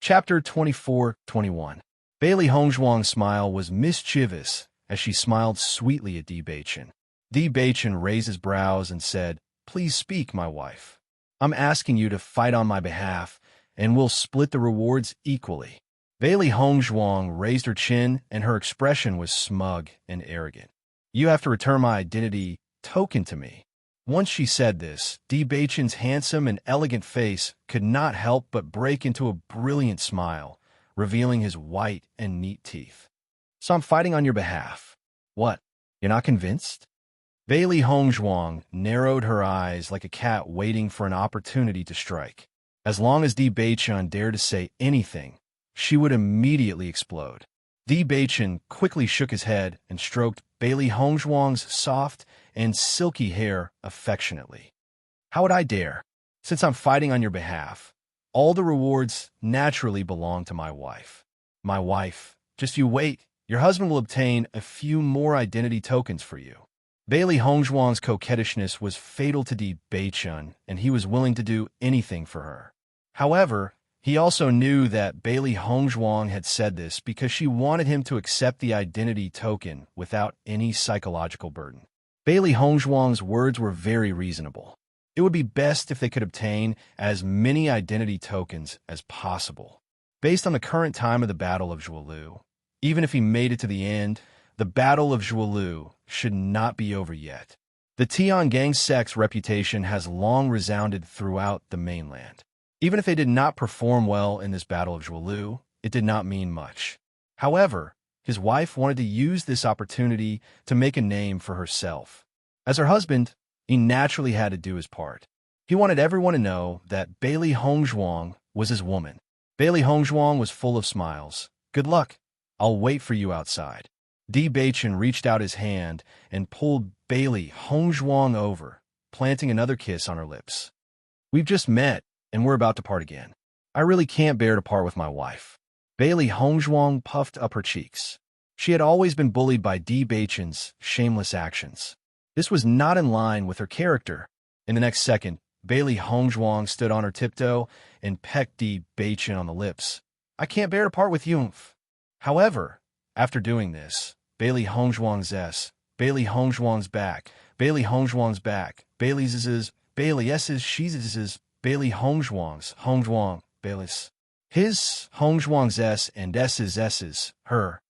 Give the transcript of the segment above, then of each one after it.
Chapter 24-21. Bailey Hongzhuang's smile was mischievous as she smiled sweetly at Di Beichen. Di Beichen raised his brows and said, "Please speak, my wife. I'm asking you to fight on my behalf, and we'll split the rewards equally." Bailey Hongzhuang raised her chin, and her expression was smug and arrogant. "You have to return my identity token to me." Once she said this, Di Beichen's handsome and elegant face could not help but break into a brilliant smile, revealing his white and neat teeth. "So I'm fighting on your behalf. What? You're not convinced?" Bailey Hongzhuang narrowed her eyes like a cat waiting for an opportunity to strike. As long as Di Beichen dared to say anything, she would immediately explode. Di Beichen quickly shook his head and stroked Bailey Hongzhuang's soft and silky hair affectionately. "How would I dare? Since I'm fighting on your behalf, all the rewards naturally belong to my wife. My wife, just you wait. Your husband will obtain a few more identity tokens for you." Bailey Hongzhuang's coquettishness was fatal to Di Beichen, and he was willing to do anything for her. However, he also knew that Bailey Hongzhuang had said this because she wanted him to accept the identity token without any psychological burden. Bailey Hongzhuang's words were very reasonable. It would be best if they could obtain as many identity tokens as possible. Based on the current time of the Battle of Zhuolu, even if he made it to the end, the Battle of Zhuolu should not be over yet. The Tiangang sect's reputation has long resounded throughout the mainland. Even if they did not perform well in this Battle of Zhuolu, it did not mean much. However, his wife wanted to use this opportunity to make a name for herself. As her husband, he naturally had to do his part. He wanted everyone to know that Bailey Hongzhuang was his woman. Bailey Hongzhuang was full of smiles. "Good luck. I'll wait for you outside." Di Beichen reached out his hand and pulled Bailey Hongzhuang over, planting another kiss on her lips. "We've just met, and we're about to part again. I really can't bear to part with my wife." Bailey Hongzhuang puffed up her cheeks. She had always been bullied by Di Beichen's shameless actions. This was not in line with her character. In the next second, Bailey Hongzhuang stood on her tiptoe and pecked Di Beichen on the lips. "I can't bear to part with you." However, after doing this, Bailey Hongzhuang's Bailey Hongzhuang's back, Bailey Hongzhuang's back, Bailey's is, Bailey S's, she's, Bailey Hongzhuang, Bailey's. His, Hongzhuang's S and S's, her.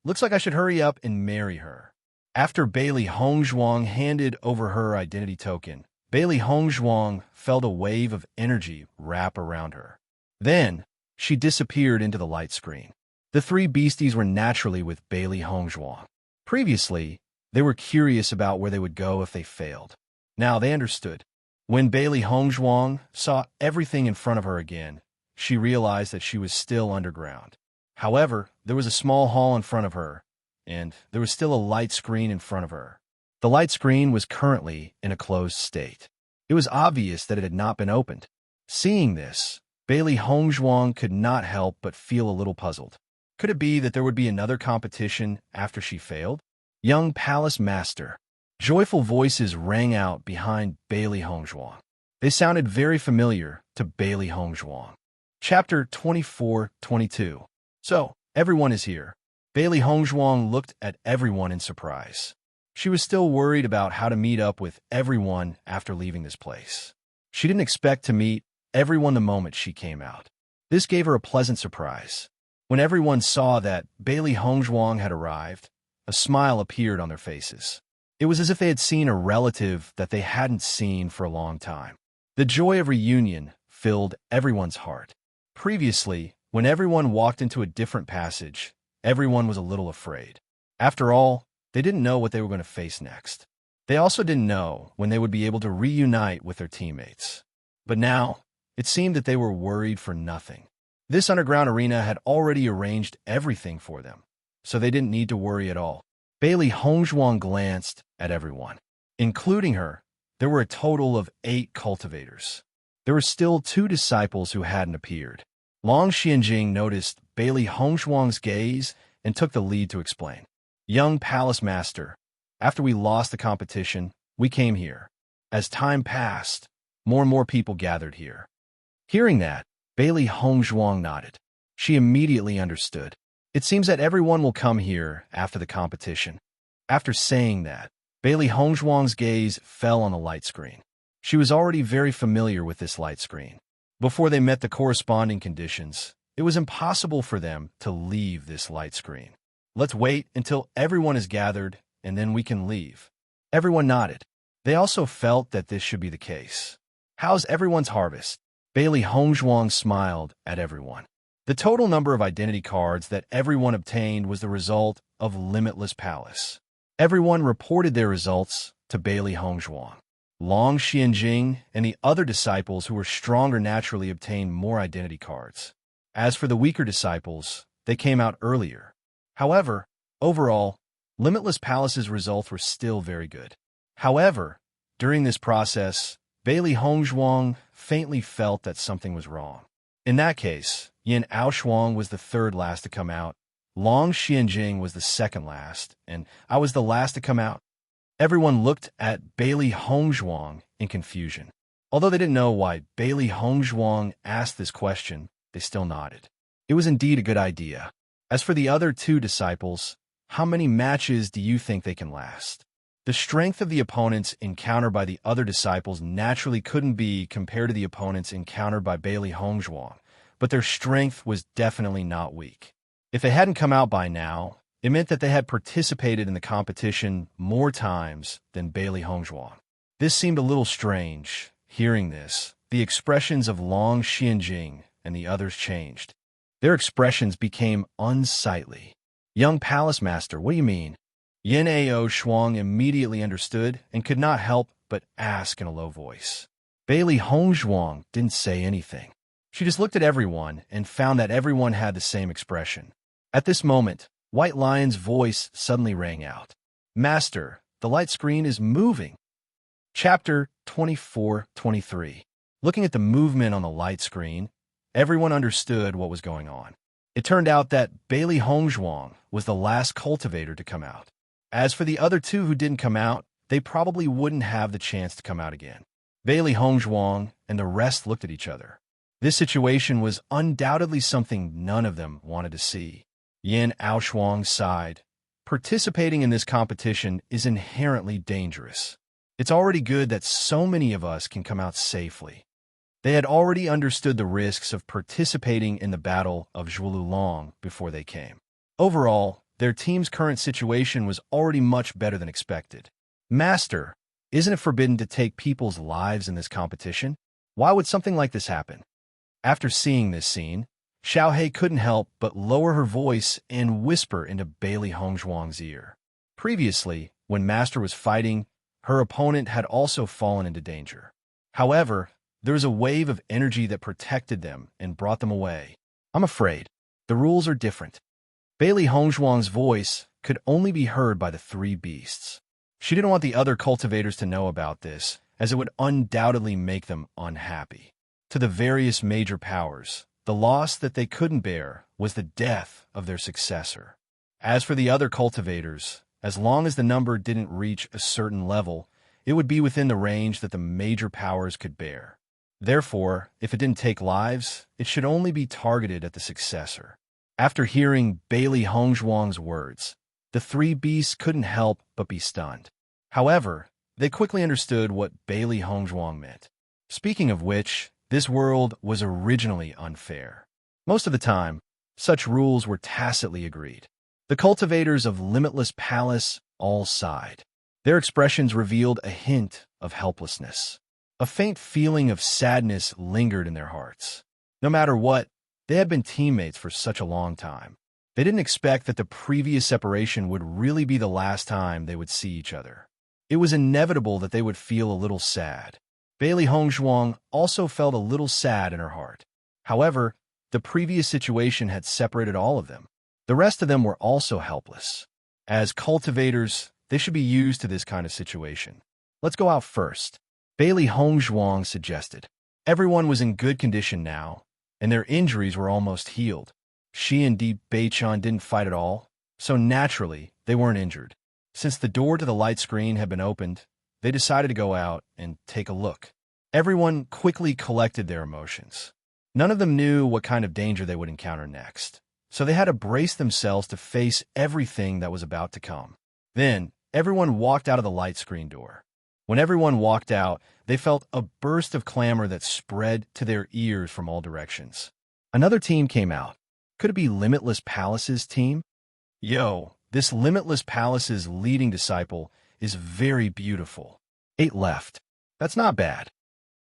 Looks like I should hurry up and marry her. After Bailey Hongzhuang handed over her identity token, Bailey Hongzhuang felt a wave of energy wrap around her. Then, she disappeared into the light screen. The three beasties were naturally with Bailey Hongzhuang. Previously, they were curious about where they would go if they failed. Now they understood. When Bailey Hongzhuang saw everything in front of her again, she realized that she was still underground. However, there was a small hall in front of her, and there was still a light screen in front of her. The light screen was currently in a closed state. It was obvious that it had not been opened. Seeing this, Bailey Hongzhuang could not help but feel a little puzzled. Could it be that there would be another competition after she failed? "Young Palace Master." Joyful voices rang out behind Bailey Hongzhuang. They sounded very familiar to Bailey Hongzhuang. Chapter 24-22. "So, everyone is here." Bailey Hongzhuang looked at everyone in surprise. She was still worried about how to meet up with everyone after leaving this place. She didn't expect to meet everyone the moment she came out. This gave her a pleasant surprise. When everyone saw that Bailey Hongzhuang had arrived, a smile appeared on their faces. It was as if they had seen a relative that they hadn't seen for a long time. The joy of reunion filled everyone's heart. Previously, when everyone walked into a different passage, everyone was a little afraid. After all, they didn't know what they were going to face next. They also didn't know when they would be able to reunite with their teammates. But now, it seemed that they were worried for nothing. This underground arena had already arranged everything for them, so they didn't need to worry at all. Bailey Hongzhuang glanced at everyone. Including her, there were a total of 8 cultivators. There were still 2 disciples who hadn't appeared. Long Xianjing noticed Bailey Hongzhuang's gaze and took the lead to explain. "Young Palace Master, after we lost the competition, we came here. As time passed, more and more people gathered here." Hearing that, Bailey Hongzhuang nodded. She immediately understood. It seems that everyone will come here after the competition. After saying that, Bailey Hongzhuang's gaze fell on the light screen. She was already very familiar with this light screen. Before they met the corresponding conditions, it was impossible for them to leave this light screen. Let's wait until everyone is gathered, and then we can leave. Everyone nodded. They also felt that this should be the case. How's everyone's harvest? Bailey Hongzhuang smiled at everyone. The total number of identity cards that everyone obtained was the result of Limitless Palace. Everyone reported their results to Bailey Hongzhuang. Long Xianjing and the other disciples who were stronger naturally obtained more identity cards. As for the weaker disciples, they came out earlier. However, overall, Limitless Palace's results were still very good. However, during this process, Bailey Hongzhuang faintly felt that something was wrong. In that case, Yin Aoshuang was the third last to come out, Long Xianjing was the second last, and I was the last to come out. Everyone looked at Bailey Hongzhuang in confusion. Although they didn't know why Bailey Hongzhuang asked this question, they still nodded. It was indeed a good idea. As for the other two disciples, how many matches do you think they can last? The strength of the opponents encountered by the other disciples naturally couldn't be compared to the opponents encountered by Bailey Hongzhuang, but their strength was definitely not weak. If they hadn't come out by now, it meant that they had participated in the competition more times than Bailey Hongzhuang. This seemed a little strange. Hearing this, the expressions of Long Xianjing and the others changed. Their expressions became unsightly. Young Palace Master, what do you mean? Yin Ao Shuang immediately understood and could not help but ask in a low voice. Bailey Hongzhuang didn't say anything. She just looked at everyone and found that everyone had the same expression. At this moment, White Lion's voice suddenly rang out. Master, the light screen is moving. Chapter 24-23. Looking at the movement on the light screen, everyone understood what was going on. It turned out that Bailey Hongzhuang was the last cultivator to come out. As for the other two who didn't come out, they probably wouldn't have the chance to come out again. Bailey Hongzhuang and the rest looked at each other. This situation was undoubtedly something none of them wanted to see. Yin Aoshuang sighed. Participating in this competition is inherently dangerous. It's already good that so many of us can come out safely. They had already understood the risks of participating in the Battle of Zhuolulong before they came. Overall, their team's current situation was already much better than expected. Master, isn't it forbidden to take people's lives in this competition? Why would something like this happen? After seeing this scene, Xiaohei couldn't help but lower her voice and whisper into Bailey Hongzhuang's ear. Previously, when Master was fighting, her opponent had also fallen into danger. However, there was a wave of energy that protected them and brought them away. I'm afraid. The rules are different. Bailey Hongzhuang's voice could only be heard by the three beasts. She didn't want the other cultivators to know about this, as it would undoubtedly make them unhappy. To the various major powers, the loss that they couldn't bear was the death of their successor. As for the other cultivators, as long as the number didn't reach a certain level, it would be within the range that the major powers could bear. Therefore, if it didn't take lives, it should only be targeted at the successor. After hearing Bailey Hongzhuang's words, the three beasts couldn't help but be stunned. However, they quickly understood what Bailey Hongzhuang meant. Speaking of which, this world was originally unfair. Most of the time, such rules were tacitly agreed. The cultivators of Limitless Palace all sighed. Their expressions revealed a hint of helplessness. A faint feeling of sadness lingered in their hearts. No matter what, they had been teammates for such a long time. They didn't expect that the previous separation would really be the last time they would see each other. It was inevitable that they would feel a little sad. Bailey Hongzhuang also felt a little sad in her heart. However, the previous situation had separated all of them. The rest of them were also helpless. As cultivators, they should be used to this kind of situation. Let's go out first, Bailey Hongzhuang suggested. Everyone was in good condition now, and their injuries were almost healed. Shi and Di Beichon didn't fight at all, so naturally, they weren't injured. Since the door to the light screen had been opened, they decided to go out and take a look. Everyone quickly collected their emotions. None of them knew what kind of danger they would encounter next, so they had to brace themselves to face everything that was about to come. Then, everyone walked out of the light screen door. When everyone walked out, they felt a burst of clamor that spread to their ears from all directions. Another team came out. Could it be Limitless Palace's team? Yo, this Limitless Palace's leading disciple is very beautiful. 8 left. That's not bad.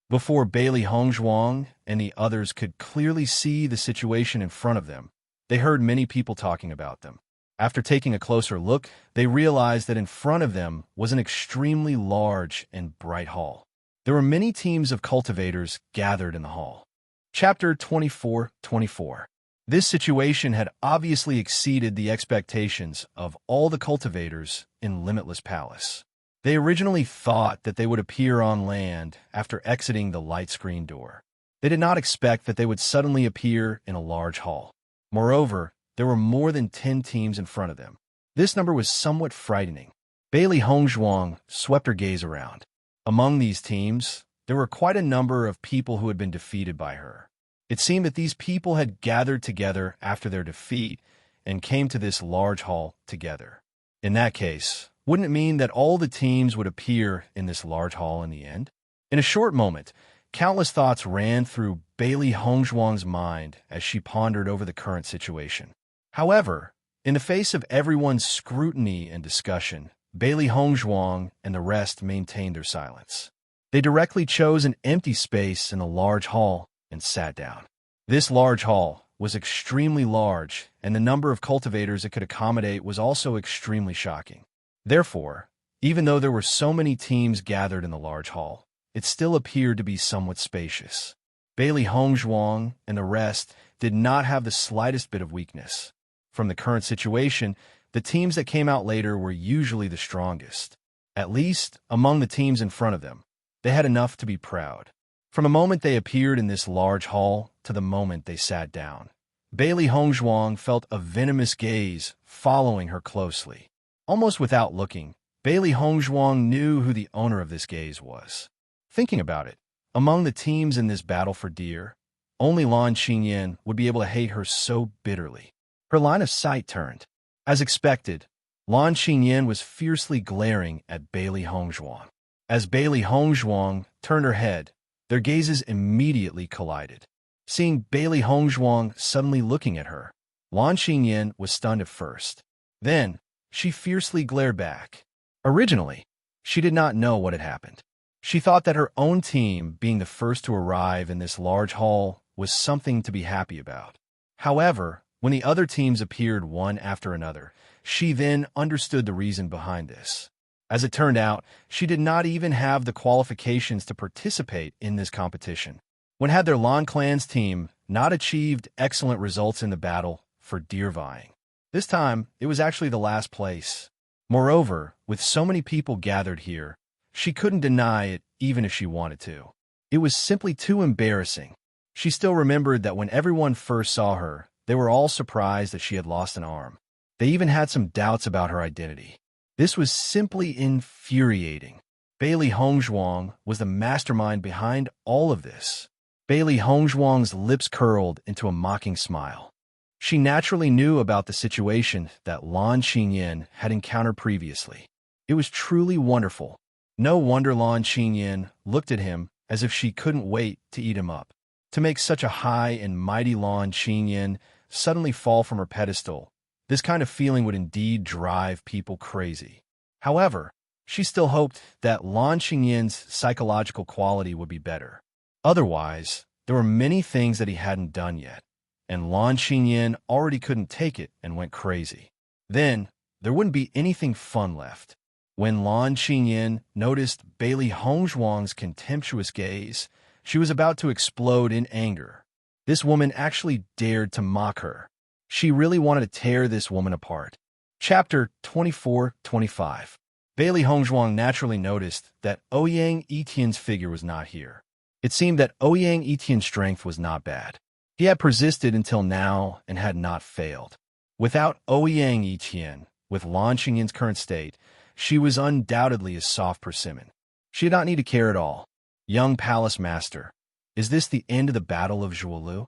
Before Bailey Hongzhuang and the others could clearly see the situation in front of them, they heard many people talking about them. After taking a closer look, they realized that in front of them was an extremely large and bright hall. There were many teams of cultivators gathered in the hall. Chapter 24:24. This situation had obviously exceeded the expectations of all the cultivators in Limitless Palace. They originally thought that they would appear on land after exiting the light screen door. They did not expect that they would suddenly appear in a large hall. Moreover, there were more than 10 teams in front of them. This number was somewhat frightening. Bailey Hongzhuang swept her gaze around. Among these teams, there were quite a number of people who had been defeated by her. It seemed that these people had gathered together after their defeat and came to this large hall together. In that case, wouldn't it mean that all the teams would appear in this large hall in the end? In a short moment, countless thoughts ran through Bailey Hongzhuang's mind as she pondered over the current situation. However, in the face of everyone's scrutiny and discussion, Bailey Hongzhuang and the rest maintained their silence. They directly chose an empty space in a large hall and sat down. This large hall was extremely large, and the number of cultivators it could accommodate was also extremely shocking. Therefore, even though there were so many teams gathered in the large hall, it still appeared to be somewhat spacious. Bailey Hongzhuang and the rest did not have the slightest bit of weakness. From the current situation, the teams that came out later were usually the strongest. At least, among the teams in front of them, they had enough to be proud. From the moment they appeared in this large hall to the moment they sat down, Bailey Hongzhuang felt a venomous gaze following her closely. Almost without looking, Bailey Hongzhuang knew who the owner of this gaze was. Thinking about it, among the teams in this battle for deer, only Lan Xinyan would be able to hate her so bitterly. Her line of sight turned. As expected, Lan Xinyan was fiercely glaring at Bailey Hongzhuang. As Bailey Hongzhuang turned her head, their gazes immediately collided. Seeing Bailey Hongzhuang suddenly looking at her, Lan Xinyan was stunned at first. Then, she fiercely glared back. Originally, she did not know what had happened. She thought that her own team being the first to arrive in this large hall was something to be happy about. However, when the other teams appeared one after another, she then understood the reason behind this. As it turned out, she did not even have the qualifications to participate in this competition. When had their Lan clan's team not achieved excellent results in the battle for deer vying? This time, it was actually the last place. Moreover, with so many people gathered here, she couldn't deny it even if she wanted to. It was simply too embarrassing. She still remembered that when everyone first saw her, they were all surprised that she had lost an arm. They even had some doubts about her identity. This was simply infuriating. Bailey Hongzhuang was the mastermind behind all of this. Bailey Hongzhuang's lips curled into a mocking smile. She naturally knew about the situation that Lan Xinyan had encountered previously. It was truly wonderful. No wonder Lan Xinyan looked at him as if she couldn't wait to eat him up. To make such a high and mighty Lan Xinyan suddenly fall from her pedestal, this kind of feeling would indeed drive people crazy. However, she still hoped that Lan Xinyan's psychological quality would be better. Otherwise, there were many things that he hadn't done yet, and Lan Xinyan already couldn't take it and went crazy. Then, there wouldn't be anything fun left. When Lan Xinyan noticed Bailey Hongzhuang's contemptuous gaze, she was about to explode in anger. This woman actually dared to mock her. She really wanted to tear this woman apart. Chapter 24:25. Bailey Hongzhuang naturally noticed that Ouyang Etien's figure was not here. It seemed that Ouyang Etien's strength was not bad. He had persisted until now and had not failed. Without Ouyang Etien, with Lan Xinyan's current state, she was undoubtedly a soft persimmon. She did not need to care at all. Young palace master, Is this the end of the Battle of Zhuolu?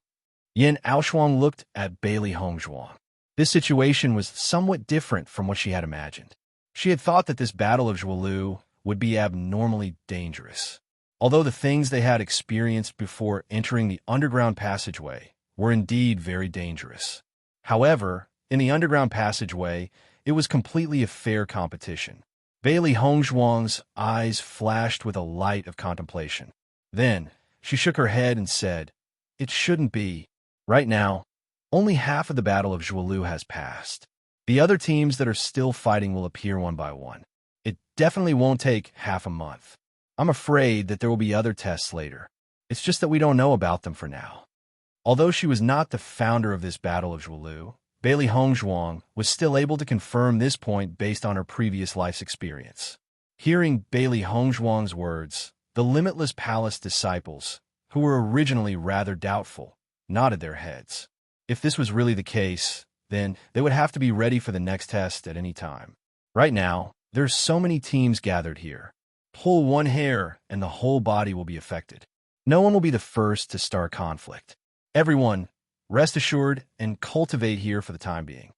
Yin Aoshuang looked at Bailey Hongzhuang. This situation was somewhat different from what she had imagined. She had thought that this Battle of Zhuolu would be abnormally dangerous. Although the things they had experienced before entering the underground passageway were indeed very dangerous. However, in the underground passageway, it was completely a fair competition. Bailey Hongzhuang's eyes flashed with a light of contemplation. Then, she shook her head and said, "It shouldn't be. Right now, only half of the Battle of Zhuolu has passed. The other teams that are still fighting will appear one by one. It definitely won't take half a month. I'm afraid that there will be other tests later. It's just that we don't know about them for now." Although she was not the founder of this Battle of Zhuolu, Bailey Hongzhuang was still able to confirm this point based on her previous life's experience. Hearing Bailey Hongzhuang's words, the Limitless Palace disciples, who were originally rather doubtful, nodded their heads. If this was really the case, then they would have to be ready for the next test at any time. Right now, there's so many teams gathered here. Pull one hair and the whole body will be affected. No one will be the first to start conflict. Everyone, rest assured and cultivate here for the time being.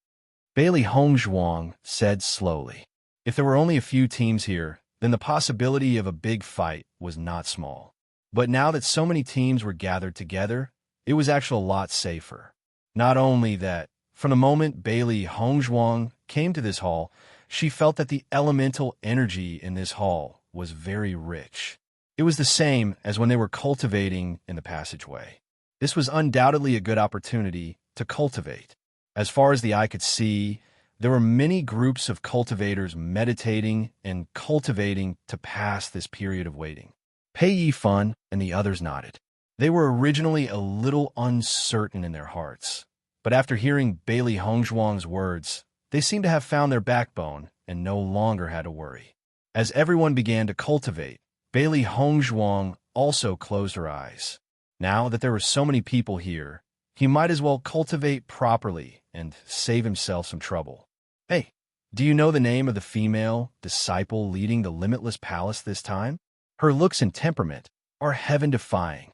Bailey Hongzhuang said slowly. If there were only a few teams here, then the possibility of a big fight was not small. But now that so many teams were gathered together, it was actually a lot safer. Not only that, from the moment Bailey Hongzhuang came to this hall, she felt that the elemental energy in this hall was very rich. It was the same as when they were cultivating in the passageway. This was undoubtedly a good opportunity to cultivate. As far as the eye could see, there were many groups of cultivators meditating and cultivating to pass this period of waiting. Pei Yifan and the others nodded. They were originally a little uncertain in their hearts, but after hearing Bailey Hongzhuang's words, they seemed to have found their backbone and no longer had to worry. As everyone began to cultivate, Bailey Hongzhuang also closed her eyes. Now that there were so many people here, he might as well cultivate properly and save himself some trouble. Hey, do you know the name of the female disciple leading the Limitless Palace this time? Her looks and temperament are heaven-defying.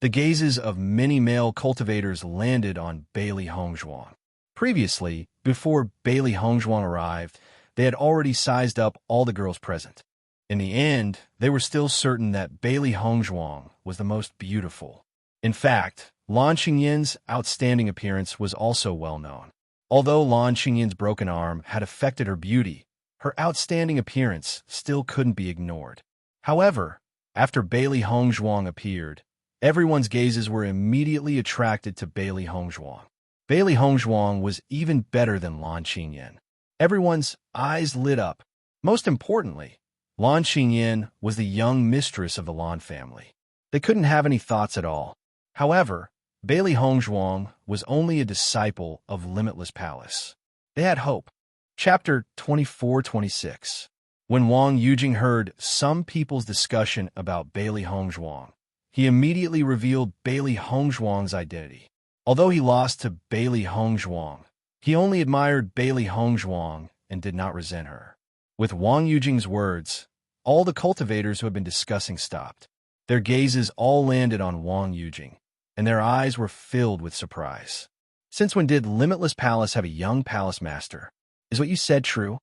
The gazes of many male cultivators landed on Bailey Hongzhuang. Previously, before Bailey Hongzhuang arrived, they had already sized up all the girls present. In the end, they were still certain that Bailey Hongzhuang was the most beautiful. In fact, Lan Xinyan's outstanding appearance was also well known. Although Lan Xinyan's broken arm had affected her beauty, her outstanding appearance still couldn't be ignored. However, after Bailey Hongzhuang appeared, everyone's gazes were immediately attracted to Bailey Hongzhuang. Bailey Hongzhuang was even better than Lan Xinyan. Everyone's eyes lit up. Most importantly, Lan Xinyan was the young mistress of the Lan family. They couldn't have any thoughts at all. However, Bailey Hongzhuang was only a disciple of Limitless Palace. They had hope. Chapter 24-26. When Wang Yujing heard some people's discussion about Bailey Hongzhuang, he immediately revealed Bailey Hongzhuang's identity. Although he lost to Bailey Hongzhuang, he only admired Bailey Hongzhuang and did not resent her. With Wang Yujing's words, all the cultivators who had been discussing stopped. Their gazes all landed on Wang Yujing, and their eyes were filled with surprise. Since when did Limitless Palace have a young palace master? Is what you said true?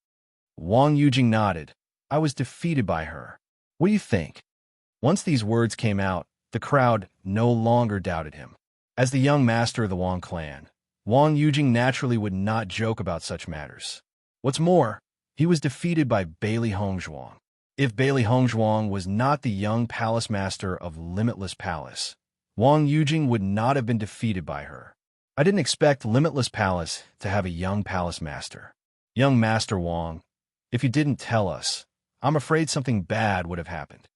Wang Yujing nodded. I was defeated by her. What do you think? Once these words came out, the crowd no longer doubted him. As the young master of the Wang clan, Wang Yujing naturally would not joke about such matters. What's more, he was defeated by Bailey Hongzhuang. If Bailey Hongzhuang was not the young palace master of Limitless Palace, Wang Yujing would not have been defeated by her. I didn't expect Limitless Palace to have a young palace master. Young Master Wang, if you didn't tell us, I'm afraid something bad would have happened.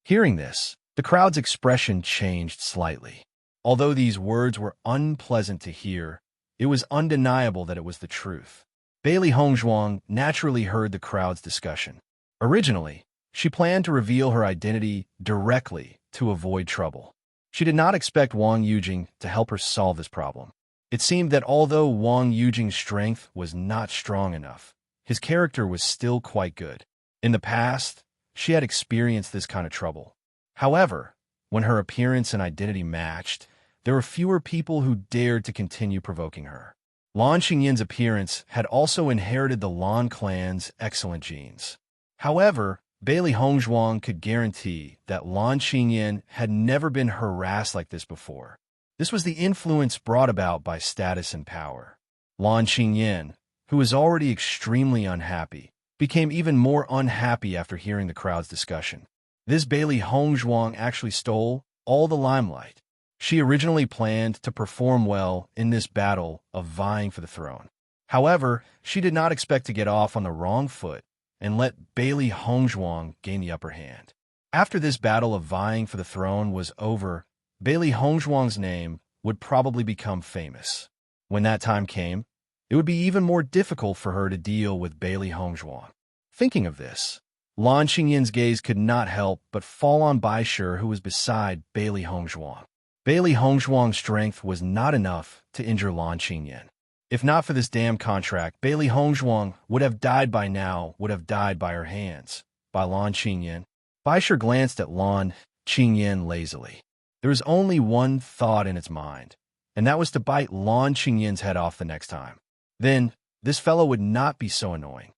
Hearing this, the crowd's expression changed slightly. Although these words were unpleasant to hear, it was undeniable that it was the truth. Bailey Hongzhuang naturally heard the crowd's discussion. Originally, she planned to reveal her identity directly to avoid trouble. She did not expect Wang Yujing to help her solve this problem. It seemed that although Wang Yujing's strength was not strong enough, his character was still quite good. In the past, she had experienced this kind of trouble. However, When her appearance and identity matched, there were fewer people who dared to continue provoking her. Lan Qingyin's appearance had also inherited the Lan clan's excellent genes. However, Bailey Hongzhuang could guarantee that Lan Qingyin had never been harassed like this before. This was the influence brought about by status and power. Lan Qingyin, who was already extremely unhappy, became even more unhappy after hearing the crowd's discussion. This Bailey Hongzhuang actually stole all the limelight. She originally planned to perform well in this battle of vying for the throne. However, she did not expect to get off on the wrong foot and let Bailey Hongzhuang gain the upper hand. After this battle of vying for the throne was over, Bailey Hongzhuang's name would probably become famous. When that time came, it would be even more difficult for her to deal with Bailey Hongzhuang. Thinking of this, Lan Qingyin's gaze could not help but fall on Baishir, who was beside Bailey Hongzhuang. Bailey Hongzhuang's strength was not enough to injure Lan Qingyin. If not for this damn contract, Bailey Hongzhuang would have died by now, would have died by her hands, by Lan Qingyin. Baishir glanced at Lan Qingyin lazily. There was only one thought in its mind, and that was to bite Lan Qingyin's head off the next time. Then, this fellow would not be so annoying.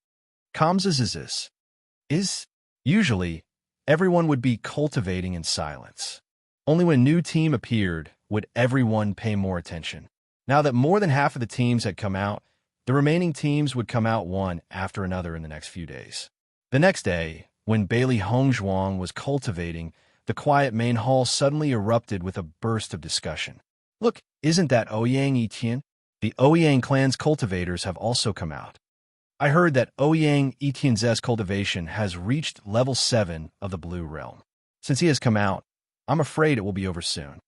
Usually, everyone would be cultivating in silence. Only when a new team appeared would everyone pay more attention. Now that more than half of the teams had come out, the remaining teams would come out one after another in the next few days. The next day, when Bailey Hongzhuang was cultivating, the quiet main hall suddenly erupted with a burst of discussion. Look, isn't that Ouyang Etian? The Ouyang clan's cultivators have also come out. I heard that Ouyang Etian's cultivation has reached level 7 of the Blue Realm. Since he has come out, I'm afraid it will be over soon.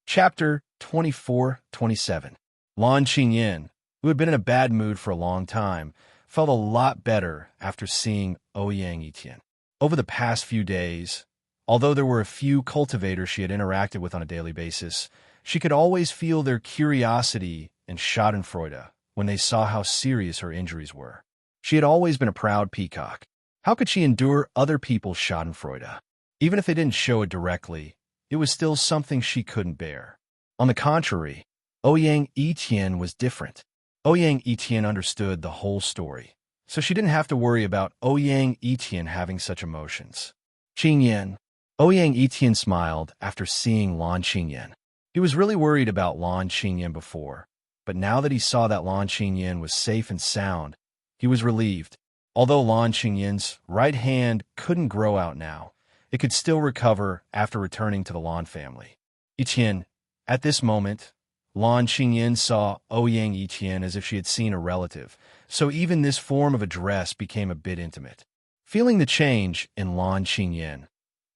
Chapter 24-27. Lan Qingyin, who had been in a bad mood for a long time, felt a lot better after seeing Ouyang Etian. Over the past few days, although there were a few cultivators she had interacted with on a daily basis, she could always feel their curiosity and schadenfreude when they saw how serious her injuries were. She had always been a proud peacock. How could she endure other people's schadenfreude? Even if they didn't show it directly, it was still something she couldn't bear. On the contrary, Ouyang Etian was different. Ouyang Etian understood the whole story, so she didn't have to worry about Ouyang Etian having such emotions. Qingyan. Ouyang Etian smiled after seeing Lan Qingyan. He was really worried about Lan Qingyan before, but now that he saw that Lan Qingyan was safe and sound, he was relieved. Although Lan Qingyan's right hand couldn't grow out now, it could still recover after returning to the Lan family. Etian. At this moment, Lan Qingyin saw Ouyang Etian as if she had seen a relative, so even this form of address became a bit intimate. Feeling the change in Lan Qingyin,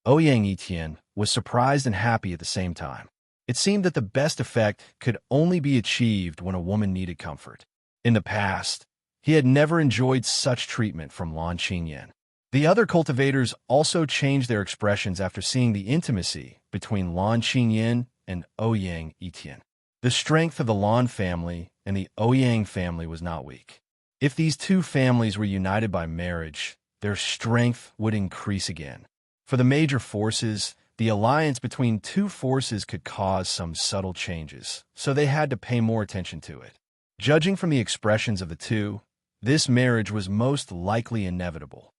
Ouyang Etian was surprised and happy at the same time. It seemed that the best effect could only be achieved when a woman needed comfort. In the past, he had never enjoyed such treatment from Lan Qingyin. The other cultivators also changed their expressions after seeing the intimacy between Lan Qingyin and Ouyang Etian. The strength of the Lan family and the Ouyang family was not weak. If these two families were united by marriage, their strength would increase again. For the major forces, the alliance between two forces could cause some subtle changes, so they had to pay more attention to it. Judging from the expressions of the two, this marriage was most likely inevitable.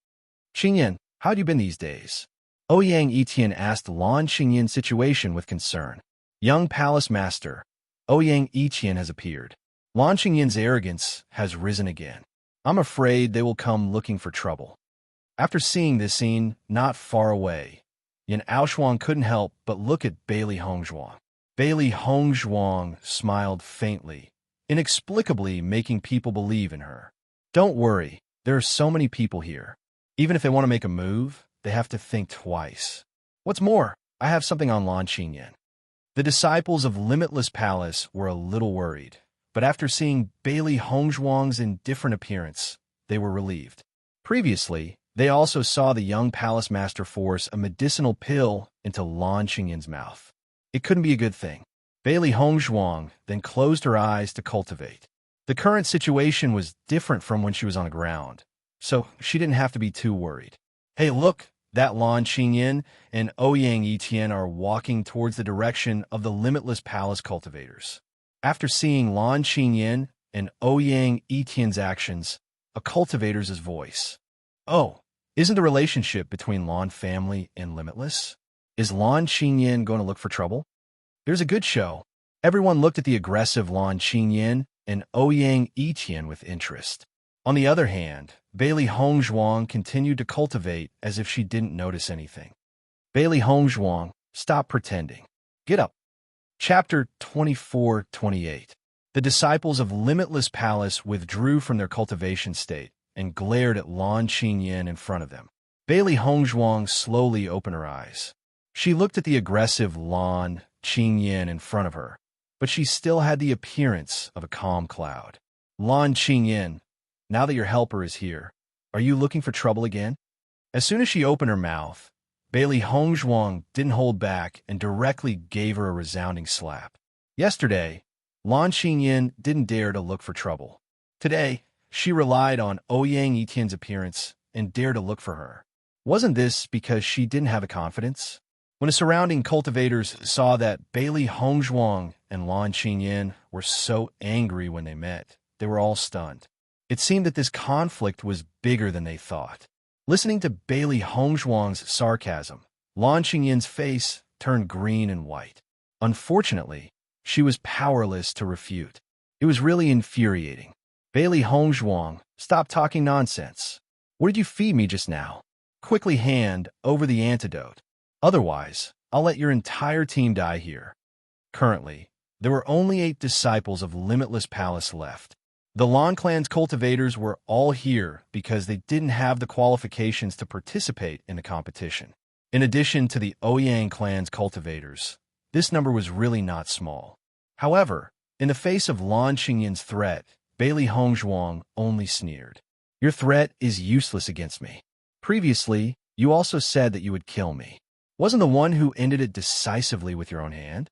Qingyan, how have you been these days? Ouyang Etian asked Lan Qingyin's situation with concern. Young palace master, Ouyang Etian has appeared. Lan Qingyin's arrogance has risen again. I'm afraid they will come looking for trouble. After seeing this scene not far away, Yan Aoshuang couldn't help but look at Bailey Hongzhuang. Bailey Hongzhuang smiled faintly, inexplicably making people believe in her. Don't worry, there are so many people here. Even if they want to make a move, they have to think twice. What's more, I have something on Lan Qingyin. The disciples of Limitless Palace were a little worried, but after seeing Bailey Hongzhuang's indifferent appearance, they were relieved. Previously, they also saw the young palace master force a medicinal pill into Lan Qingyin's mouth. It couldn't be a good thing. Bailey Hongzhuang then closed her eyes to cultivate. The current situation was different from when she was on the ground, so she didn't have to be too worried. Hey, look, that Lan Qingyin and Ouyang Etian are walking towards the direction of the Limitless Palace cultivators. After seeing Lan Qingyin and Ouyang Etian's actions, a cultivator's voice. Oh, isn't the relationship between Lan family and Limitless? Is Lan Qingyin going to look for trouble? There's a good show. Everyone looked at the aggressive Lan Qingyin and Ouyang Etian with interest. On the other hand, Bailey Hongzhuang continued to cultivate as if she didn't notice anything. Bailey Hongzhuang, stop pretending. Get up. Chapter 24-28. The disciples of Limitless Palace withdrew from their cultivation state and glared at Lan Qingyin in front of them. Bailey Hongzhuang slowly opened her eyes. She looked at the aggressive Lan Qingyin in front of her, but she still had the appearance of a calm cloud. Lan Qingyin, now that your helper is here, are you looking for trouble again? As soon as she opened her mouth, Bailey Hongzhuang didn't hold back and directly gave her a resounding slap. Yesterday, Lan Qingyin didn't dare to look for trouble. Today, she relied on Ouyang Etian's appearance and dared to look for her. Wasn't this because she didn't have a confidence? When the surrounding cultivators saw that Bailey Hongzhuang and Lan Qingyin were so angry when they met, they were all stunned. It seemed that this conflict was bigger than they thought. Listening to Bailey Hongzhuang's sarcasm, Lan Qingyin's face turned green and white. Unfortunately, she was powerless to refute. It was really infuriating. Bailey Hongzhuang, stop talking nonsense. What did you feed me just now? Quickly hand over the antidote. Otherwise, I'll let your entire team die here. Currently, there were only 8 disciples of Limitless Palace left. The Lan clan's cultivators were all here because they didn't have the qualifications to participate in the competition. In addition to the Ouyang clan's cultivators, this number was really not small. However, in the face of Lan Qingyin's threat, Bailey Hongzhuang only sneered. Your threat is useless against me. Previously, you also said that you would kill me. Wasn't the one who ended it decisively with your own hand?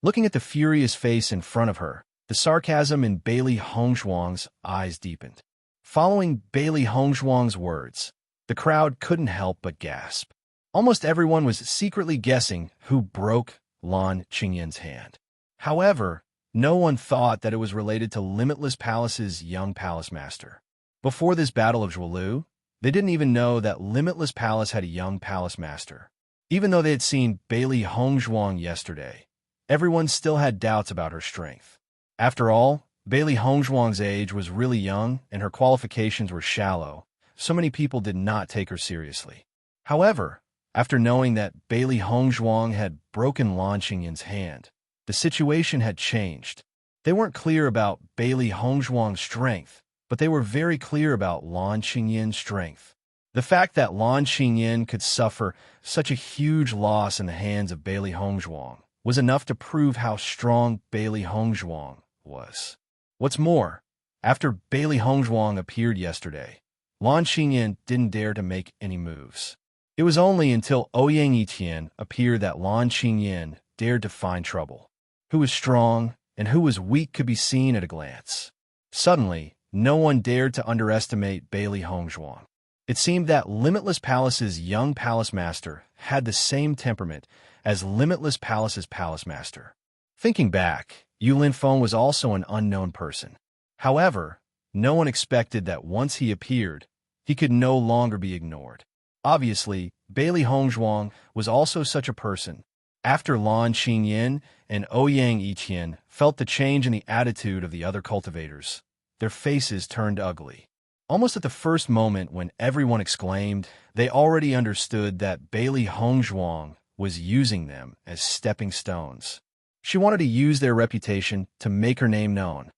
Looking at the furious face in front of her, the sarcasm in Bailey Hongzhuang's eyes deepened. Following Bailey Hongzhuang's words, the crowd couldn't help but gasp. Almost everyone was secretly guessing who broke Lan Qingyin's hand. However, no one thought that it was related to Limitless Palace's young palace master. Before this battle of Zhuolu, they didn't even know that Limitless Palace had a young palace master. Even though they had seen Bailey Hongzhuang yesterday, everyone still had doubts about her strength. After all, Bailey Hongzhuang's age was really young and her qualifications were shallow, so many people did not take her seriously. However, after knowing that Bailey Hongzhuang had broken Lan Qingyin's hand, the situation had changed. They weren't clear about Bailey Hongzhuang's strength, but they were very clear about Lan Qingyin's strength. The fact that Lan Qingyin could suffer such a huge loss in the hands of Bailey Hongzhuang was enough to prove how strong Bailey Hongzhuang was. What's more, after Bailey Hongzhuang appeared yesterday, Lan Qingyin didn't dare to make any moves. It was only until Ouyang Etian appeared that Lan Qingyin dared to find trouble. Who was strong and who was weak could be seen at a glance. Suddenly, no one dared to underestimate Bailey Hongzhuang. It seemed that Limitless Palace's young palace master had the same temperament as Limitless Palace's palace master. Thinking back, Yu Linfeng was also an unknown person. However, no one expected that once he appeared, he could no longer be ignored. Obviously, Bailey Hongzhuang was also such a person. After Lan Qingyin and Ouyang Etian felt the change in the attitude of the other cultivators, their faces turned ugly. Almost at the first moment when everyone exclaimed, they already understood that Bailey Hongzhuang was using them as stepping stones. She wanted to use their reputation to make her name known.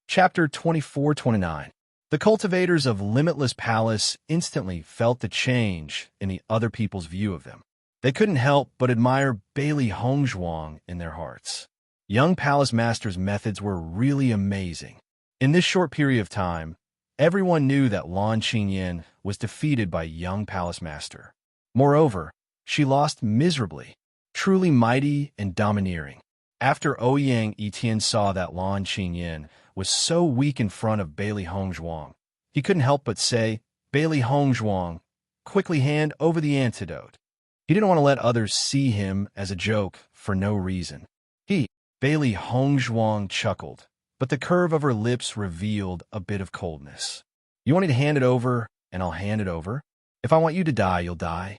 Chapter 24-29. The cultivators of Limitless Palace instantly felt the change in the other people's view of them. They couldn't help but admire Bailey Hongzhuang in their hearts. Young palace master's methods were really amazing. In this short period of time, everyone knew that Lan Qingyin was defeated by young palace master. Moreover, she lost miserably, truly mighty and domineering. After Ouyang Etian saw that Lan Qingyin was so weak in front of Bailey Hongzhuang, he couldn't help but say, Bailey Hongzhuang, quickly hand over the antidote. He didn't want to let others see him as a joke for no reason. Bailey Hongzhuang chuckled, but the curve of her lips revealed a bit of coldness. You want me to hand it over, and I'll hand it over? If I want you to die, you'll die.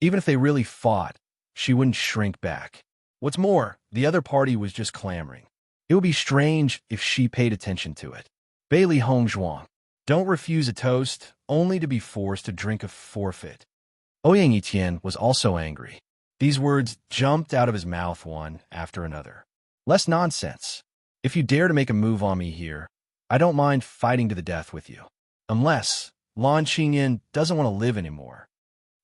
Even if they really fought, she wouldn't shrink back. What's more, the other party was just clamoring. It would be strange if she paid attention to it. Bailey Hongzhuang, don't refuse a toast, only to be forced to drink a forfeit. Ouyang Etienne was also angry. These words jumped out of his mouth one after another. Less nonsense. If you dare to make a move on me here, I don't mind fighting to the death with you. Unless Lan Qingyan doesn't want to live anymore.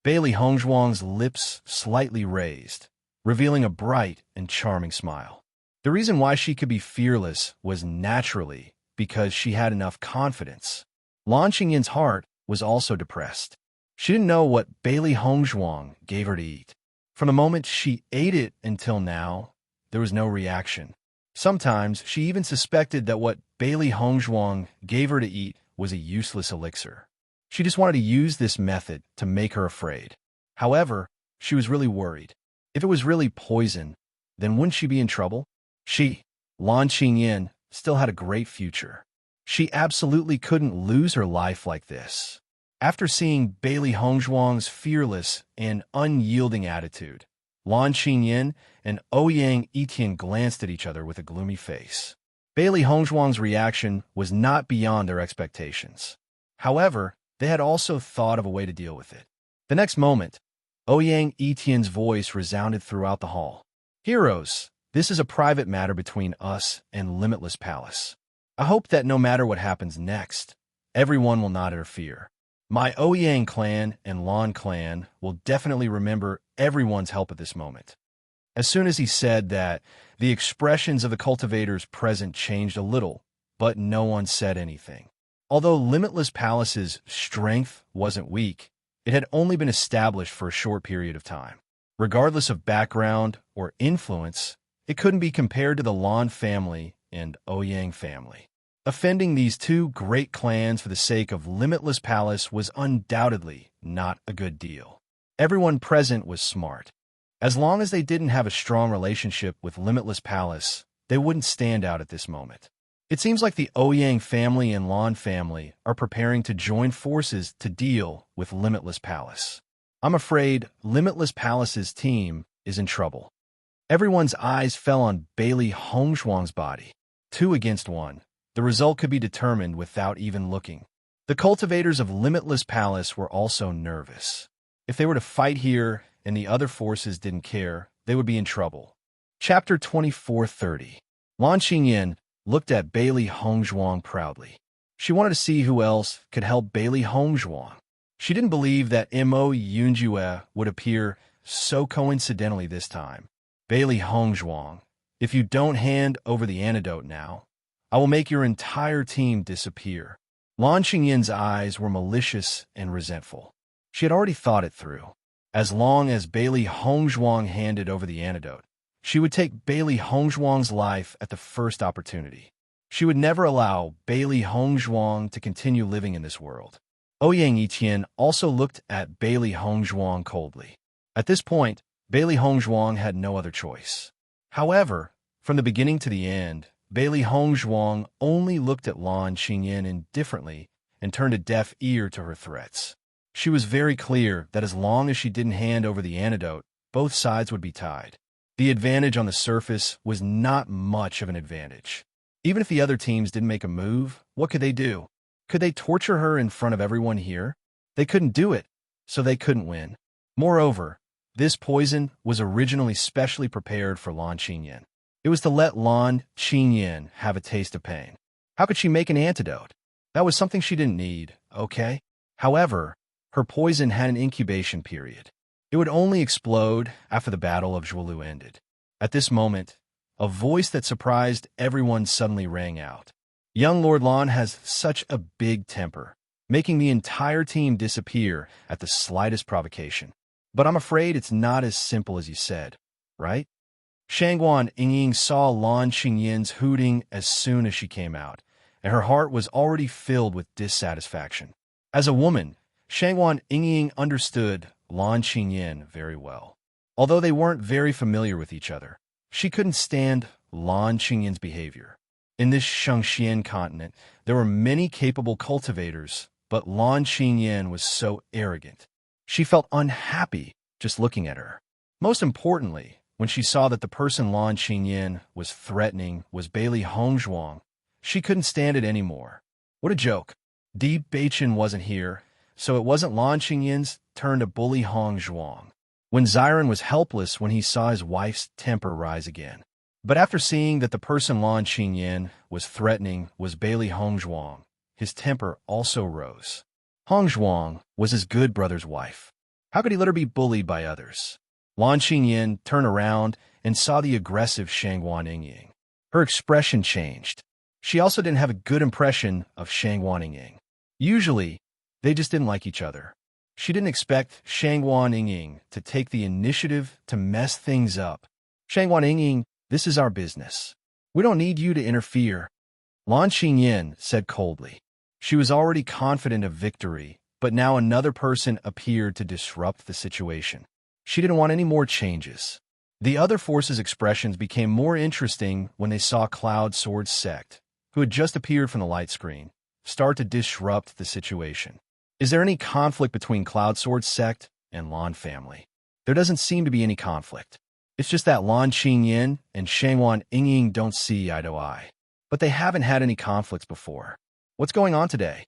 Bailey Hongzhuang's lips slightly raised, revealing a bright and charming smile. The reason why she could be fearless was naturally because she had enough confidence. Lan Qingyan's heart was also depressed. She didn't know what Bailey Hongzhuang gave her to eat. From the moment she ate it until now, there was no reaction. Sometimes she even suspected that what Bailey Hongzhuang gave her to eat was a useless elixir. She just wanted to use this method to make her afraid. However, she was really worried. If it was really poison, then wouldn't she be in trouble? Lan Qingyan, still had a great future. She absolutely couldn't lose her life like this. After seeing Bailey Hongzhuang's fearless and unyielding attitude, Lan Qingyan and Ouyang Etienne glanced at each other with a gloomy face. Bailey Hongzhuang's reaction was not beyond their expectations. However, they had also thought of a way to deal with it. The next moment, Ouyang Etienne's voice resounded throughout the hall. Heroes, this is a private matter between us and Limitless Palace. I hope that no matter what happens next, everyone will not interfere. My Ouyang clan and Lan clan will definitely remember everyone's help at this moment. As soon as he said that, the expressions of the cultivators present changed a little, but no one said anything. Although Limitless Palace's strength wasn't weak, it had only been established for a short period of time. Regardless of background or influence, it couldn't be compared to the Lan family and Ouyang family. Offending these two great clans for the sake of Limitless Palace was undoubtedly not a good deal. Everyone present was smart. As long as they didn't have a strong relationship with Limitless Palace, they wouldn't stand out at this moment. It seems like the Ouyang family and Lan family are preparing to join forces to deal with Limitless Palace. I'm afraid Limitless Palace's team is in trouble. Everyone's eyes fell on Bailey Hongzhuang's body. 2 against 1. The result could be determined without even looking. The cultivators of Limitless Palace were also nervous. If they were to fight here and the other forces didn't care, they would be in trouble. Chapter 24:30. Lan Qingyan looked at Bailey Hongzhuang proudly. She wanted to see who else could help Bailey Hongzhuang. She didn't believe that Mo Yunjue would appear so coincidentally this time. Bailey Hongzhuang, if you don't hand over the antidote now, I will make your entire team disappear. Lan Qingyan's eyes were malicious and resentful. She had already thought it through. As long as Bailey Hongzhuang handed over the antidote, she would take Bailey Hongzhuang's life at the first opportunity. She would never allow Bailey Hongzhuang to continue living in this world. Ouyang Etienne also looked at Bailey Hongzhuang coldly. At this point, Bailey Hongzhuang had no other choice. However, from the beginning to the end, Bailey Hongzhuang only looked at Lan Qingyan indifferently and turned a deaf ear to her threats. She was very clear that as long as she didn't hand over the antidote, both sides would be tied. The advantage on the surface was not much of an advantage. Even if the other teams didn't make a move, what could they do? Could they torture her in front of everyone here? They couldn't do it, so they couldn't win. Moreover, this poison was originally specially prepared for Lan Qingyan. It was to let Lan Qingyan have a taste of pain. How could she make an antidote? That was something she didn't need, okay? However, her poison had an incubation period. It would only explode after the Battle of Zhuolu ended. At this moment, a voice that surprised everyone suddenly rang out. Young Lord Lan has such a big temper, making the entire team disappear at the slightest provocation. But I'm afraid it's not as simple as you said, right? Shangguan Yingying saw Lan Qingyan's hooting as soon as she came out, and her heart was already filled with dissatisfaction. As a woman, Shangwan Yingying understood Lan Qingyin very well. Although they weren't very familiar with each other, she couldn't stand Lan Qingyin's behavior. In this Shangxian continent, there were many capable cultivators, but Lan Qingyin was so arrogant. She felt unhappy just looking at her. Most importantly, when she saw that the person Lan Qingyin was threatening was Bailey Hongzhuang, she couldn't stand it anymore. What a joke. Di Beichen wasn't here, so it wasn't Lan Qingyin's turn to bully Hongzhuang. When Ziren was helpless when he saw his wife's temper rise again. But after seeing that the person Lan Qingyin was threatening was Bailey Hongzhuang, his temper also rose. Hongzhuang was his good brother's wife. How could he let her be bullied by others? Lan Qingyin turned around and saw the aggressive Shangwan Yingying. Her expression changed. She also didn't have a good impression of Shangwan Yingying. Usually, they just didn't like each other. She didn't expect Shangwan Yingying to take the initiative to mess things up. Shangwan Yingying, this is our business. We don't need you to interfere, Lan Qingyin said coldly. She was already confident of victory, but now another person appeared to disrupt the situation. She didn't want any more changes. The other force's expressions became more interesting when they saw Cloud Sword's sect, who had just appeared from the light screen, start to disrupt the situation. Is there any conflict between Cloud Sword's sect and Lan family? There doesn't seem to be any conflict. It's just that Lan Qingyin and Shangwan Yingying don't see eye to eye. But they haven't had any conflicts before. What's going on today?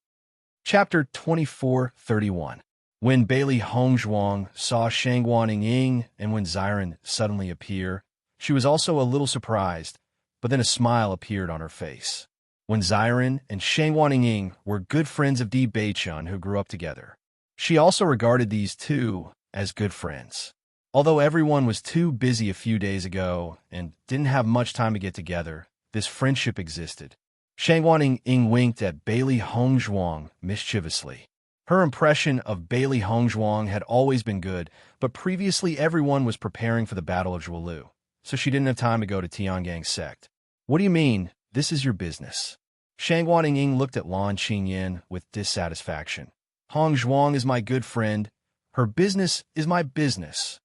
Chapter 24:31. When Bailey Hongzhuang saw Shangwan Yingying and when Ziren suddenly appear, she was also a little surprised, but then a smile appeared on her face. When Ziren and Shangwan Yingying were good friends of Di Beichun who grew up together. She also regarded these two as good friends. Although everyone was too busy a few days ago and didn't have much time to get together, this friendship existed. Shangwan Yingying winked at Bailey Hongzhuang mischievously. Her impression of Bailey Hongzhuang had always been good, but previously everyone was preparing for the Battle of Zhuolu, so she didn't have time to go to Tiangang's sect. What do you mean, this is your business? Shangwan Yingying looked at Lan Qingyin with dissatisfaction. Hongzhuang is my good friend. Her business is my business.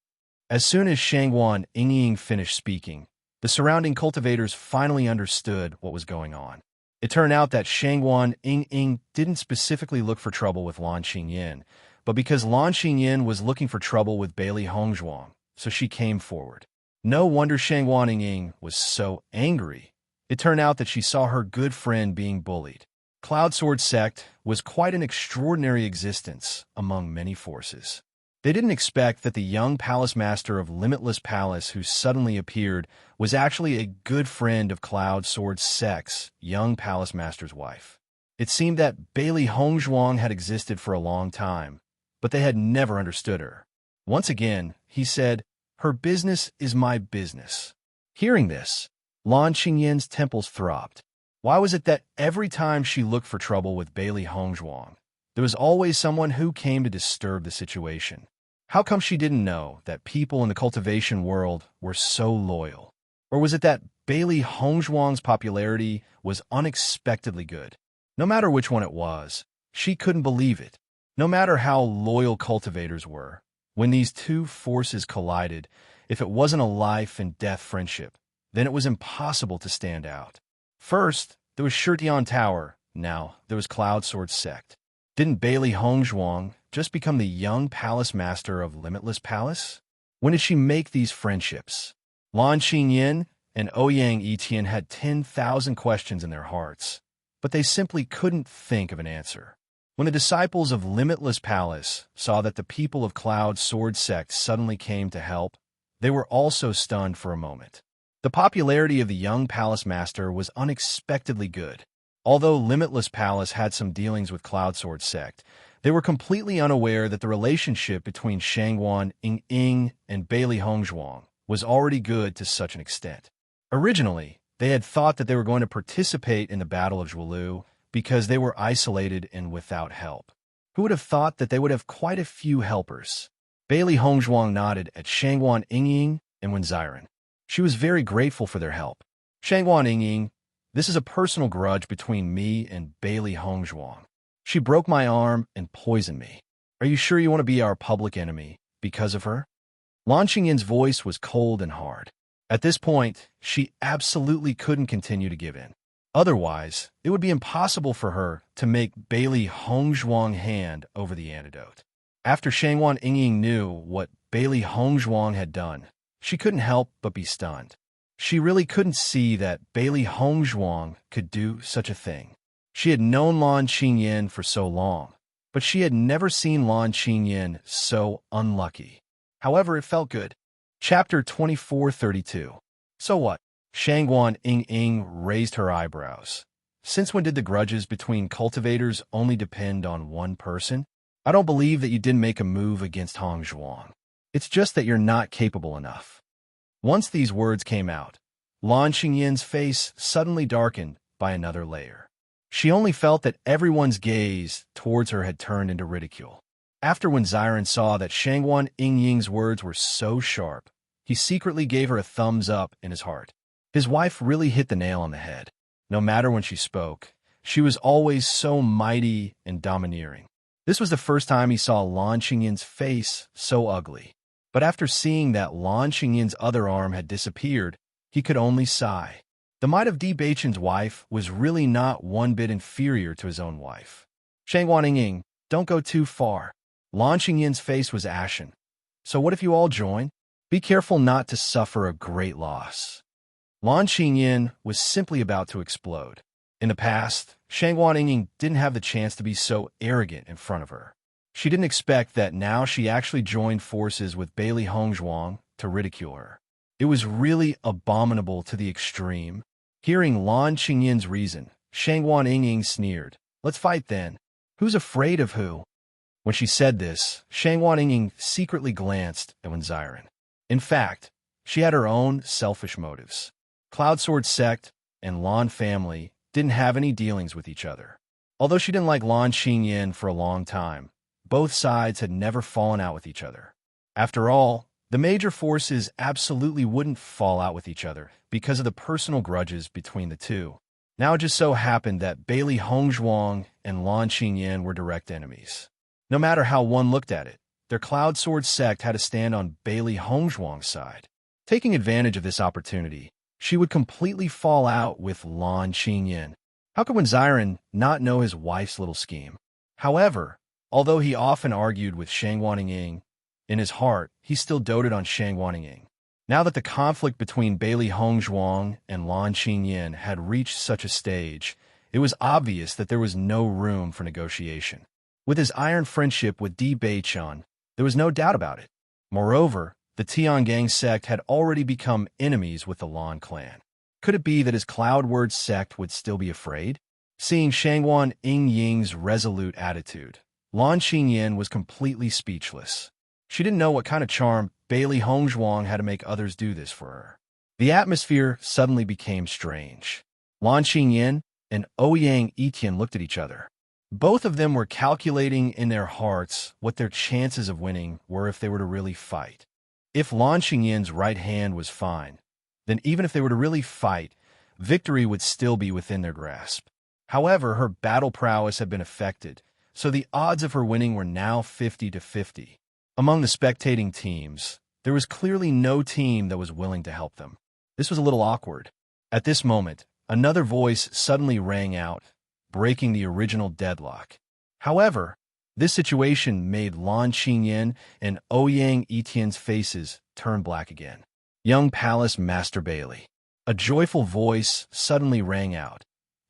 As soon as Shangwan Yingying finished speaking, the surrounding cultivators finally understood what was going on. It turned out that Shangwan Yingying didn't specifically look for trouble with Lan Qingyin, but because Lan Qingyin was looking for trouble with Bailey Hongzhuang, so she came forward. No wonder Shangwan Yingying was so angry. It turned out that she saw her good friend being bullied. Cloud Sword sect was quite an extraordinary existence among many forces. They didn't expect that the young palace master of Limitless Palace who suddenly appeared was actually a good friend of Cloud Sword sect's young palace master's wife. It seemed that Bailey Hongzhuang had existed for a long time, but they had never understood her. Once again, he said, "Her business is my business." Hearing this, Lan Qingyin's temples throbbed. Why was it that every time she looked for trouble with Bailey Hongzhuang, there was always someone who came to disturb the situation? How come she didn't know that people in the cultivation world were so loyal? Or was it that Bailey Hongzhuang's popularity was unexpectedly good? No matter which one it was, she couldn't believe it. No matter how loyal cultivators were, when these two forces collided, if it wasn't a life and death friendship, then it was impossible to stand out. First, there was Shirtian Tower. Now, there was Cloud Sword sect. Didn't Bailey Hongzhuang just become the young palace master of Limitless Palace? When did she make these friendships? Lan Qingyin and Ouyang Etian had 10,000 questions in their hearts, but they simply couldn't think of an answer. When the disciples of Limitless Palace saw that the people of Cloud Sword sect suddenly came to help, they were also stunned for a moment. The popularity of the young palace master was unexpectedly good. Although Limitless Palace had some dealings with Cloud Sword sect, they were completely unaware that the relationship between Shangwan Yingying and Bailey Hongzhuang was already good to such an extent. Originally, they had thought that they were going to participate in the Battle of Zhuolu because they were isolated and without help. Who would have thought that they would have quite a few helpers? Bailey Hongzhuang nodded at Shangwan Yingying and Ziren. She was very grateful for their help. Shangwan Yingying, this is a personal grudge between me and Bailey Hongzhuang. She broke my arm and poisoned me. Are you sure you want to be our public enemy because of her? Lan Qingyin's voice was cold and hard. At this point, she absolutely couldn't continue to give in. Otherwise, it would be impossible for her to make Bailey Hongzhuang hand over the antidote. After Shangwan Yingying knew what Bailey Hongzhuang had done, she couldn't help but be stunned. She really couldn't see that Bailey Hongzhuang could do such a thing. She had known Lan Qingyin for so long, but she had never seen Lan Qingyin so unlucky. However, it felt good. Chapter 2432. So what? Shangwan Ying raised her eyebrows. Since when did the grudges between cultivators only depend on one person? I don't believe that you didn't make a move against Hongzhuang. It's just that you're not capable enough. Once these words came out, Lan Qingyin's face suddenly darkened by another layer. She only felt that everyone's gaze towards her had turned into ridicule. After when Ziren saw that Shangwan Yingying's words were so sharp, he secretly gave her a thumbs up in his heart. His wife really hit the nail on the head. No matter when she spoke, she was always so mighty and domineering. This was the first time he saw Lan Qingyin's face so ugly. But after seeing that Lan Qingyin's other arm had disappeared, he could only sigh. The might of Di Beichen's wife was really not one bit inferior to his own wife. Shangwan Yingying, don't go too far. Lan Qingyin's face was ashen. So what if you all join? Be careful not to suffer a great loss. Lan Qingyin was simply about to explode. In the past, Shangwan Yingying didn't have the chance to be so arrogant in front of her. She didn't expect that now she actually joined forces with Bailey Hongzhuang to ridicule her. It was really abominable to the extreme. Hearing Lan Qingyin's reason, Shangwan Yingying sneered. Let's fight then. Who's afraid of who? When she said this, Shangwan Yingying secretly glanced at Ziren. In fact, she had her own selfish motives. Cloudsword sect and Lan family didn't have any dealings with each other. Although she didn't like Lan Qingyin for a long time, both sides had never fallen out with each other. After all, the major forces absolutely wouldn't fall out with each other because of the personal grudges between the two. Now it just so happened that Bailey Hongzhuang and Lan Qingyin were direct enemies. No matter how one looked at it, their Cloudsword sect had to stand on Bailey Hongzhuang's side. Taking advantage of this opportunity, she would completely fall out with Lan Qingyin. How could Ziren not know his wife's little scheme? However, although he often argued with Shangwan Yingying, in his heart, he still doted on Shangwan Yingying. Now that the conflict between Bailey Hongzhuang and Lan Qingyin had reached such a stage, it was obvious that there was no room for negotiation. With his iron friendship with Di Beichen, there was no doubt about it. Moreover, the Tiangang sect had already become enemies with the Lan clan. Could it be that his Cloudword sect would still be afraid? Seeing Shangwan Yingying's resolute attitude, Lan Qingyin was completely speechless. She didn't know what kind of charm Bailey Hongzhuang had to make others do this for her. The atmosphere suddenly became strange. Lan Qingyin and Ouyang Etian looked at each other. Both of them were calculating in their hearts what their chances of winning were if they were to really fight. If Lan Qingyin's right hand was fine, then even if they were to really fight, victory would still be within their grasp. However, her battle prowess had been affected, so the odds of her winning were now 50-50. Among the spectating teams, there was clearly no team that was willing to help them. This was a little awkward. At this moment, another voice suddenly rang out, breaking the original deadlock. However, this situation made Lan Qingyin and Ouyang Etian's faces turn black again. Young Palace Master Bailey. A joyful voice suddenly rang out,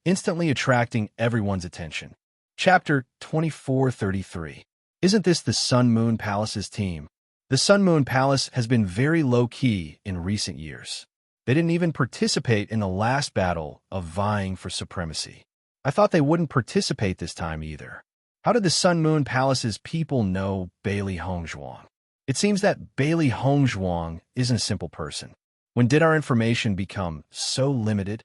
instantly attracting everyone's attention. Chapter 2433. Isn't this the Sun Moon Palace's team? The Sun Moon Palace has been very low-key in recent years. They didn't even participate in the last battle of vying for supremacy. I thought they wouldn't participate this time either. How did the Sun Moon Palace's people know Bailey Hongzhuang? It seems that Bailey Hongzhuang isn't a simple person. When did our information become so limited?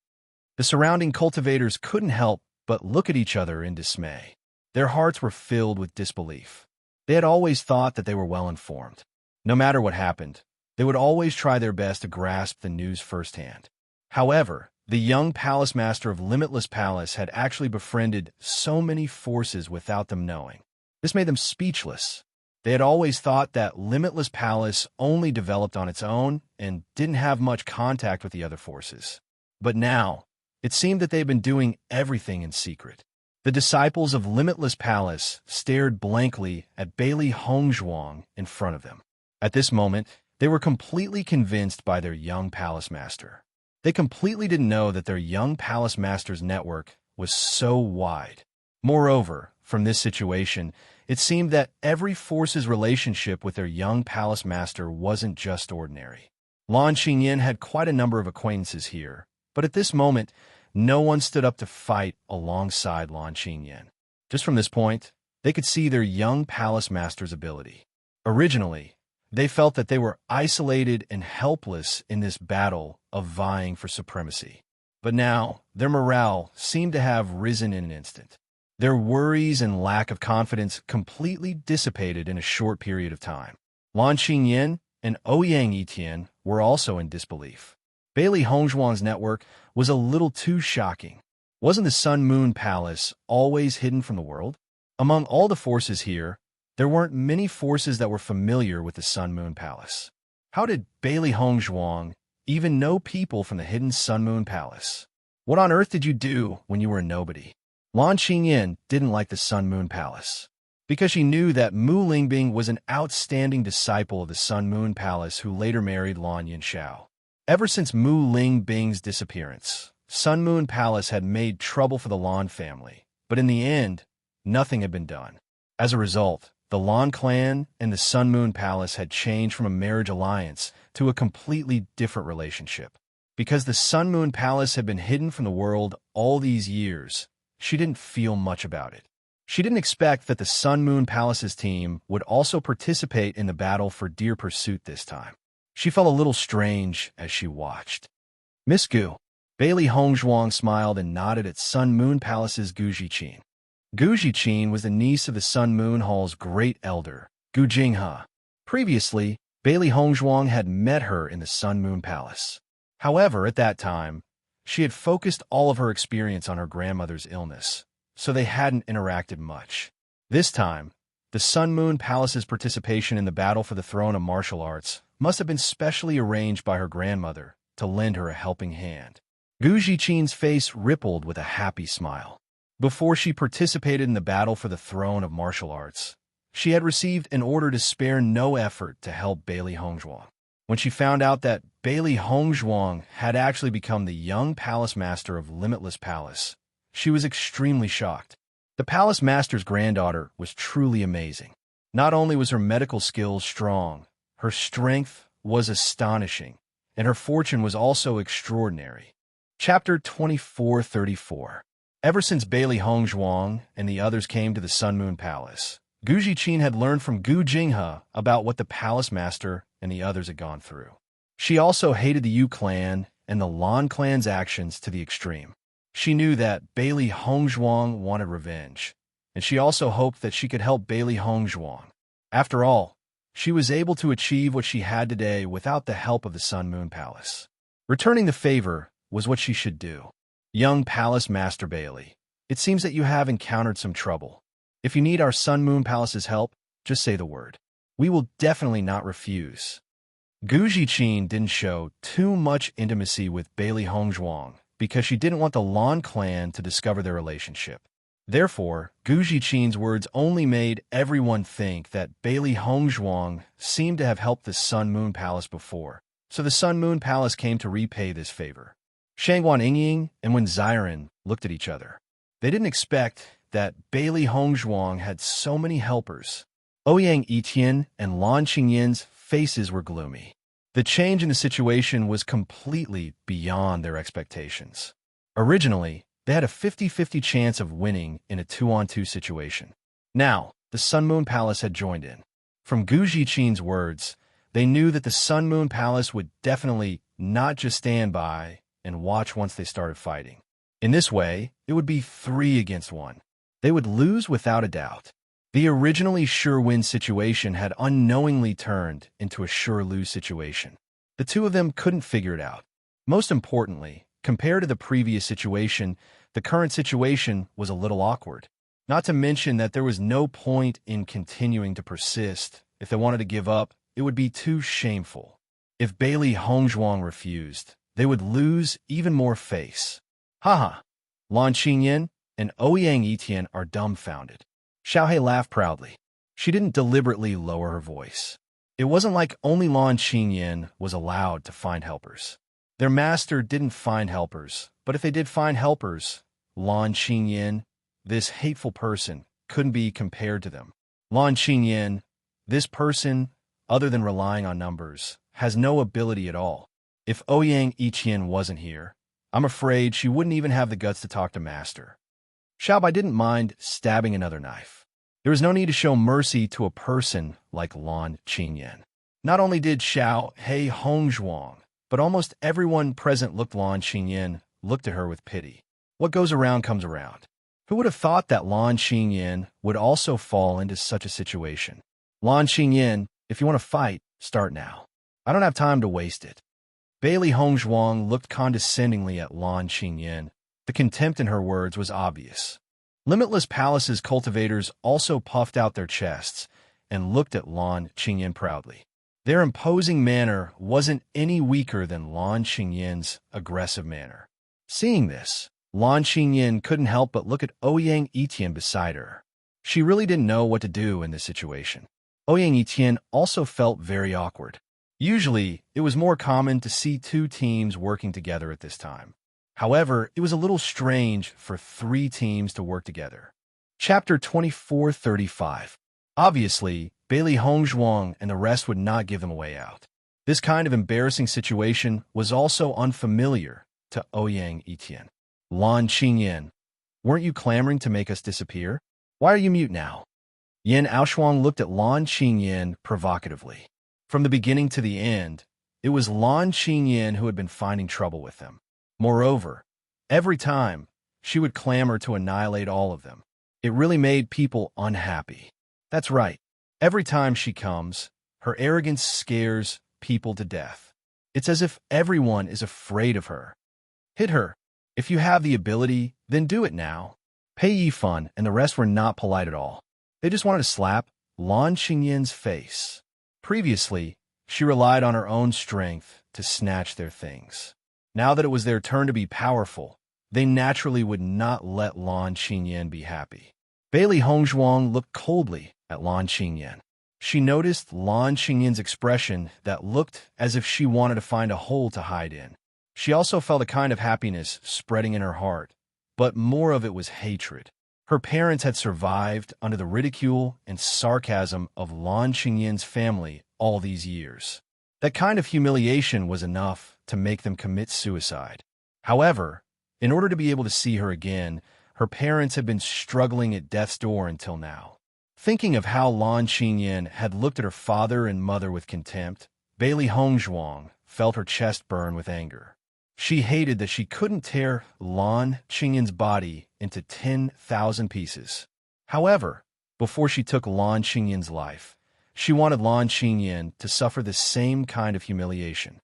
The surrounding cultivators couldn't help but look at each other in dismay. Their hearts were filled with disbelief. They had always thought that they were well informed. No matter what happened, they would always try their best to grasp the news firsthand. However, the young palace master of Limitless Palace had actually befriended so many forces without them knowing. This made them speechless. They had always thought that Limitless Palace only developed on its own and didn't have much contact with the other forces. But now, it seemed that they had been doing everything in secret. The disciples of Limitless Palace stared blankly at Bailey Hongzhuang in front of them. At this moment, they were completely convinced by their young palace master. They completely didn't know that their young palace master's network was so wide. Moreover, from this situation, it seemed that every force's relationship with their young palace master wasn't just ordinary. Lan Qingyan had quite a number of acquaintances here, but at this moment, no one stood up to fight alongside Lan Qingyan. Just from this point, they could see their young palace master's ability. Originally, they felt that they were isolated and helpless in this battle of vying for supremacy. But now, their morale seemed to have risen in an instant. Their worries and lack of confidence completely dissipated in a short period of time. Lan Qingyan and Ouyang Etian were also in disbelief. Bailey Hongzhuang's network was a little too shocking. Wasn't the Sun Moon Palace always hidden from the world? Among all the forces here, there weren't many forces that were familiar with the Sun Moon Palace. How did Bailey Hongzhuang even know people from the hidden Sun Moon Palace? What on earth did you do when you were a nobody? Lan Qingyan didn't like the Sun Moon Palace because she knew that Mu Lingbing was an outstanding disciple of the Sun Moon Palace who later married Lan Yanxiao. Ever since Mu Lingbing's disappearance, Sun Moon Palace had made trouble for the Lan family, but in the end, nothing had been done. As a result, the Lan clan and the Sun Moon Palace had changed from a marriage alliance to a completely different relationship. Because the Sun Moon Palace had been hidden from the world all these years, she didn't feel much about it. She didn't expect that the Sun Moon Palace's team would also participate in the battle for deer pursuit this time. She felt a little strange as she watched. Miss Gu. Bailey Hongzhuang smiled and nodded at Sun Moon Palace's Gu Zhiqin. Gu Zhiqin was the niece of the Sun Moon Hall's great elder, Gu Jinghe. Previously, Bailey Hongzhuang had met her in the Sun Moon Palace. However, at that time, she had focused all of her experience on her grandmother's illness, so they hadn't interacted much. This time, the Sun Moon Palace's participation in the battle for the throne of martial arts must have been specially arranged by her grandmother to lend her a helping hand. Gu Zhiqin's face rippled with a happy smile. Before she participated in the battle for the throne of martial arts, she had received an order to spare no effort to help Bailey Hongzhuang. When she found out that Bailey Hongzhuang had actually become the young palace master of Limitless Palace, she was extremely shocked. The palace master's granddaughter was truly amazing. Not only was her medical skills strong, her strength was astonishing, and her fortune was also extraordinary. Chapter 2434. Ever since Bailey Hongzhuang and the others came to the Sun Moon Palace, Gu Zhiqin had learned from Gu Jinghe about what the palace master and the others had gone through. She also hated the Yu clan and the Lan clan's actions to the extreme. She knew that Bailey Hongzhuang wanted revenge, and she also hoped that she could help Bailey Hongzhuang. After all, she was able to achieve what she had today without the help of the Sun Moon Palace. Returning the favor was what she should do. Young Palace Master Bailey, it seems that you have encountered some trouble. If you need our Sun Moon Palace's help, just say the word. We will definitely not refuse. Gu Zhiqin didn't show too much intimacy with Bailey Hongzhuang because she didn't want the Lan clan to discover their relationship. Therefore, Gu Zhiqin's words only made everyone think that Bailey Hongzhuang seemed to have helped the Sun Moon Palace before, so the Sun Moon Palace came to repay this favor. Shangguan Yingying and Wen Ziren looked at each other. They didn't expect that Bailey Hongzhuang had so many helpers. Ouyang Etian and Lan Qingyan's faces were gloomy. The change in the situation was completely beyond their expectations. Originally, they had a 50-50 chance of winning in a 2-on-2 situation. Now, the Sun Moon Palace had joined in. From Gu Zhiqin's words, they knew that the Sun Moon Palace would definitely not just stand by and watch once they started fighting. In this way, it would be 3 against 1. They would lose without a doubt. The originally sure-win situation had unknowingly turned into a sure-lose situation. The two of them couldn't figure it out. Most importantly, compared to the previous situation, the current situation was a little awkward. Not to mention that there was no point in continuing to persist. If they wanted to give up, it would be too shameful. If Bailey Hongzhuang refused, they would lose even more face. Haha. Lan Qingyan and Ouyang Etian are dumbfounded. Xiaohe laughed proudly. She didn't deliberately lower her voice. It wasn't like only Lan Qingyan was allowed to find helpers. Their master didn't find helpers, but if they did find helpers, Lan Qingyan, this hateful person, couldn't be compared to them. Lan Qingyan, this person, other than relying on numbers, has no ability at all. If Ouyang Etian wasn't here, I'm afraid she wouldn't even have the guts to talk to Master. Xiaobai didn't mind stabbing another knife. There was no need to show mercy to a person like Lan Qingyan. Not only did Xiaohe Hongzhuang, but almost everyone present looked at her with pity. What goes around comes around. Who would have thought that Lan Qingyan would also fall into such a situation? Lan Qingyan, if you want to fight, start now. I don't have time to waste it. Bailey Hongzhuang looked condescendingly at Lan Qingyan. The contempt in her words was obvious. Limitless Palace's cultivators also puffed out their chests and looked at Lan Qingyan proudly. Their imposing manner wasn't any weaker than Lan Qingyan's aggressive manner. Seeing this, Lan Qingyan couldn't help but look at Ouyang Etian beside her. She really didn't know what to do in this situation. Ouyang Etian also felt very awkward. Usually, it was more common to see two teams working together at this time. However, it was a little strange for three teams to work together. Chapter 2435. Obviously, Bailey Hongzhuang and the rest would not give them a way out. This kind of embarrassing situation was also unfamiliar to Ouyang Etian. Lan Qingyan, weren't you clamoring to make us disappear? Why are you mute now? Yan Aoshuang looked at Lan Qingyan provocatively. From the beginning to the end, it was Lan Qingyan who had been finding trouble with them. Moreover, every time, she would clamor to annihilate all of them. It really made people unhappy. That's right. Every time she comes, her arrogance scares people to death. It's as if everyone is afraid of her. Hit her. If you have the ability, then do it now. Pei Yifan and the rest were not polite at all. They just wanted to slap Lan Qingyan's face. Previously, she relied on her own strength to snatch their things. Now that it was their turn to be powerful, they naturally would not let Lan Qingyan be happy. Bailey Hongzhuang looked coldly at Lan Qingyan. She noticed Lan Qingyan's expression that looked as if she wanted to find a hole to hide in. She also felt a kind of happiness spreading in her heart, but more of it was hatred. Her parents had survived under the ridicule and sarcasm of Lan Qingyan's family all these years. That kind of humiliation was enough to make them commit suicide. However, in order to be able to see her again, her parents had been struggling at death's door until now. Thinking of how Lan Qingyan had looked at her father and mother with contempt, Bailey Hongzhuang felt her chest burn with anger. She hated that she couldn't tear Lan Qingyan's body into 10,000 pieces. However, before she took Lan Qingyan's life, she wanted Lan Qingyan to suffer the same kind of humiliation.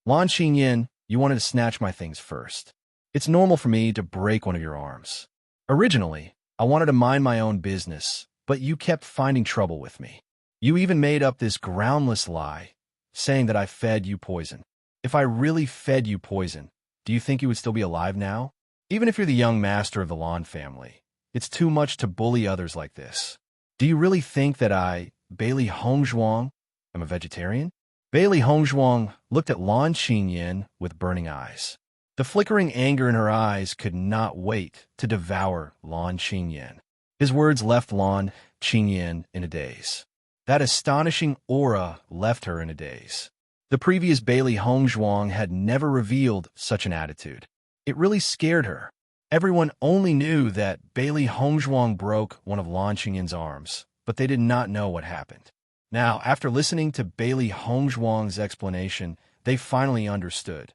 Lan Qingyan, you wanted to snatch my things first. It's normal for me to break one of your arms. Originally, I wanted to mind my own business, but you kept finding trouble with me. You even made up this groundless lie, saying that I fed you poison. If I really fed you poison, do you think you would still be alive now? Even if you're the young master of the Lan family, it's too much to bully others like this. Do you really think that I, Bailey Hongzhuang, am a vegetarian? Bailey Hongzhuang looked at Lan Qingyan with burning eyes. The flickering anger in her eyes could not wait to devour Lan Qingyan. His words left Lan Qingyan in a daze. That astonishing aura left her in a daze. The previous Bailey Hongzhuang had never revealed such an attitude. It really scared her. Everyone only knew that Bailey Hongzhuang broke one of Lan Qingyan's arms, but they did not know what happened. Now, after listening to Bailey Hongzhuang's explanation, they finally understood.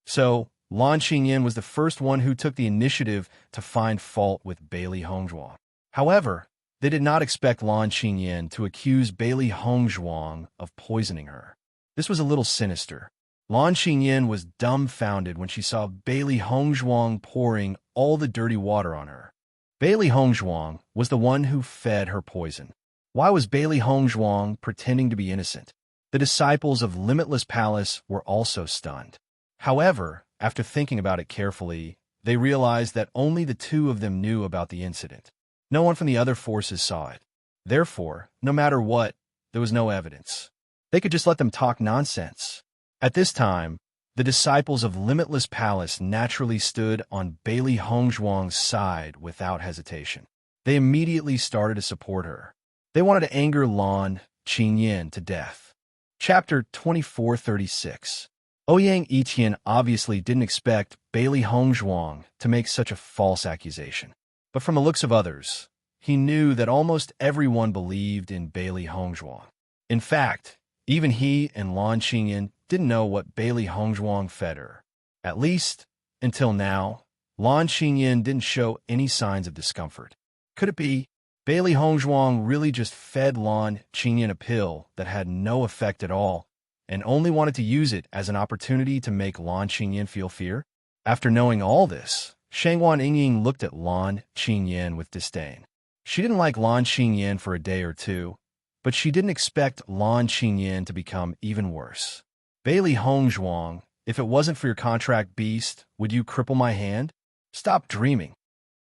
So, Lan Qingyan was the first one who took the initiative to find fault with Bailey Hongzhuang. However, they did not expect Lan Qingyan to accuse Bailey Hongzhuang of poisoning her. This was a little sinister. Lan Qingyan was dumbfounded when she saw Bailey Hongzhuang pouring all the dirty water on her. Bailey Hongzhuang was the one who fed her poison. Why was Bailey Hongzhuang pretending to be innocent? The disciples of Limitless Palace were also stunned. However, after thinking about it carefully, they realized that only the two of them knew about the incident. No one from the other forces saw it. Therefore, no matter what, there was no evidence. They could just let them talk nonsense. At this time, the disciples of Limitless Palace naturally stood on Bailey Hongzhuang's side without hesitation. They immediately started to support her. They wanted to anger Lan Qingyan to death. Chapter 2436. Ouyang Etian obviously didn't expect Bailey Hongzhuang to make such a false accusation. But from the looks of others, he knew that almost everyone believed in Bailey Hongzhuang. In fact, even he and Lan Qingyan didn't know what Bailey Hongzhuang fed her. At least, until now, Lan Qingyan didn't show any signs of discomfort. Could it be Bailey Hongzhuang really just fed Lan Qingyan a pill that had no effect at all and only wanted to use it as an opportunity to make Lan Qingyan feel fear? After knowing all this, Shangwan Yingying looked at Lan Qingyan with disdain. She didn't like Lan Qingyan for a day or two, but she didn't expect Lan Qingyan to become even worse. Bailey Hongzhuang, if it wasn't for your contract beast, would you cripple my hand? Stop dreaming.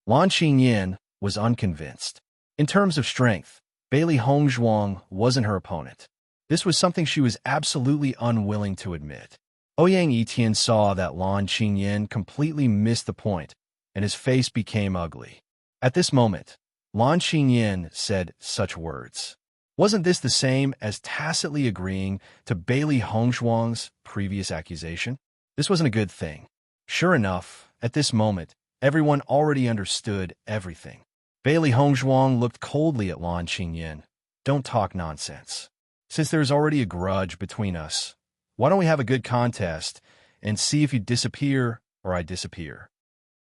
Lan Qingyan was unconvinced. In terms of strength, Bailey Hongzhuang wasn't her opponent. This was something she was absolutely unwilling to admit. Ouyang Etian saw that Lan Qingyan completely missed the point, and his face became ugly. At this moment, Lan Qingyan said such words. Wasn't this the same as tacitly agreeing to Bailey Hongzhuang's previous accusation? This wasn't a good thing. Sure enough, at this moment, everyone already understood everything. Bailey Hongzhuang looked coldly at Lan Qingyan. Don't talk nonsense. Since there's already a grudge between us, why don't we have a good contest and see if you disappear or I disappear?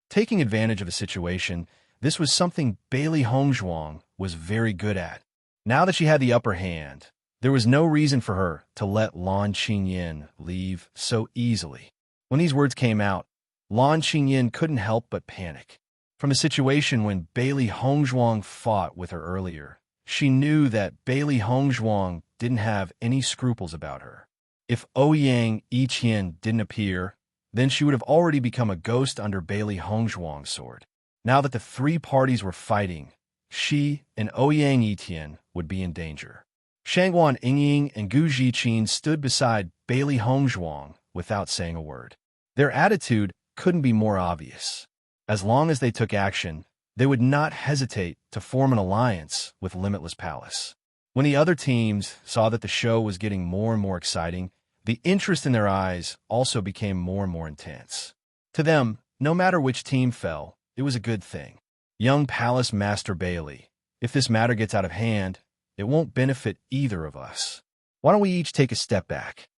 Taking advantage of a situation, this was something Bailey Hongzhuang was very good at. Now that she had the upper hand, there was no reason for her to let Lan Qingyan leave so easily. When these words came out, Lan Qingyan couldn't help but panic. From a situation when Bailey Hongzhuang fought with her earlier, she knew that Bailey Hongzhuang didn't have any scruples about her. If Ouyang Etian didn't appear, then she would have already become a ghost under Bailey Hongzhuang's sword. Now that the three parties were fighting, she and Ouyang Etian would be in danger. Shangwan Yingying and Gu Zhiqin stood beside Bailey Hongzhuang without saying a word. Their attitude couldn't be more obvious. As long as they took action, they would not hesitate to form an alliance with Limitless Palace. When the other teams saw that the show was getting more and more exciting, the interest in their eyes also became more and more intense. To them, no matter which team fell, it was a good thing. Young Palace Master Bailey, if this matter gets out of hand, it won't benefit either of us. Why don't we each take a step back?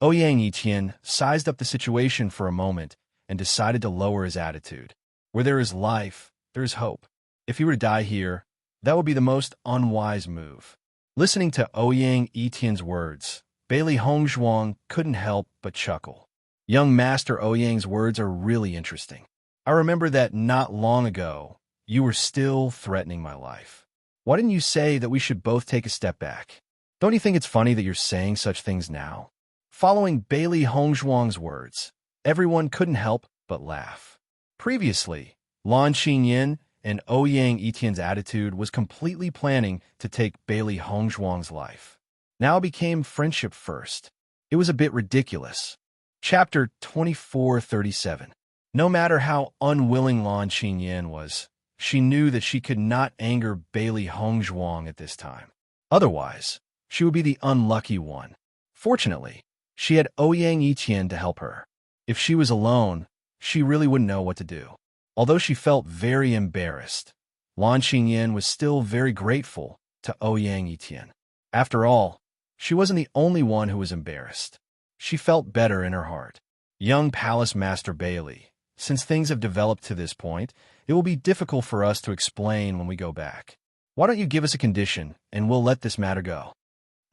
Ouyang Etian sized up the situation for a moment and decided to lower his attitude. Where there is life, there is hope. If he were to die here, that would be the most unwise move. Listening to Ouyang Etian's words, Bailey Hongzhuang couldn't help but chuckle. Young Master Ouyang's words are really interesting. I remember that not long ago, you were still threatening my life. Why didn't you say that we should both take a step back? Don't you think it's funny that you're saying such things now? Following Bailey Hongzhuang's words, everyone couldn't help but laugh. Previously, Lan Qingyan and Ouyang Etian's attitude was completely planning to take Bailey Hongzhuang's life. Now it became friendship first. It was a bit ridiculous. Chapter 2437. No matter how unwilling Lan Qingyan was, she knew that she could not anger Bailey Hongzhuang at this time. Otherwise, she would be the unlucky one. Fortunately, she had Ouyang Etian to help her. If she was alone, she really wouldn't know what to do. Although she felt very embarrassed, Lan Qingyan was still very grateful to Ouyang Etian. After all, she wasn't the only one who was embarrassed. She felt better in her heart. Young Palace Master Bailey, since things have developed to this point, it will be difficult for us to explain when we go back. Why don't you give us a condition, and we'll let this matter go?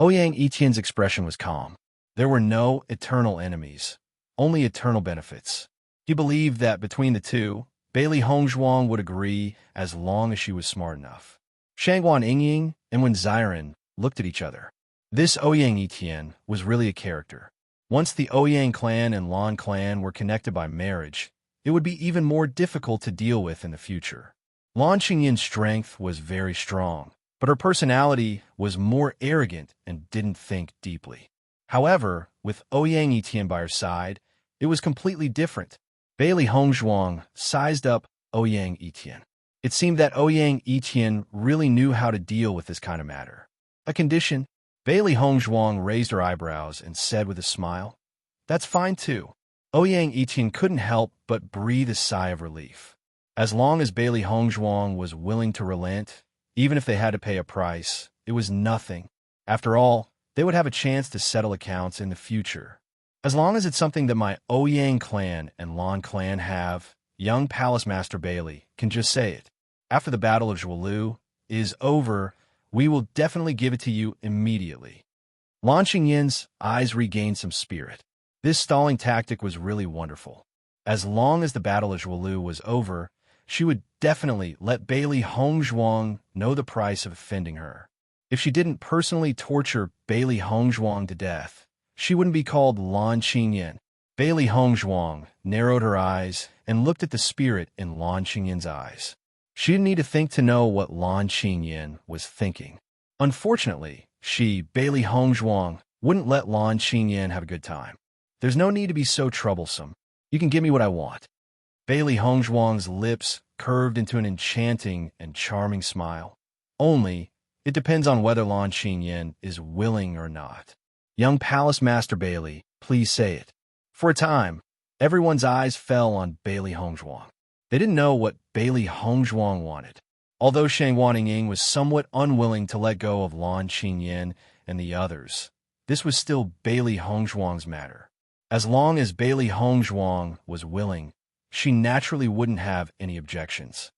Ouyang Etian's expression was calm. There were no eternal enemies, only eternal benefits. He believed that between the two, Bailey Hongzhuang would agree as long as she was smart enough. Shangguan Yingying and Wen Ziren looked at each other. This Ouyang Etienne was really a character. Once the Ouyang clan and Lan clan were connected by marriage, it would be even more difficult to deal with in the future. Lan Qingyin's strength was very strong, but her personality was more arrogant and didn't think deeply. However, with Ouyang Etienne by her side, it was completely different. Bailey Hongzhuang sized up Ouyang Etienne. It seemed that Ouyang Etienne really knew how to deal with this kind of matter. A condition? Bailey Hongzhuang raised her eyebrows and said with a smile, "That's fine too." Ouyang Etienne couldn't help but breathe a sigh of relief. As long as Bailey Hongzhuang was willing to relent, even if they had to pay a price, it was nothing. After all, they would have a chance to settle accounts in the future. As long as it's something that my Ouyang clan and Lan clan have, young Palace Master Bailey can just say it. After the Battle of Zhualu is over, we will definitely give it to you immediately. Lan Qingyin's eyes regained some spirit. This stalling tactic was really wonderful. As long as the Battle of Zhualu was over, she would definitely let Bailey Hongzhuang know the price of offending her. If she didn't personally torture Bailey Hongzhuang to death, she wouldn't be called Lan Qingyin. Bailey Hongzhuang narrowed her eyes and looked at the spirit in Lan Qingyin's eyes. She didn't need to think to know what Lan Qingyin was thinking. Unfortunately, she, Bailey Hongzhuang, wouldn't let Lan Qingyin have a good time. There's no need to be so troublesome. You can give me what I want. Bailey Hongzhuang's lips curved into an enchanting and charming smile. Only, it depends on whether Lan Qingyin is willing or not. Young Palace Master Bailey, please say it. For a time, everyone's eyes fell on Bailey Hongzhuang. They didn't know what Bailey Hongzhuang wanted. Although Shangguan Yingying was somewhat unwilling to let go of Lan Qingyin and the others, this was still Bailey Hongzhuang's matter. As long as Bailey Hongzhuang was willing, she naturally wouldn't have any objections.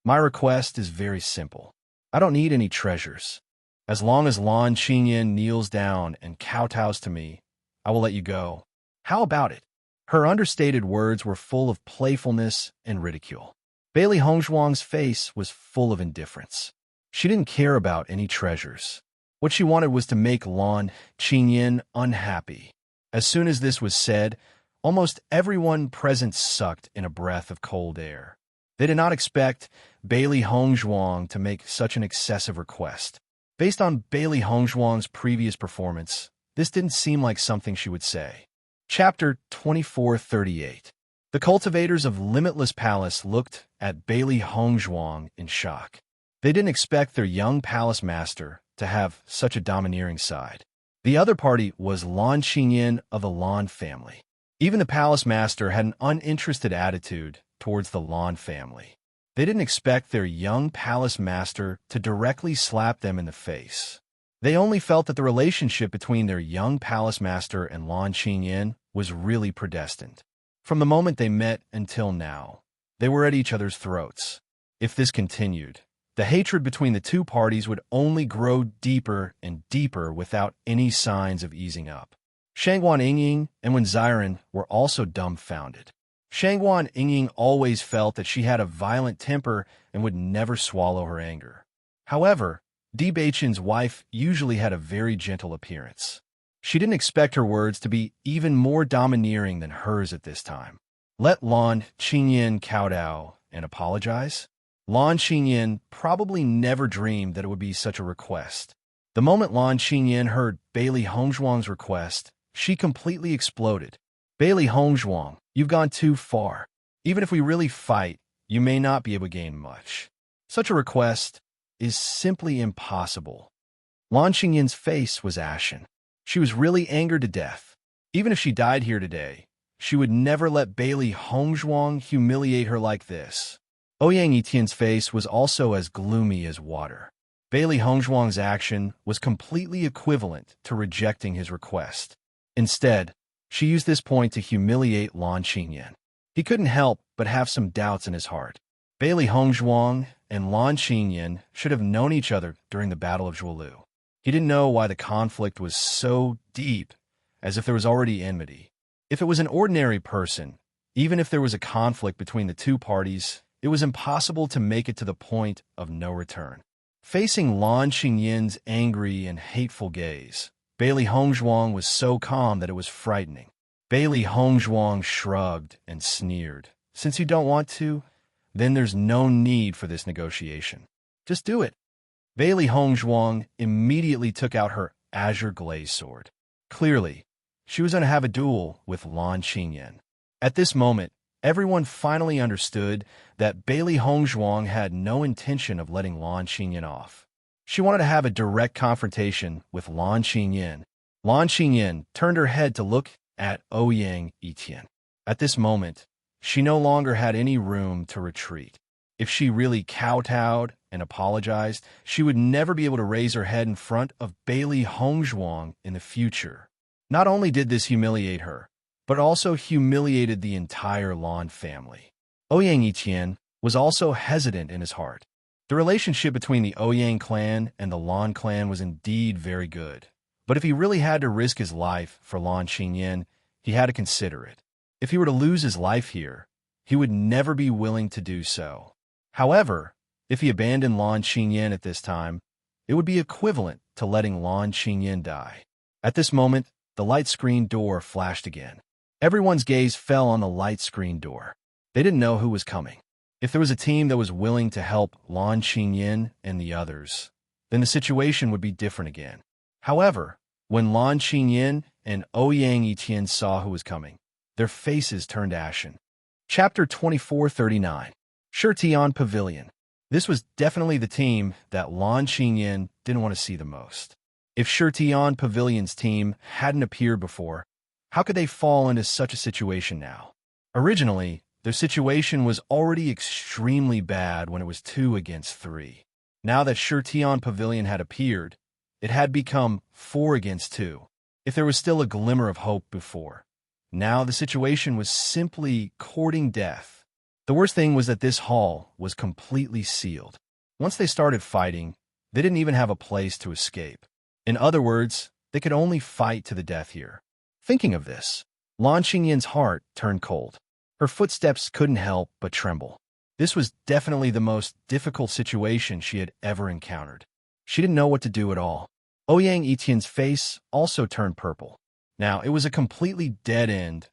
My request is very simple. I don't need any treasures. As long as Lan Qingyin kneels down and kowtows to me, I will let you go. How about it? Her understated words were full of playfulness and ridicule. Bailey Hongzhuang's face was full of indifference. She didn't care about any treasures. What she wanted was to make Lan Qingyin unhappy. As soon as this was said, almost everyone present sucked in a breath of cold air. They did not expect Bailey Hongzhuang to make such an excessive request. Based on Bailey Hongzhuang's previous performance, this didn't seem like something she would say. Chapter 2438. The cultivators of Limitless Palace looked at Bailey Hongzhuang in shock. They didn't expect their young palace master to have such a domineering side. The other party was Lan Qingyin of the Lan family. Even the palace master had an uninterested attitude towards the Lan family. They didn't expect their young palace master to directly slap them in the face. They only felt that the relationship between their young palace master and Lan Qingyin was really predestined. From the moment they met until now, they were at each other's throats. If this continued, the hatred between the two parties would only grow deeper and deeper without any signs of easing up. Shangguan Yingying and Wen Ziren were also dumbfounded. Shangguan Yingying always felt that she had a violent temper and would never swallow her anger. However, Di Beichen's wife usually had a very gentle appearance. She didn't expect her words to be even more domineering than hers at this time. Let Lan Qingyin kowtow and apologize? Lan Qingyin probably never dreamed that it would be such a request. The moment Lan Qingyin heard Bailey Hongzhuang's request, she completely exploded. Bailey Hongzhuang, you've gone too far. Even if we really fight, you may not be able to gain much. Such a request is simply impossible. Lan Qingyin's face was ashen. She was really angered to death. Even if she died here today, she would never let Bailey Hongzhuang humiliate her like this. Ouyang Etienne's face was also as gloomy as water. Bailey Hongzhuang's action was completely equivalent to rejecting his request. Instead, she used this point to humiliate Lan Qingyin. He couldn't help but have some doubts in his heart. Bailey Hongzhuang and Lan Qingyin should have known each other during the Battle of Zhualu. He didn't know why the conflict was so deep, as if there was already enmity. If it was an ordinary person, Even if there was a conflict between the two parties, it was impossible to make it to the point of no return. Facing Lan Xinyan's angry and hateful gaze, Bailey Hongzhuang was so calm that it was frightening. Bailey Hongzhuang shrugged and sneered. Since you don't want to, then there's no need for this negotiation. Just do it. Bailey Hongzhuang immediately took out her azure glaze sword. Clearly, she was going to have a duel with Lan Xinyan. At this moment, everyone finally understood that Bailey Hongzhuang had no intention of letting Lan Xinyan off. She wanted to have a direct confrontation with Lan Xinyan. Lan Xinyan turned her head to look at Ouyang Etian. At this moment, she no longer had any room to retreat. If she really kowtowed and apologized, she would never be able to raise her head in front of Bailey Hongzhuang in the future. Not only did this humiliate her, but also humiliated the entire Lan family. Ouyang Etian was also hesitant in his heart. The relationship between the Ouyang clan and the Lan clan was indeed very good. But if he really had to risk his life for Lan Xinyan, he had to consider it. If he were to lose his life here, he would never be willing to do so. However, if he abandoned Lan Xinyan at this time, it would be equivalent to letting Lan Xinyan die. At this moment, the light screen door flashed again. Everyone's gaze fell on the light screen door. They didn't know who was coming. If there was a team that was willing to help Lan Xinyan and the others, then the situation would be different again. However, when Lan Xinyan and Ouyang Etian saw who was coming, their faces turned ashen. Chapter 2439. Shirtian Pavilion. This was definitely the team that Lan Xinyan didn't want to see the most. If Shirtian Pavilion's team hadn't appeared before, how could they fall into such a situation now? Originally, their situation was already extremely bad when it was 2 against 3. Now that Shirtian Pavilion had appeared, it had become 4 against 2. If there was still a glimmer of hope before, now the situation was simply courting death. The worst thing was that this hall was completely sealed. Once they started fighting, they didn't even have a place to escape. In other words, they could only fight to the death here. Thinking of this, Lan Xinyan's heart turned cold. Her footsteps couldn't help but tremble. This was definitely the most difficult situation she had ever encountered. She didn't know what to do at all. Ouyang Etian's face also turned purple. Now, it was a completely dead end.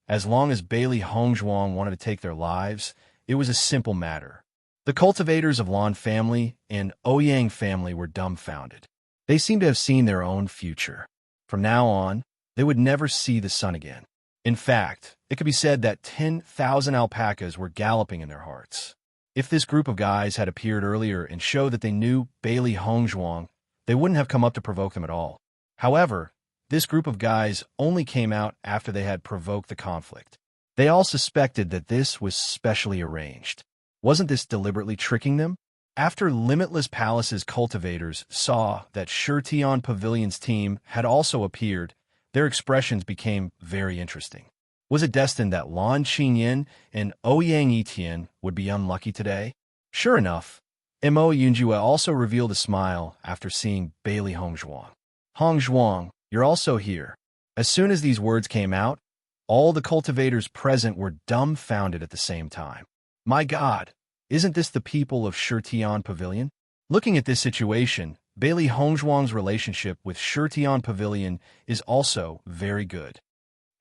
As long as Bailey Hongzhuang wanted to take their lives, it was a simple matter. The cultivators of Lan family and Ouyang family were dumbfounded. They seemed to have seen their own future. From now on, they would never see the sun again. In fact, it could be said that 10,000 alpacas were galloping in their hearts. If this group of guys had appeared earlier and showed that they knew Bailey Hongzhuang, they wouldn't have come up to provoke them at all. However, this group of guys only came out after they had provoked the conflict. They all suspected that this was specially arranged. Wasn't this deliberately tricking them? After Limitless Palace's cultivators saw that Shirtian Pavilion's team had also appeared, their expressions became very interesting. Was it destined that Lan Xinyan and Ouyang Etian would be unlucky today? Sure enough, Mo Yunjue also revealed a smile after seeing Bailey Hongzhuang. Hongzhuang, you're also here. As soon as these words came out, all the cultivators present were dumbfounded at the same time. My God, isn't this the people of Shirtian Pavilion? Looking at this situation, Bailey Hongzhuang's relationship with Shirtian Pavilion is also very good.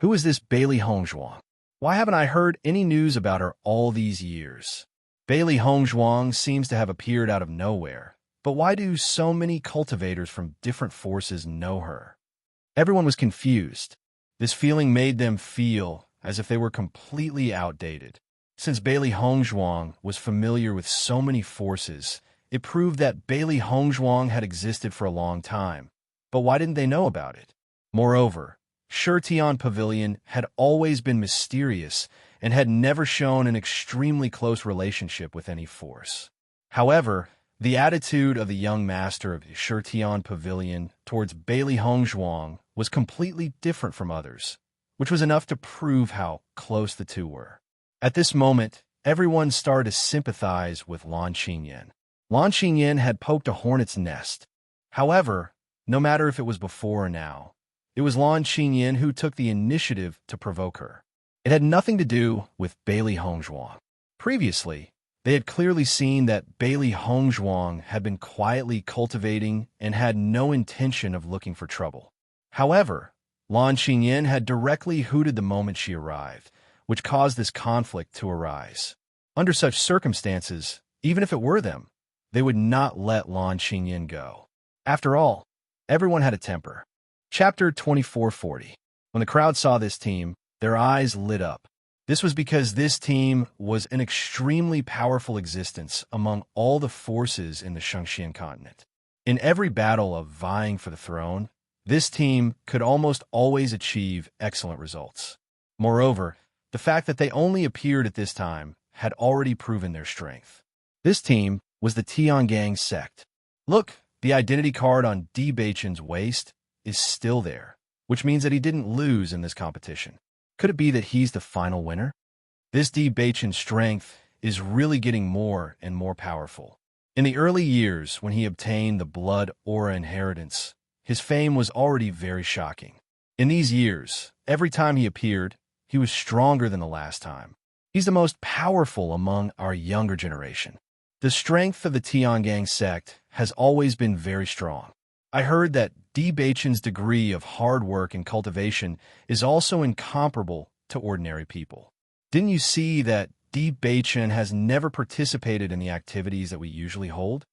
Who is this Bailey Hongzhuang? Why haven't I heard any news about her all these years? Bailey Hongzhuang seems to have appeared out of nowhere, but why do so many cultivators from different forces know her? Everyone was confused. This feeling made them feel as if they were completely outdated. Since Bailey Hongzhuang was familiar with so many forces, it proved that Bailey Hongzhuang had existed for a long time. But why didn't they know about it? Moreover, Shirtian Pavilion had always been mysterious and had never shown an extremely close relationship with any force. However, the attitude of the young master of Shirtian Pavilion towards Bailey Hongzhuang was completely different from others, which was enough to prove how close the two were. At this moment, everyone started to sympathize with Lan Xinyan. Lan Xinyan had poked a hornet's nest. However, no matter if it was before or now, it was Lan Xinyan who took the initiative to provoke her. It had nothing to do with Bailey Hongzhuang. Previously, they had clearly seen that Bailey Hongzhuang had been quietly cultivating and had no intention of looking for trouble. However, Lan Qingyan had directly hooted the moment she arrived, which caused this conflict to arise. Under such circumstances, even if it were them, they would not let Lan Qingyan go. After all, everyone had a temper. Chapter 2440. When the crowd saw this team, their eyes lit up. This was because this team was an extremely powerful existence among all the forces in the Shangxian continent. In every battle of vying for the throne, this team could almost always achieve excellent results. Moreover, the fact that they only appeared at this time had already proven their strength. This team was the Tiangang sect. Look, the identity card on Di Beichen's waist is still there, which means that he didn't lose in this competition. Could it be that he's the final winner? This Di Beichen's strength is really getting more and more powerful. In the early years, when he obtained the blood aura inheritance, his fame was already very shocking. In these years, every time he appeared, he was stronger than the last time. He's the most powerful among our younger generation. The strength of the Tiangang sect has always been very strong. I heard that Di Beichen's degree of hard work and cultivation is also incomparable to ordinary people. Didn't you see that Di Beichen has never participated in the activities that we usually hold?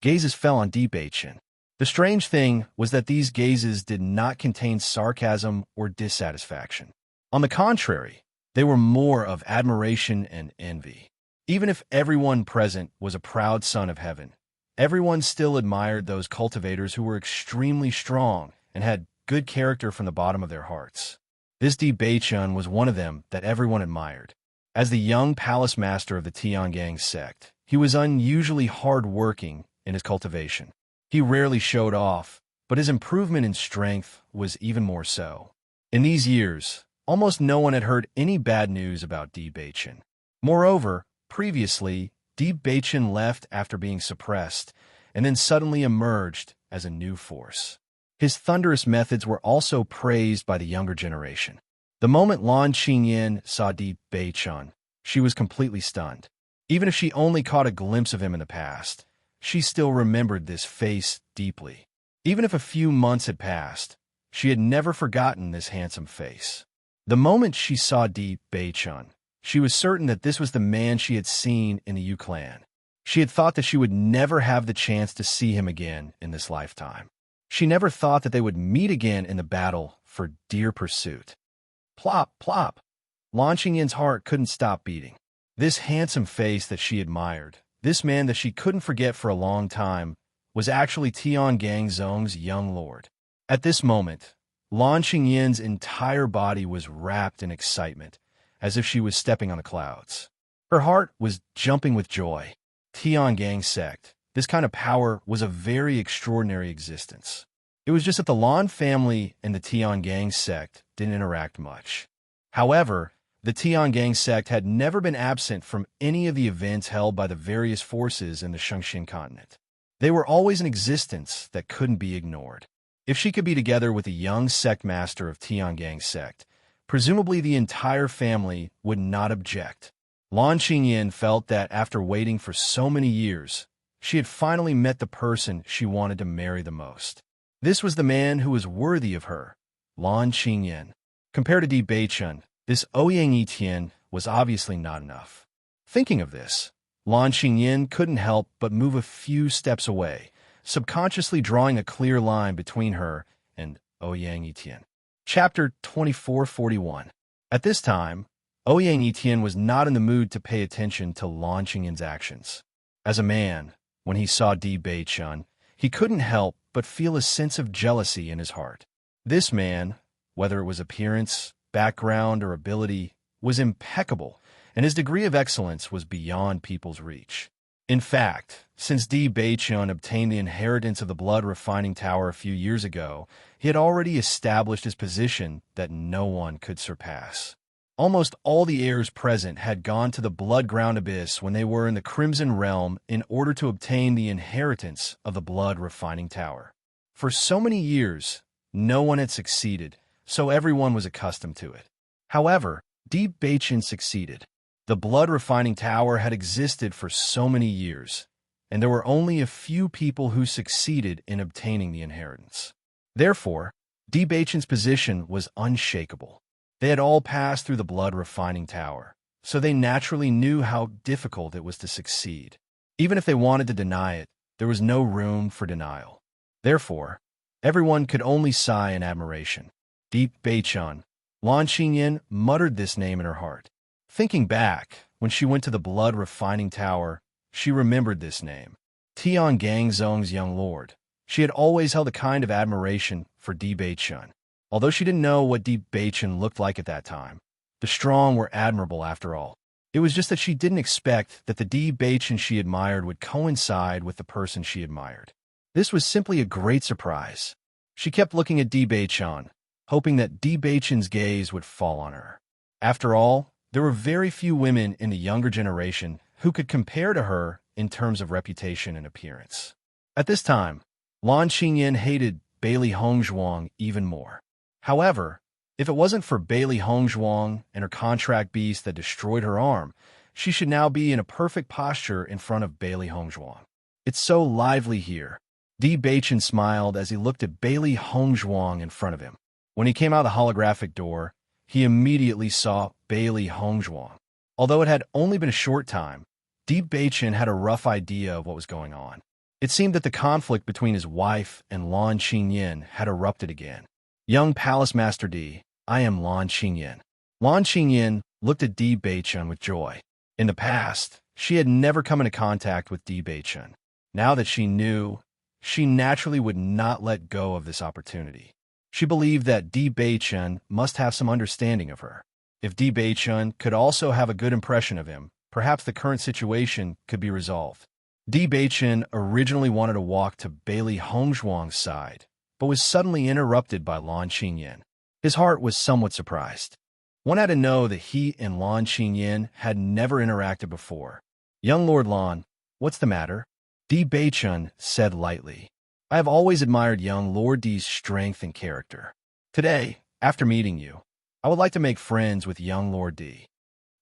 Gazes fell on Di Beichen. The strange thing was that these gazes did not contain sarcasm or dissatisfaction. On the contrary, they were more of admiration and envy. Even if everyone present was a proud son of heaven, everyone still admired those cultivators who were extremely strong and had good character from the bottom of their hearts. This Di Beichen was one of them that everyone admired. As the young palace master of the Tiangang sect, he was unusually hard-working in his cultivation. He rarely showed off, but his improvement in strength was even more so. In these years, almost no one had heard any bad news about Di Beichen. Moreover, previously, Di Beichen left after being suppressed, and then suddenly emerged as a new force. His thunderous methods were also praised by the younger generation. The moment Lan Qingyan saw Di Beichen, she was completely stunned. Even if she only caught a glimpse of him in the past, she still remembered this face deeply. Even if a few months had passed, she had never forgotten this handsome face. The moment she saw Di Beichen, she was certain that this was the man she had seen in the Yu clan. She had thought that she would never have the chance to see him again in this lifetime. She never thought that they would meet again in the battle for dear pursuit. Plop, plop. Lan Qingyan's heart couldn't stop beating. This handsome face that she admired, this man that she couldn't forget for a long time, was actually Tiangang Zong's young lord. At this moment, Lan Qingyan's entire body was wrapped in excitement, as if she was stepping on the clouds. Her heart was jumping with joy. Tiangang sect, this kind of power was a very extraordinary existence. It was just that the Lan family and the Tiangang sect didn't interact much. However, the Tiangang sect had never been absent from any of the events held by the various forces in the Shangxian continent. They were always in existence that couldn't be ignored. If she could be together with the young sect master of Tiangang sect, presumably the entire family would not object. Lan Qingyan felt that after waiting for so many years, she had finally met the person she wanted to marry the most. This was the man who was worthy of her, Lan Qingyan. Compared to Di Beichen, this Ouyang Etienne was obviously not enough. Thinking of this, Lan Qingyan couldn't help but move a few steps away, subconsciously drawing a clear line between her and Ouyang Etienne. Chapter 2441. At this time, Ouyang Etienne was not in the mood to pay attention to Lan Qingyan's actions. As a man, when he saw Di Beichen, he couldn't help but feel a sense of jealousy in his heart. This man, whether it was appearance, background, or ability, was impeccable, and his degree of excellence was beyond people's reach. In fact, since Di Beichen obtained the inheritance of the blood refining tower a few years ago, he had already established his position that no one could surpass. Almost all the heirs present had gone to the blood-ground abyss when they were in the Crimson Realm in order to obtain the inheritance of the blood refining tower. For so many years, no one had succeeded, so everyone was accustomed to it. However, Di Bachin succeeded. The blood-refining tower had existed for so many years, and there were only a few people who succeeded in obtaining the inheritance. Therefore, Di Bachin's position was unshakable. They had all passed through the blood-refining tower, so they naturally knew how difficult it was to succeed. Even if they wanted to deny it, there was no room for denial. Therefore, everyone could only sigh in admiration. Di Bachin, Lan Qingyin muttered this name in her heart. Thinking back, when she went to the blood-refining tower, she remembered this name. Tian Gangzong's young lord. She had always held a kind of admiration for Di Bachin. Although she didn't know what Di Bachin looked like at that time, the strong were admirable after all. It was just that she didn't expect that the Di Bachin she admired would coincide with the person she admired. This was simply a great surprise. She kept looking at Di Bachin, hoping that Di Bachin's gaze would fall on her. After all, there were very few women in the younger generation who could compare to her in terms of reputation and appearance. At this time, Lan Qingyin hated Bailey Hongzhuang even more. However, if it wasn't for Bailey Hongzhuang and her contract beast that destroyed her arm, she should now be in a perfect posture in front of Bailey Hongzhuang. It's so lively here. Di Bachin smiled as he looked at Bailey Hongzhuang in front of him. When he came out the holographic door, he immediately saw Bailey Hongzhuang. Although it had only been a short time, Di Bachin had a rough idea of what was going on. It seemed that the conflict between his wife and Lan Qingyin had erupted again. Young Palace Master Di, I am Lan Qingyin. Lan Qingyin looked at Di Bachin with joy. In the past, she had never come into contact with Di Bachin. Now that she knew, she naturally would not let go of this opportunity. She believed that Di Bachin must have some understanding of her. If Di Bachin could also have a good impression of him, perhaps the current situation could be resolved. Di Bachin originally wanted to walk to Bailey Hongzhuang's side, but was suddenly interrupted by Lan Qingyin. His heart was somewhat surprised. One had to know that he and Lan Qingyin had never interacted before. Young Lord Lan, what's the matter? Di Bachin said lightly. I have always admired young Lord Di's strength and character. Today, after meeting you, I would like to make friends with young Lord Di.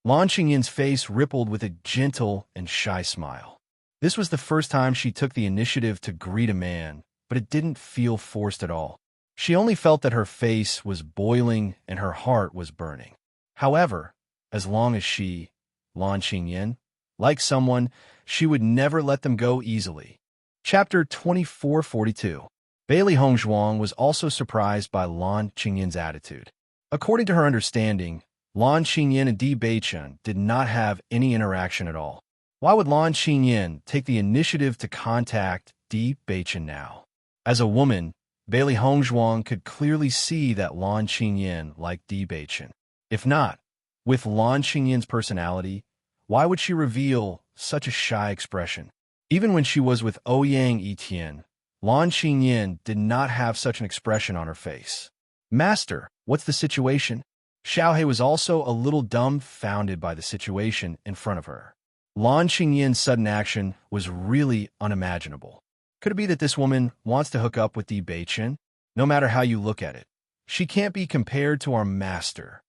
Lan Qingyin's face rippled with a gentle and shy smile. This was the first time she took the initiative to greet a man, but it didn't feel forced at all. She only felt that her face was boiling and her heart was burning. However, as long as she, Lan Qingyin, liked someone, she would never let them go easily. Chapter 2442. Bailey Hongzhuang was also surprised by Lan Qingyin's attitude. According to her understanding, Lan Qingyin and Di Bachin did not have any interaction at all. Why would Lan Qingyin take the initiative to contact Di Bachin now? As a woman, Bailey Hongzhuang could clearly see that Lan Qingyin liked Di Bachin. If not, with Lan Qingyin's personality, why would she reveal such a shy expression? Even when she was with Ouyang Etienne, Lan Qingyin did not have such an expression on her face. Master, what's the situation? Xiaohe was also a little dumbfounded by the situation in front of her. Lan Qingyin's sudden action was really unimaginable. Could it be that this woman wants to hook up with Di Bachin? No matter how you look at it, she can't be compared to our master.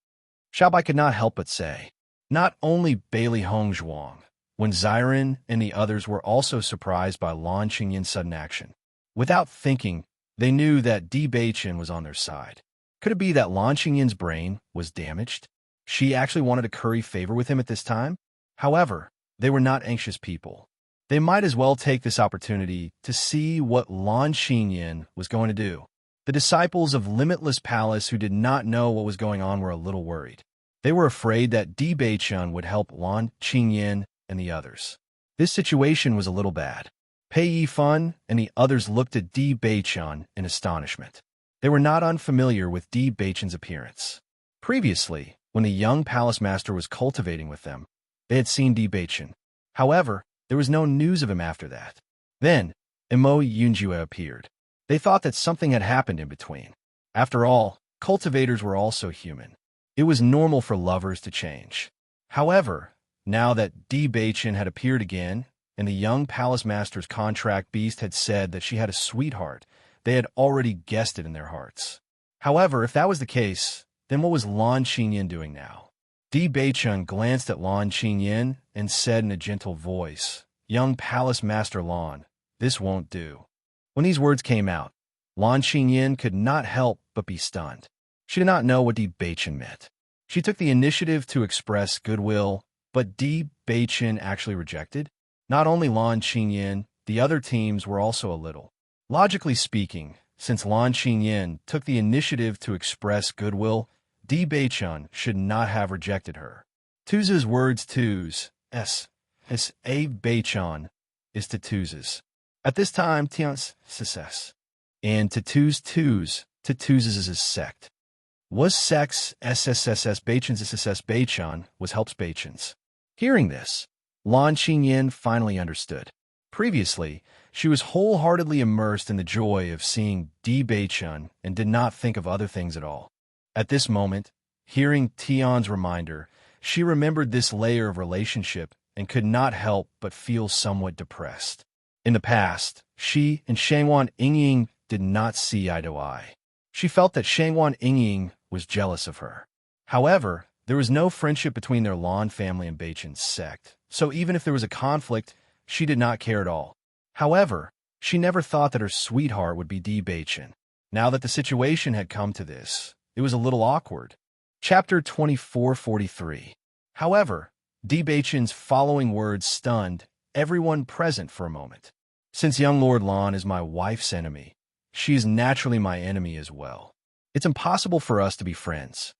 Xiaobai could not help but say. Not only Bailey Hongzhuang, when Ziren and the others were also surprised by Lan Qingyin's sudden action. Without thinking, they knew that Di Bachin was on their side. Could it be that Lan Qingyin's brain was damaged? She actually wanted to curry favor with him at this time? However, they were not anxious people. They might as well take this opportunity to see what Lan Qingyin was going to do. The disciples of Limitless Palace who did not know what was going on were a little worried. They were afraid that Di Bachin would help Lan Qingyin and the others. This situation was a little bad. Pei Yifan and the others looked at Di Bachin in astonishment. They were not unfamiliar with Di Bachin's appearance. Previously, when the young palace master was cultivating with them, they had seen Di Bachin. However, there was no news of him after that. Then, Imo Yunjue appeared. They thought that something had happened in between. After all, cultivators were also human. It was normal for lovers to change. However, now that Di Bachin had appeared again, and the young palace master's contract beast had said that she had a sweetheart, they had already guessed it in their hearts. However, if that was the case, then what was Lan Qingyin doing now? Di Beichun glanced at Lan Qingyin and said in a gentle voice, "Young Palace Master Lan, this won't do." When these words came out, Lan Qingyin could not help but be stunned. She did not know what Di Beichun meant. She took the initiative to express goodwill, but Di Beichun actually rejected. Not only Lan Qingyin, the other teams were also a little. Logically speaking, since Lan Qingyin took the initiative to express goodwill, Di Beichun should not have rejected her. Tuza's words Tuz, S, A Beichun, is to Tuz's. At this time, Tian's success. And to Tuz's is his sect. Was sex SSSS Beichun's SSS Beichun was helps Beichun's. Hearing this, Lan Qingyin finally understood. Previously, she was wholeheartedly immersed in the joy of seeing Di Beichun and did not think of other things at all. At this moment, hearing Tian's reminder, she remembered this layer of relationship and could not help but feel somewhat depressed. In the past, she and Shangwan Yingying did not see eye to eye. She felt that Shangwan Yingying was jealous of her. However, there was no friendship between their Lan family and Beichun's sect, so even if there was a conflict, she did not care at all. However, she never thought that her sweetheart would be Di Beichun. Now that the situation had come to this, it was a little awkward. Chapter 2443. However, Di Beichun's following words stunned everyone present for a moment. Since young Lord Lan is my wife's enemy, she is naturally my enemy as well. It's impossible for us to be friends.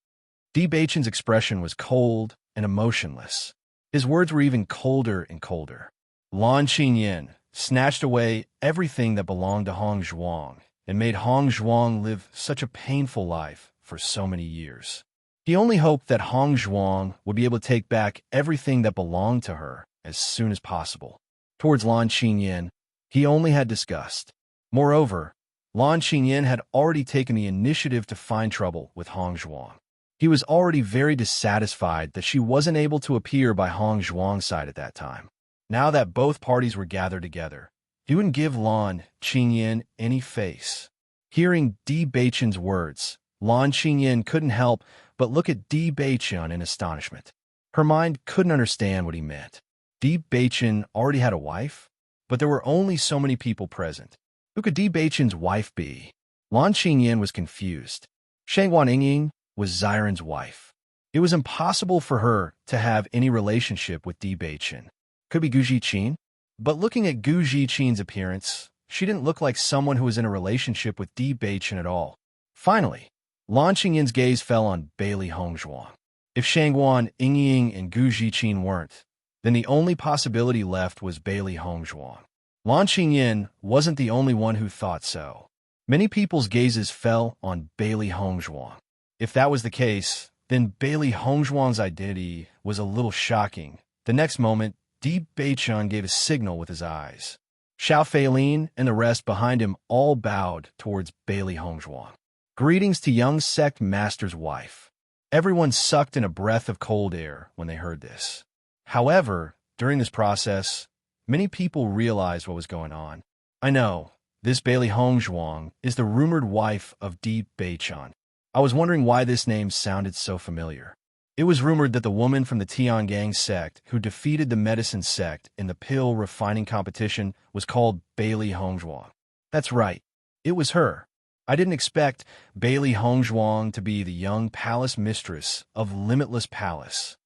Di Beichun's expression was cold and emotionless. His words were even colder and colder. Lan Qingyin snatched away everything that belonged to Hong Zhuang and made Hong Zhuang live such a painful life for so many years. He only hoped that Hong Zhuang would be able to take back everything that belonged to her as soon as possible. Towards Lan Qingyin, he only had disgust. Moreover, Lan Qingyin had already taken the initiative to find trouble with Hong Zhuang. He was already very dissatisfied that she wasn't able to appear by Hong Zhuang's side at that time. Now that both parties were gathered together, he wouldn't give Lan Qingyin any face. Hearing Di Beichun's words, Lan Qingyin couldn't help but look at Di Beichun in astonishment. Her mind couldn't understand what he meant. Di Beichun already had a wife, but there were only so many people present. Who could Di Beichun's wife be? Lan Qingyin was confused. Shangwan Yingying was Xiren's wife. It was impossible for her to have any relationship with Di Beichun. Could be Gu Zhiqin? But looking at Gu Zhiqin's appearance, she didn't look like someone who was in a relationship with Di Beichun at all. Finally, Lan Qingyin's gaze fell on Bailey Hongzhuang. If Shangwan Yingying and Gu Zhiqin weren't, then the only possibility left was Bailey Hongzhuang. Lan Qingyin wasn't the only one who thought so. Many people's gazes fell on Bailey Hongzhuang. If that was the case, then Bailey Hongzhuang's identity was a little shocking. The next moment, Di Beichun gave a signal with his eyes. Xiao Feilin and the rest behind him all bowed towards Bailey Hongzhuang. Greetings to young sect master's wife. Everyone sucked in a breath of cold air when they heard this. However, during this process, many people realized what was going on. I know, this Bailey Hongzhuang is the rumored wife of Di Beichun. I was wondering why this name sounded so familiar. It was rumored that the woman from the Tiangang sect who defeated the medicine sect in the pill refining competition was called Bailey Hongzhuang. That's right, it was her. I didn't expect Bailey Hongzhuang to be the young palace mistress of Limitless Palace.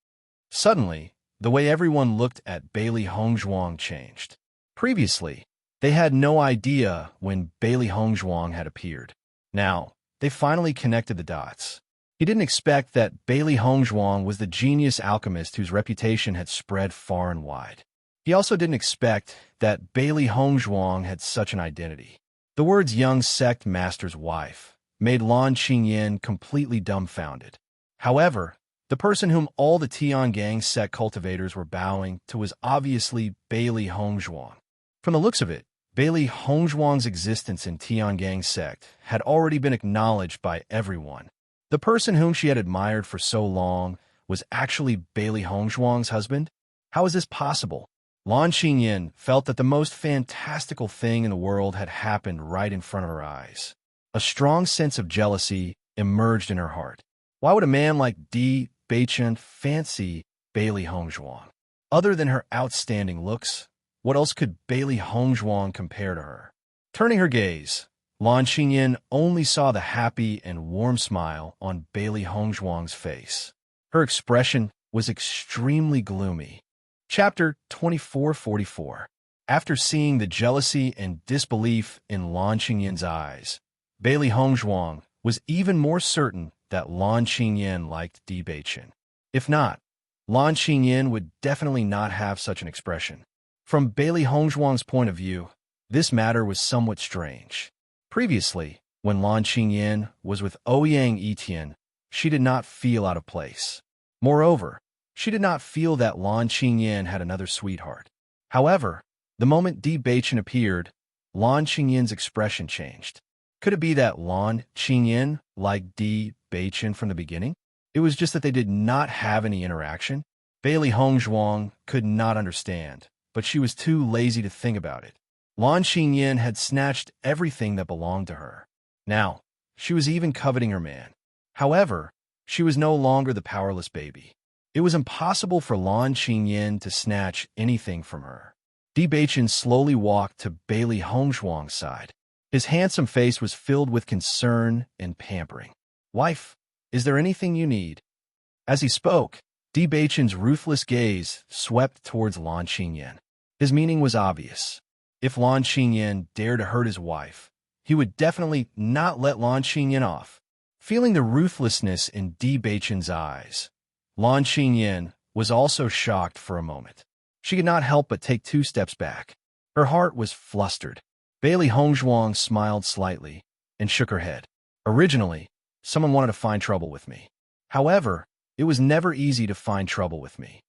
Suddenly, the way everyone looked at Bailey Hongzhuang changed. Previously, they had no idea when Bailey Hongzhuang had appeared. Now, they finally connected the dots. He didn't expect that Bailey Hongzhuang was the genius alchemist whose reputation had spread far and wide. He also didn't expect that Bailey Hongzhuang had such an identity. The words young sect master's wife made Lan Qingyin completely dumbfounded. However, the person whom all the Tiangang sect cultivators were bowing to was obviously Bailey Hongzhuang. From the looks of it, Bailey Hongzhuang's existence in Tiangang sect had already been acknowledged by everyone. The person whom she had admired for so long was actually Bailey Hongzhuang's husband? How is this possible? Lan Qingyin felt that the most fantastical thing in the world had happened right in front of her eyes. A strong sense of jealousy emerged in her heart. Why would a man like Di Beichen fancy Bailey Hongzhuang? Other than her outstanding looks, what else could Bailey Hongzhuang compare to her? Turning her gaze, Lan Qingyan only saw the happy and warm smile on Bailey Hongzhuang's face. Her expression was extremely gloomy. Chapter 2444. After seeing the jealousy and disbelief in Lan Qingyan's eyes, Bailey Hongzhuang was even more certain that Lan Qingyan liked Di Beichen. If not, Lan Qingyan would definitely not have such an expression. From Bailey Hongzhuang's point of view, this matter was somewhat strange. Previously, when Lan Qingyan was with Ouyang Etian, she did not feel out of place. Moreover, she did not feel that Lan Qingyan had another sweetheart. However, the moment Di Beichen appeared, Lan Qingyan's expression changed. Could it be that Lan Qingyan liked Di Beichen from the beginning? It was just that they did not have any interaction. Bailey Hongzhuang could not understand, but she was too lazy to think about it. Lan Qingyan had snatched everything that belonged to her. Now, she was even coveting her man. However, she was no longer the powerless baby. It was impossible for Lan Qingyan to snatch anything from her. Di Beichen slowly walked to Bailey Hongzhuang's side. His handsome face was filled with concern and pampering. "Wife, is there anything you need?" As he spoke, Di Beichen's ruthless gaze swept towards Lan Qingyan. His meaning was obvious. If Lan Qingyan dared to hurt his wife, he would definitely not let Lan Qingyan off. Feeling the ruthlessness in Di Beichen's eyes, Lan Qingyan was also shocked for a moment. She could not help but take 2 steps back. Her heart was flustered. Bailey Hongzhuang smiled slightly and shook her head. "Originally, someone wanted to find trouble with me. However, it was never easy to find trouble with me."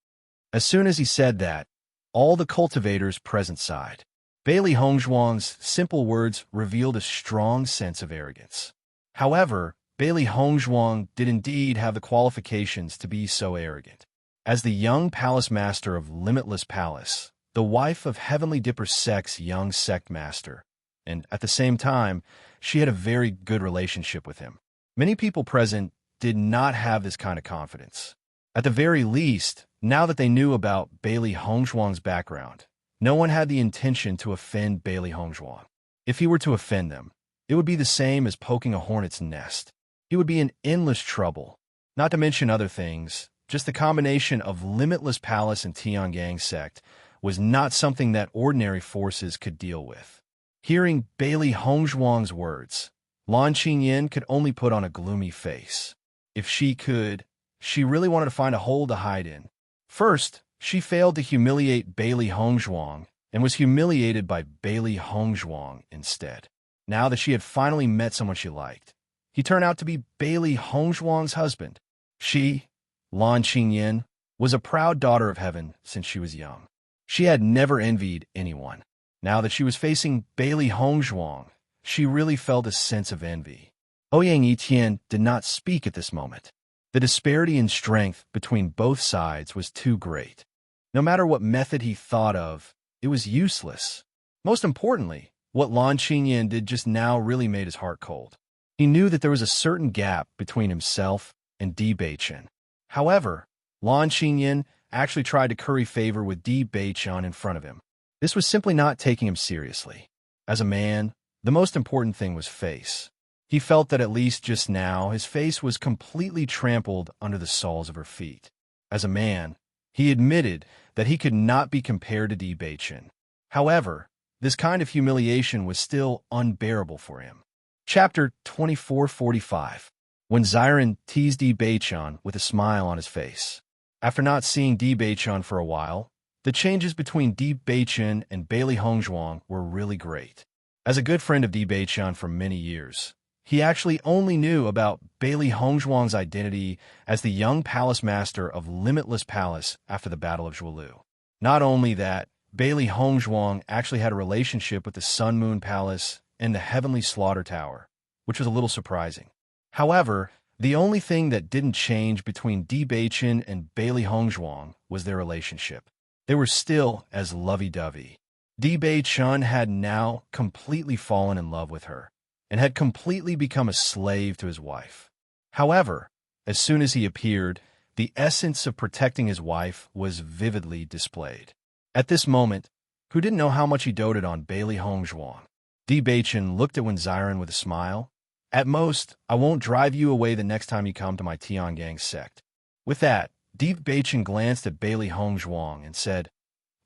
As soon as he said that, all the cultivators present sighed. Bailey Hongzhuang's simple words revealed a strong sense of arrogance. However, Bailey Hongzhuang did indeed have the qualifications to be so arrogant. As the young palace master of Limitless Palace, the wife of Heavenly Dipper Sect's young sect master, and at the same time, she had a very good relationship with him. Many people present did not have this kind of confidence. At the very least, now that they knew about Bailey Hongzhuang's background, no one had the intention to offend Bailey Hongzhuang. If he were to offend them, it would be the same as poking a hornet's nest. He would be in endless trouble. Not to mention other things, just the combination of Limitless Palace and Tiangang sect was not something that ordinary forces could deal with. Hearing Bailey Hongzhuang's words, Lan Qingyan could only put on a gloomy face. If she could, she really wanted to find a hole to hide in. First, she failed to humiliate Bailey Hongzhuang and was humiliated by Bailey Hongzhuang instead. Now that she had finally met someone she liked, he turned out to be Bailey Hongzhuang's husband. She, Lan Qingyan, was a proud daughter of heaven since she was young. She had never envied anyone. Now that she was facing Bailey Hongzhuang, she really felt a sense of envy. Ouyang Etian did not speak at this moment. The disparity in strength between both sides was too great. No matter what method he thought of, it was useless. Most importantly, what Lan Qingyan did just now really made his heart cold. He knew that there was a certain gap between himself and Di Beichen. However, Lan Qingyan actually tried to curry favor with Di Beichen in front of him. This was simply not taking him seriously. As a man, the most important thing was face. He felt that at least just now his face was completely trampled under the soles of her feet. As a man, he admitted that he could not be compared to Di Beichen. However, this kind of humiliation was still unbearable for him. Chapter 2445. When Ziren teased Di Beichen with a smile on his face. After not seeing Di Beichen for a while, the changes between Di Beichen and Bailey Hongzhuang were really great. As a good friend of Di Beichen for many years, he actually only knew about Bailey Hongzhuang's identity as the young palace master of Limitless Palace after the Battle of Zhuolu. Not only that, Bailey Hongzhuang actually had a relationship with the Sun Moon Palace and the Heavenly Slaughter Tower, which was a little surprising. However, the only thing that didn't change between Di Beichen and Bailey Hongzhuang was their relationship. They were still as lovey-dovey. Di Beichen had now completely fallen in love with her, and had completely become a slave to his wife. However, as soon as he appeared, The essence of protecting his wife was vividly displayed. At this moment, who didn't know how much he doted on Bailey Hongzhuang? Di Beichen looked at Wenziren with a smile. At most, I won't drive you away the next time you come to my Tiangang sect. With that, Di Beichen glanced at Bailey Hongzhuang and said,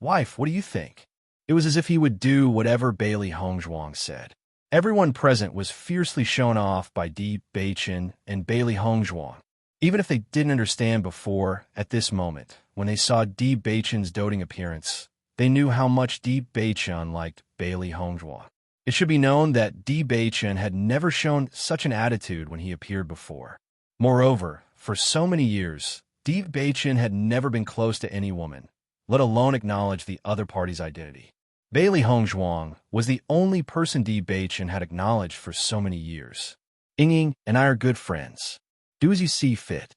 Wife, what do you think? It was as if he would do whatever Bailey Hongzhuang said. Everyone present was fiercely shown off by Di Beichen and Bailey Hongzhuang. Even if they didn't understand before, at this moment, when they saw Di Beichen's doting appearance, they knew how much Di Beichen liked Bailey Hongzhuang. It should be known that Di Beichen had never shown such an attitude when he appeared before. Moreover, for so many years, Di Beichen had never been close to any woman, let alone acknowledge the other party's identity. Bailey Hongzhuang was the only person Di Beichen had acknowledged for so many years. Ying and I are good friends. Do as you see fit.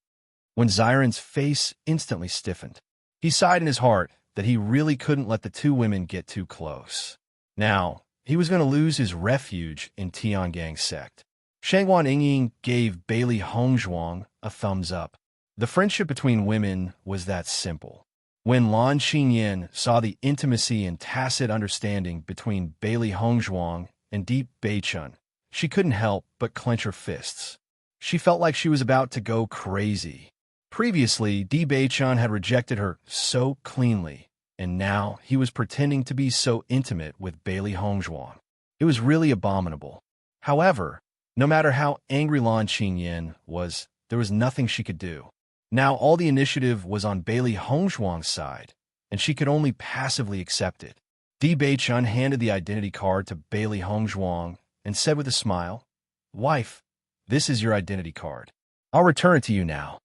Wenziren's face instantly stiffened. He sighed in his heart that he really couldn't let the two women get too close. Now, he was going to lose his refuge in Tiangang sect. Shangwan Ying gave Bailey Hongzhuang a thumbs up. The friendship between women was that simple. When Lan Xinyan saw the intimacy and tacit understanding between Bailey Hongzhuang and Di Beichen, she couldn't help but clench her fists. She felt like she was about to go crazy. Previously, Di Beichen had rejected her so cleanly, and now he was pretending to be so intimate with Bailey Hongzhuang. It was really abominable. However, no matter how angry Lan Xinyan was, there was nothing she could do. Now all the initiative was on Bailey Hongzhuang's side, and she could only passively accept it. Di Beichen handed the identity card to Bailey Hongzhuang and said with a smile, Wife, this is your identity card. I'll return it to you now.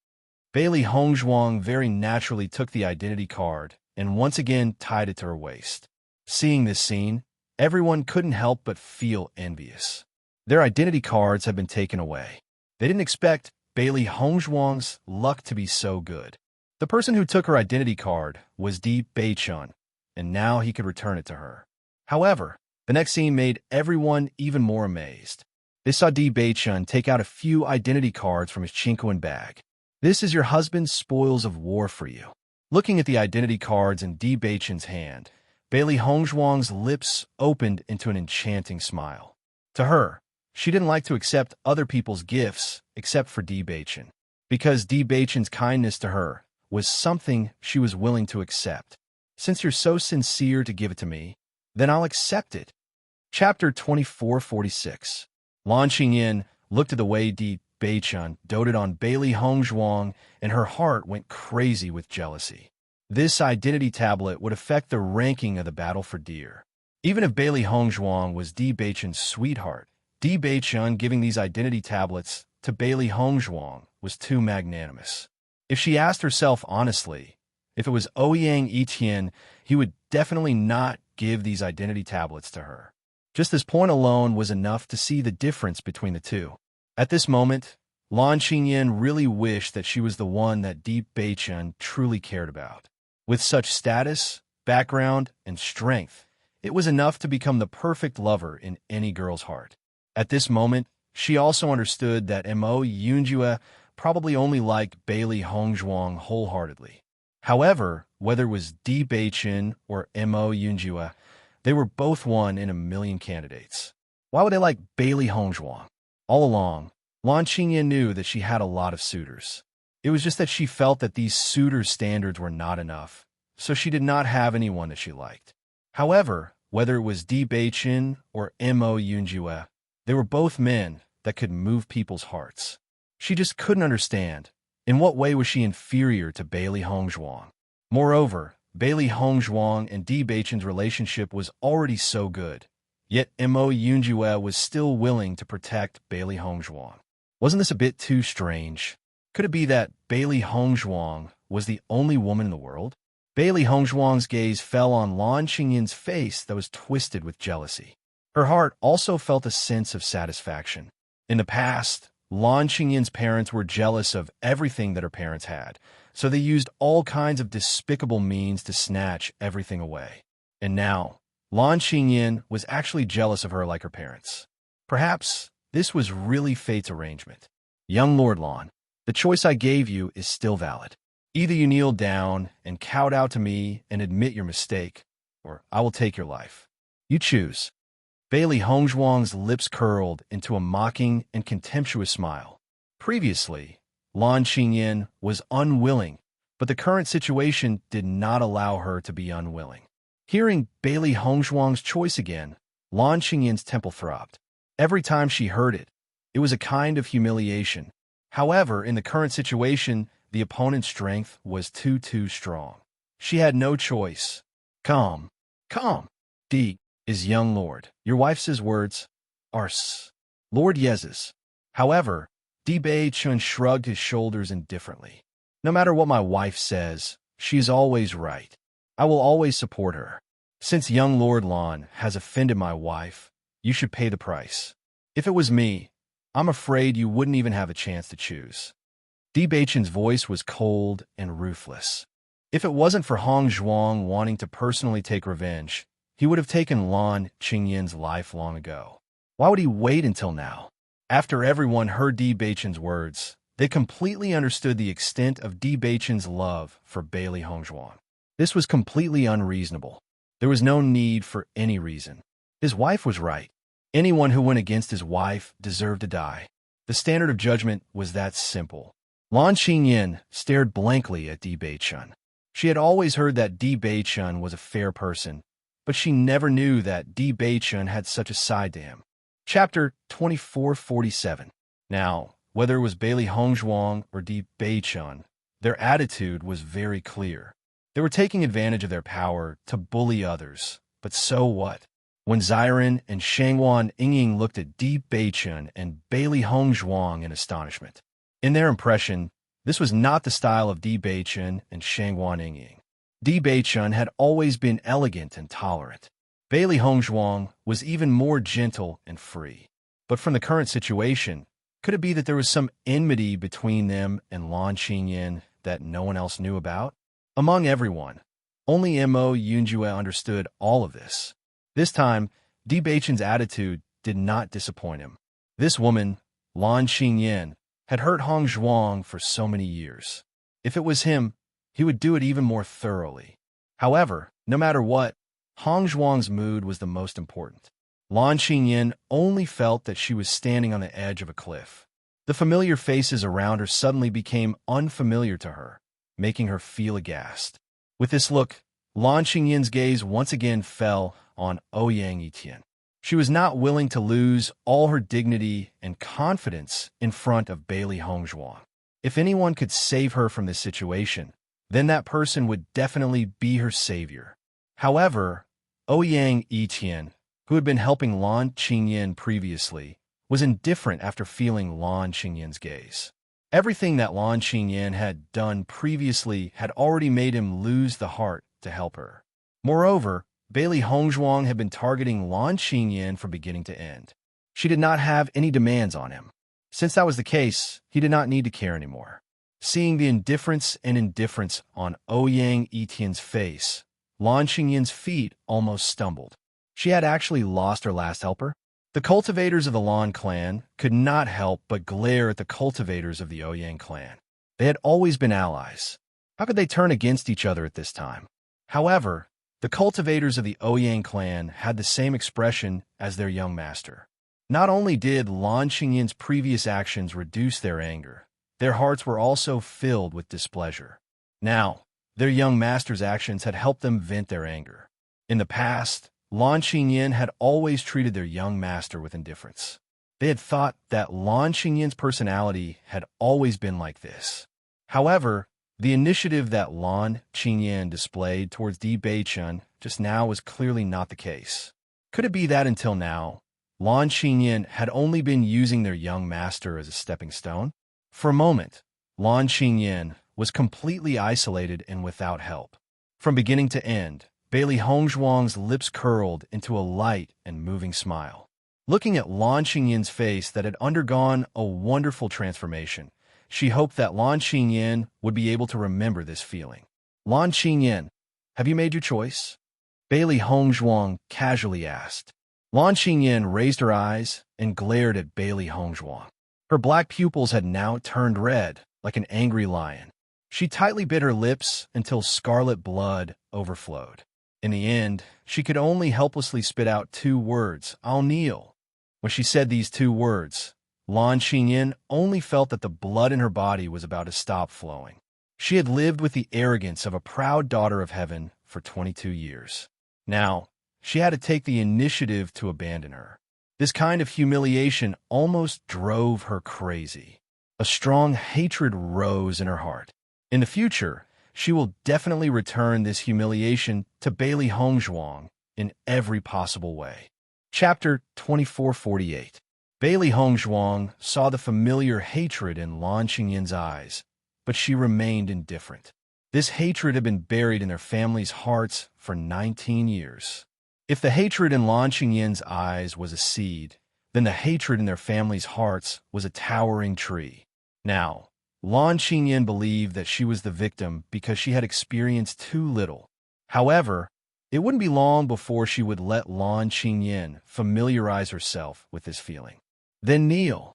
Bailey Hongzhuang very naturally took the identity card and once again tied it to her waist. Seeing this scene, everyone couldn't help but feel envious. Their identity cards had been taken away. They didn't expect Bailey Hongzhuang's luck to be so good. The person who took her identity card was Di Beichen, and now he could return it to her. However, the next scene made everyone even more amazed. They saw Di Beichen take out a few identity cards from his chinquan bag. This is your husband's spoils of war for you. Looking at the identity cards in Di Beichen's hand, Bailey Hongzhuang's lips opened into an enchanting smile. To her, she didn't like to accept other people's gifts except for Di Beichen, because Di Beichen's kindness to her was something she was willing to accept. Since you're so sincere to give it to me, then I'll accept it. Chapter 2446. Lan Xinyan looked at the way Di Beichen doted on Bailey Hongzhuang, and her heart went crazy with jealousy. This identity tablet would affect the ranking of the battle for deer. Even if Bailey Hongzhuang was Di Beichen's sweetheart, Di Beichen giving these identity tablets to Bailey Hongzhuang was too magnanimous. If she asked herself honestly, if it was Ouyang Etienne, he would definitely not give these identity tablets to her. Just this point alone was enough to see the difference between the two. At this moment, Lan Xinyan really wished that she was the one that Di Beichen truly cared about. With such status, background, and strength, it was enough to become the perfect lover in any girl's heart. At this moment, she also understood that Mo Yunjue probably only liked Bailey Hongzhuang wholeheartedly. However, whether it was Di Beichen or Mo Yunjue, they were both one in a million candidates. Why would they like Bailey Hongzhuang? All along, Lan Xinyan knew that she had a lot of suitors. It was just that she felt that these suitors' standards were not enough, so she did not have anyone that she liked. However, whether it was Di Beichen or Mo Yunjue, they were both men that could move people's hearts. She just couldn't understand, in what way was she inferior to Bailey Hongzhuang? Moreover, Bailey Hongzhuang and Di Beichen's relationship was already so good, yet Mo Yunjue was still willing to protect Bailey Hongzhuang. Wasn't this a bit too strange? Could it be that Bailey Hongzhuang was the only woman in the world? Bailey Hongzhuang's gaze fell on Lan Xinyan's face that was twisted with jealousy. Her heart also felt a sense of satisfaction. In the past, Lan Xinyan's parents were jealous of everything that her parents had, so they used all kinds of despicable means to snatch everything away. And now, Lan Xinyan was actually jealous of her like her parents. Perhaps this was really fate's arrangement. Young Lord Lan, The choice I gave you is still valid. Either you kneel down and kowtow to me and admit your mistake, or I will take your life. You choose. Bailey Hongzhuang's lips curled into a mocking and contemptuous smile. Previously, Lan Qingyin was unwilling, but the current situation did not allow her to be unwilling. Hearing Bailey Hongzhuang's choice again, Lan Qingyin's temple throbbed. Every time she heard it, it was a kind of humiliation. However, in the current situation, the opponent's strength was too strong. She had no choice. Calm. D is young lord. Your wife's words are Lord Yez's. However, Di Bei Chun shrugged his shoulders indifferently. No matter what my wife says, she is always right. I will always support her. Since young Lord Lan has offended my wife, you should pay the price. If it was me, I'm afraid you wouldn't even have a chance to choose. Di Beichun's voice was cold and ruthless. If it wasn't for Hong Zhuang wanting to personally take revenge, he would have taken Lan Qingyin's life long ago. Why would he wait until now? After everyone heard Di Beichun's words, they completely understood the extent of Di Beichun's love for Bailey Hongzhuang. This was completely unreasonable. There was no need for any reason. His wife was right. Anyone who went against his wife deserved to die. The standard of judgment was that simple. Lan Qingyin stared blankly at Di Beichun. She had always heard that Di Beichun was a fair person, but she never knew that Di Beichun had such a side to him. Chapter 2447. Now, whether it was Bailey Hongzhuang or Di Beichun, their attitude was very clear. They were taking advantage of their power to bully others, but so what? When Ziren and Shangwan Yingying looked at Di Beichun and Bailey Hongzhuang in astonishment. In their impression, this was not the style of Di Beichun and Shangwan Yingying. Di Beichun had always been elegant and tolerant. Bailey Hongzhuang was even more gentle and free. But from the current situation, could it be that there was some enmity between them and Lan Qingyin that no one else knew about? Among everyone, only Mo Yunjue understood all of this. This time, Di Beichun's attitude did not disappoint him. This woman, Lan Qingyin, had hurt Hong Zhuang for so many years. If it was him, he would do it even more thoroughly. However, no matter what, Hong Zhuang's mood was the most important. Lan Qingyin only felt that she was standing on the edge of a cliff. The familiar faces around her suddenly became unfamiliar to her, making her feel aghast. With this look, Lan Qingyin's gaze once again fell on Ouyang Etian. She was not willing to lose all her dignity and confidence in front of Bailey Hongzhuang. If anyone could save her from this situation, then that person would definitely be her savior. However, Ouyang Etian, who had been helping Lan Qingyin previously, was indifferent after feeling Lan Qingyin's gaze. Everything that Lan Qingyin had done previously had already made him lose the heart to help her. Moreover, Bailey Hongzhuang had been targeting Lan Qingyin from beginning to end. She did not have any demands on him. Since that was the case, he did not need to care anymore. Seeing the indifference on Ouyang Etian's face, Lan Qingyin's feet almost stumbled. She had actually lost her last helper. The cultivators of the Lan clan could not help but glare at the cultivators of the Ouyang clan. They had always been allies. How could they turn against each other at this time? However, the cultivators of the Ouyang clan had the same expression as their young master. Not only did Lan Qingyin's previous actions reduce their anger, their hearts were also filled with displeasure. Now, their young master's actions had helped them vent their anger. In the past, Lan Qingyin had always treated their young master with indifference. They had thought that Lan Qingyin's personality had always been like this. However, the initiative that Lan Qingyin displayed towards Di Beichun just now was clearly not the case. Could it be that until now, Lan Qingyin had only been using their young master as a stepping stone? For a moment, Lan Qingyin was completely isolated and without help. From beginning to end, Bailey Hongzhuang's lips curled into a light and moving smile. Looking at Lan Qingyin's face that had undergone a wonderful transformation, she hoped that Lan Qingyin would be able to remember this feeling. Lan Qingyin, have you made your choice? Bailey Hongzhuang casually asked. Lan Qingyin raised her eyes and glared at Bailey Hongzhuang. Her black pupils had now turned red, like an angry lion. She tightly bit her lips until scarlet blood overflowed. In the end, she could only helplessly spit out 2 words, "I'll kneel." When she said these 2 words, Lan Xingyin only felt that the blood in her body was about to stop flowing. She had lived with the arrogance of a proud daughter of heaven for 22 years. Now, she had to take the initiative to abandon her. This kind of humiliation almost drove her crazy. A strong hatred rose in her heart. In the future, she will definitely return this humiliation to Bailey Hongzhuang in every possible way. Chapter 2448. Bailey Hongzhuang saw the familiar hatred in Lan Xingyin's eyes, but she remained indifferent. This hatred had been buried in their family's hearts for 19 years. If the hatred in Lan Xingyin's eyes was a seed, then the hatred in their family's hearts was a towering tree. Now, Lan Xingyin believed that she was the victim because she had experienced too little. However, it wouldn't be long before she would let Lan Xingyin familiarize herself with this feeling. Then kneel.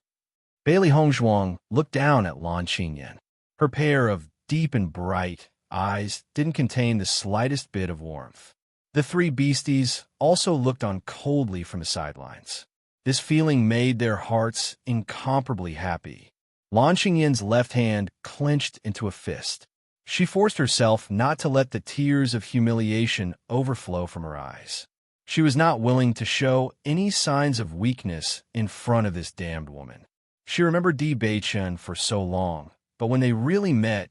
Bailey Hongzhuang looked down at Lan Xingyin. Her pair of deep and bright eyes didn't contain the slightest bit of warmth. The 3 beasties also looked on coldly from the sidelines. This feeling made their hearts incomparably happy. Lan Xingyin's left hand clenched into a fist. She forced herself not to let the tears of humiliation overflow from her eyes. She was not willing to show any signs of weakness in front of this damned woman. She remembered Di Beichen for so long, but when they really met,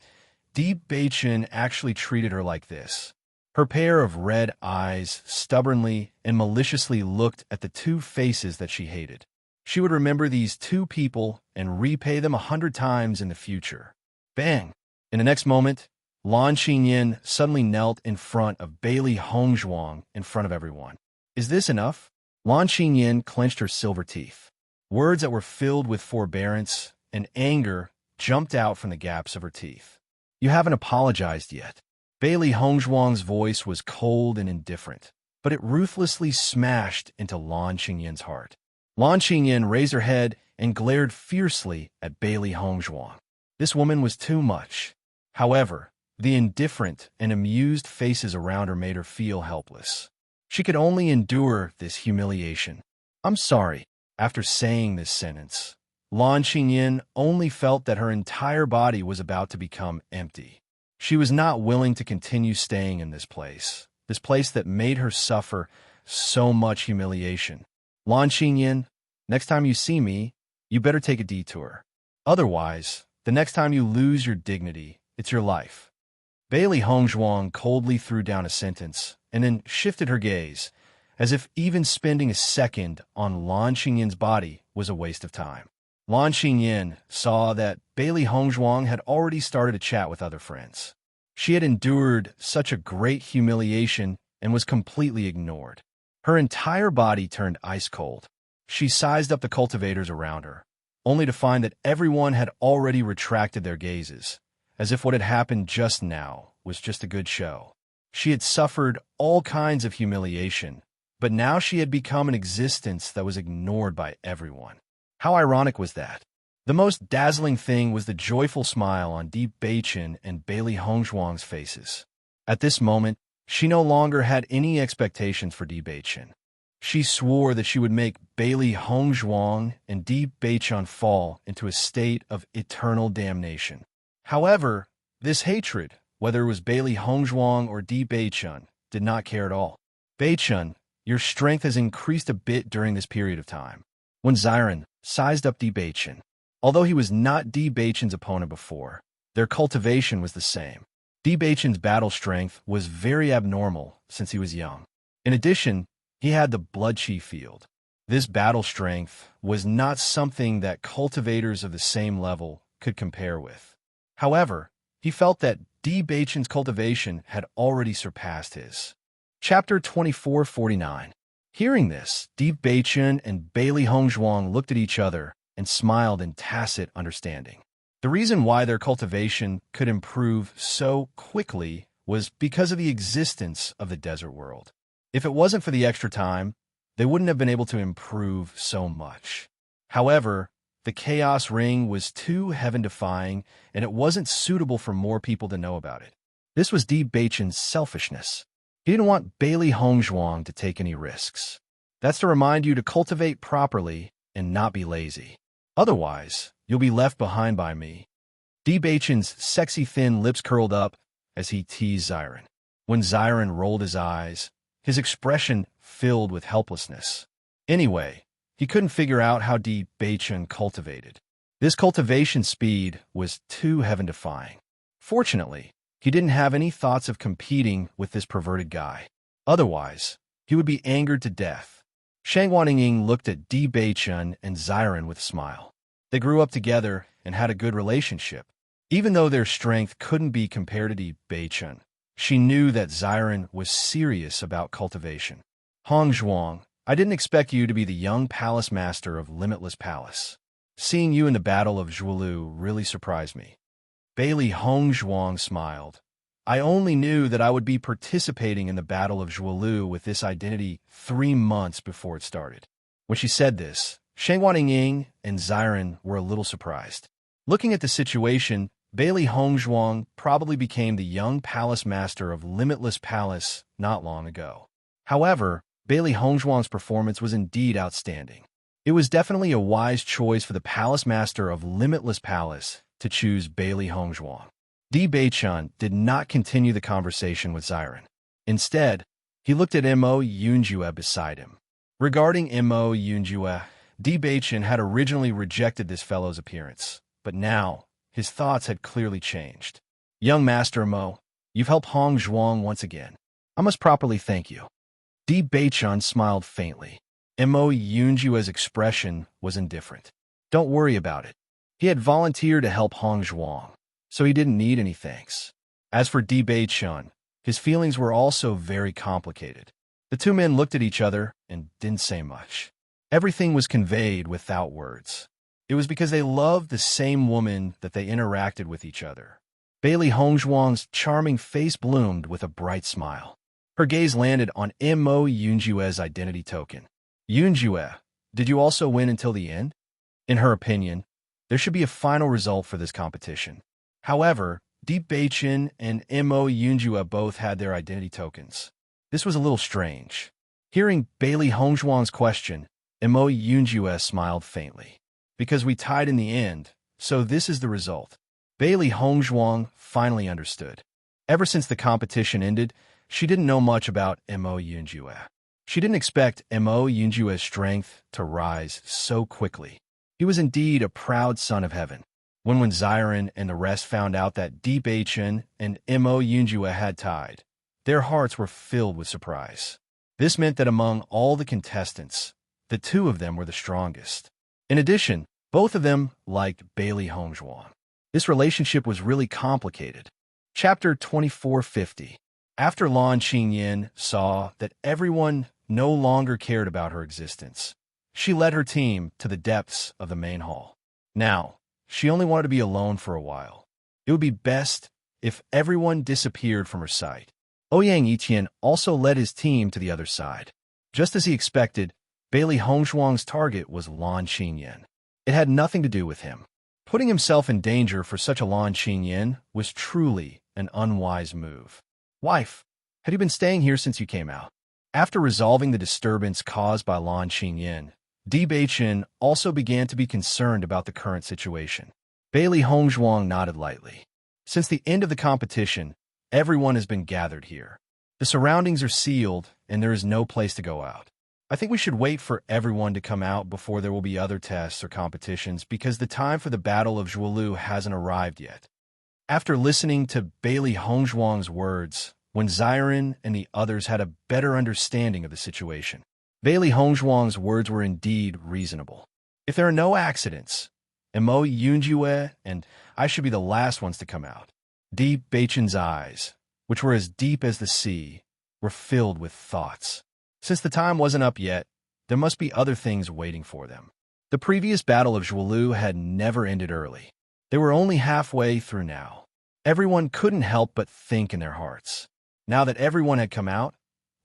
Di Beichen actually treated her like this. Her pair of red eyes stubbornly and maliciously looked at the 2 faces that she hated. She would remember these 2 people and repay them 100 times in the future. Bang! In the next moment, Lan Xingyin suddenly knelt in front of Bailey Hongzhuang in front of everyone. Is this enough? Lan Xingyin clenched her silver teeth. Words that were filled with forbearance and anger jumped out from the gaps of her teeth. You haven't apologized yet. Bailey Hongzhuang's voice was cold and indifferent, but it ruthlessly smashed into Lan Xingyin's heart. Lan Xingyin raised her head and glared fiercely at Bailey Hongzhuang. This woman was too much. However, the indifferent and amused faces around her made her feel helpless. She could only endure this humiliation. I'm sorry. After saying this sentence, Lan Xingyin only felt that her entire body was about to become empty. She was not willing to continue staying in this place that made her suffer so much humiliation. Lan Xingyin, next time you see me, you better take a detour. Otherwise, the next time you lose your dignity, it's your life. Bailey Hongzhuang coldly threw down a sentence and then shifted her gaze, as if even spending a second on Lan Xingyin's body was a waste of time. Lan Xingyin saw that Bailey Hongzhuang had already started a chat with other friends. She had endured such a great humiliation and was completely ignored. Her entire body turned ice cold. She sized up the cultivators around her, only to find that everyone had already retracted their gazes, as if what had happened just now was just a good show. She had suffered all kinds of humiliation, but now she had become an existence that was ignored by everyone. How ironic was that? The most dazzling thing was the joyful smile on Di Beichen and Bailey Hongzhuang's faces. At this moment, she no longer had any expectations for Di Beichen. She swore that she would make Bailey Hongzhuang and Di Beichen fall into a state of eternal damnation. However, this hatred, whether it was Bailey Hongzhuang or Di Beichen, did not care at all. Beichen, your strength has increased a bit during this period of time. When Ziren sized up Di Beichen, although he was not Di Beichen's opponent before, their cultivation was the same. Di Beichen's battle strength was very abnormal since he was young. In addition, he had the blood chi field. This battle strength was not something that cultivators of the same level could compare with. However, he felt that Di Beichen's cultivation had already surpassed his. Chapter 2449. Hearing this, Di Beichen and Bailey Hongzhuang looked at each other and smiled in tacit understanding. The reason why their cultivation could improve so quickly was because of the existence of the desert world. If it wasn't for the extra time, they wouldn't have been able to improve so much. However, The chaos ring was too heaven-defying, and it wasn't suitable for more people to know about it. This was Di Baichen's selfishness. He didn't want Bailey Hongzhuang to take any risks. That's to remind you to cultivate properly and not be lazy. Otherwise, you'll be left behind by me. Di Baichen's sexy thin lips curled up as he teased Xiren. When Xiren rolled his eyes, his expression filled with helplessness. Anyway, he couldn't figure out how Di Baichen cultivated. This cultivation speed was too heaven-defying. Fortunately, he didn't have any thoughts of competing with this perverted guy. Otherwise, he would be angered to death. Shang Wanningying looked at Di Baichen and Xiren with a smile. They grew up together and had a good relationship. Even though their strength couldn't be compared to Di Baichen, she knew that Xiren was serious about cultivation. Hongzhuang, I didn't expect you to be the young palace master of Limitless Palace. Seeing you in the Battle of Zhuolu really surprised me. Bailey Hongzhuang smiled. I only knew that I would be participating in the Battle of Zhuolu with this identity 3 months before it started. When she said this, Shang Wanningying and Xiren were a little surprised. Looking at the situation, Bailey Hongzhuang probably became the young palace master of Limitless Palace not long ago. However, Bailey Hongzhuang's performance was indeed outstanding. It was definitely a wise choice for the palace master of Limitless Palace to choose Bailey Hongzhuang. Di Baichen did not continue the conversation with Xiren. Instead, he looked at Mo Yunjue beside him. Regarding Mo Yunjue, Di Baichen had originally rejected this fellow's appearance, but now his thoughts had clearly changed. Young Master Mo, you've helped Hongzhuang once again. I must properly thank you. Di Baichen smiled faintly. Mo Yunjue's expression was indifferent. Don't worry about it. He had volunteered to help Hongzhuang, so he didn't need any thanks. As for Di Baichen, his feelings were also very complicated. The two men looked at each other and didn't say much. Everything was conveyed without words. It was because they loved the same woman that they interacted with each other. Bailey Hongzhuang's charming face bloomed with a bright smile. Her gaze landed on Mo Yunjue's identity token. Yunjue, did you also win until the end? In her opinion, there should be a final result for this competition. However, Di Baichen and Mo Yunjue both had their identity tokens. This was a little strange. Hearing Bailey Hongzhuang's question, Mo Yunjue smiled faintly. Because we tied in the end, so this is the result. Bailey Hongzhuang finally understood. Ever since the competition ended, she didn't know much about Mo Yunjue. She didn't expect Mo Yunjue's strength to rise so quickly. He was indeed a proud son of heaven. When Xiren and the rest found out that Di Baichen and Mo Yunjue had tied, their hearts were filled with surprise. This meant that among all the contestants, the two of them were the strongest. In addition, both of them liked Bailey Hongzhuang. This relationship was really complicated. Chapter 2450. After Lan Qingyan saw that everyone no longer cared about her existence, she led her team to the depths of the main hall. Now, she only wanted to be alone for a while. It would be best if everyone disappeared from her sight. Ouyang Yiqian also led his team to the other side. Just as he expected, Bailey Hongzhuang's target was Lan Qingyan. It had nothing to do with him. Putting himself in danger for such a Lan Qingyan was truly an unwise move. Wife, had you been staying here since you came out? After resolving the disturbance caused by Lan Qingyan, Di Baichen also began to be concerned about the current situation. Bailey Hongzhuang nodded lightly. Since the end of the competition, everyone has been gathered here. The surroundings are sealed, and there is no place to go out. I think we should wait for everyone to come out before there will be other tests or competitions because the time for the Battle of Zhuolu hasn't arrived yet. After listening to Bailey Hongzhuang's words, when Xiren and the others had a better understanding of the situation, Bailey Hongzhuang's words were indeed reasonable. If there are no accidents, Mo Yunjue and I should be the last ones to come out. Di Baichen's eyes, which were as deep as the sea, were filled with thoughts. Since the time wasn't up yet, there must be other things waiting for them. The previous Battle of Zhuolu had never ended early. They were only halfway through now. Everyone couldn't help but think in their hearts. Now that everyone had come out,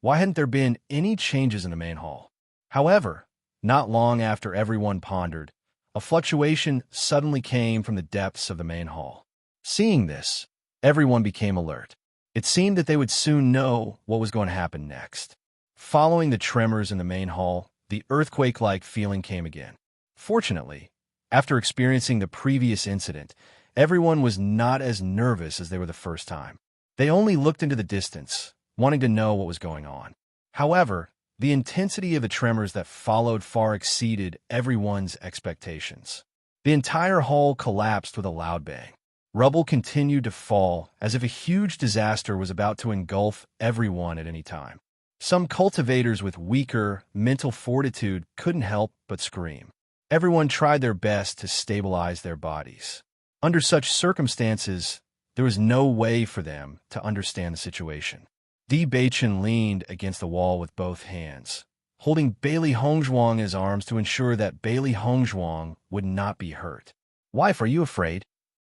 why hadn't there been any changes in the main hall? However, not long after everyone pondered, A fluctuation suddenly came from the depths of the main hall. Seeing this, everyone became alert. It seemed that they would soon know what was going to happen next. Following the tremors in the main hall, the earthquake-like feeling came again. Fortunately, after experiencing the previous incident, everyone was not as nervous as they were the first time. They only looked into the distance, wanting to know what was going on. However, the intensity of the tremors that followed far exceeded everyone's expectations. The entire hall collapsed with a loud bang. Rubble continued to fall as if a huge disaster was about to engulf everyone at any time. Some cultivators with weaker mental fortitude couldn't help but scream. Everyone tried their best to stabilize their bodies. Under such circumstances, there was no way for them to understand the situation. Di Baichen leaned against the wall with both hands, holding Bailey Hongzhuang in his arms to ensure that Bailey Hongzhuang would not be hurt. "Wife, are you afraid?"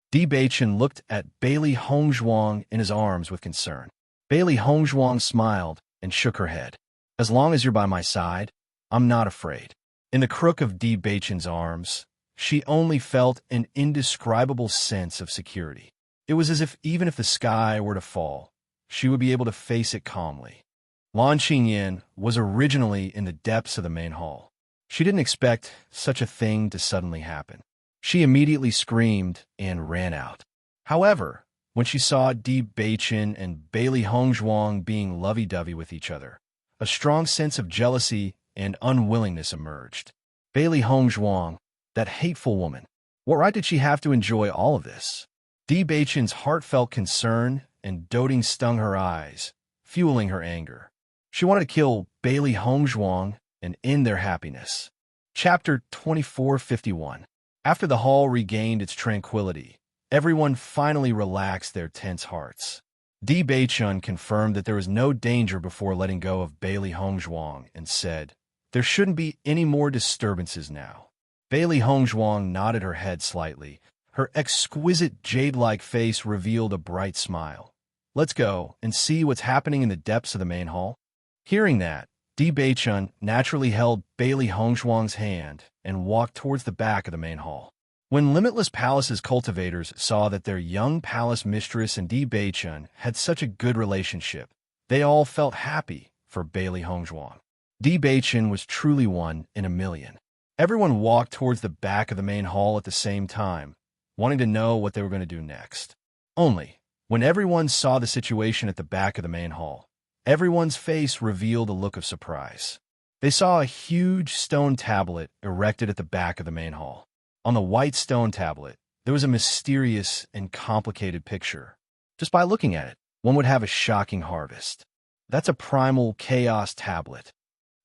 Di Baichen looked at Bailey Hongzhuang in his arms with concern. Bailey Hongzhuang smiled and shook her head. "As long as you're by my side, I'm not afraid." In the crook of Di Baichen's arms, she only felt an indescribable sense of security. It was as if even if the sky were to fall, she would be able to face it calmly. Lan Qingyan was originally in the depths of the main hall. She didn't expect such a thing to suddenly happen. She immediately screamed and ran out. However, when she saw Di Baichen and Bailey Hongzhuang being lovey-dovey with each other, a strong sense of jealousy and unwillingness emerged. Bailey Hongzhuang, that hateful woman. What right did she have to enjoy all of this? Di Baichen's heartfelt concern and doting stung her eyes, fueling her anger. She wanted to kill Bailey Hongzhuang and end their happiness. Chapter 2451. After the hall regained its tranquility, everyone finally relaxed their tense hearts. Di Baichen confirmed that there was no danger before letting go of Bailey Hongzhuang and said, "There shouldn't be any more disturbances now." Bailey Hongzhuang nodded her head slightly. Her exquisite jade-like face revealed a bright smile. "Let's go and see what's happening in the depths of the main hall." Hearing that, Di Baichen naturally held Bailey Hongzhuang's hand and walked towards the back of the main hall. When Limitless Palace's cultivators saw that their young palace mistress and Di Baichen had such a good relationship, they all felt happy for Bailey Hongzhuang. Di Baichen was truly one in a million. Everyone walked towards the back of the main hall at the same time, wanting to know what they were going to do next. Only, when everyone saw the situation at the back of the main hall, everyone's face revealed a look of surprise. They saw a huge stone tablet erected at the back of the main hall. On the white stone tablet, there was a mysterious and complicated picture. Just by looking at it, one would have a shocking harvest. That's a primal chaos tablet.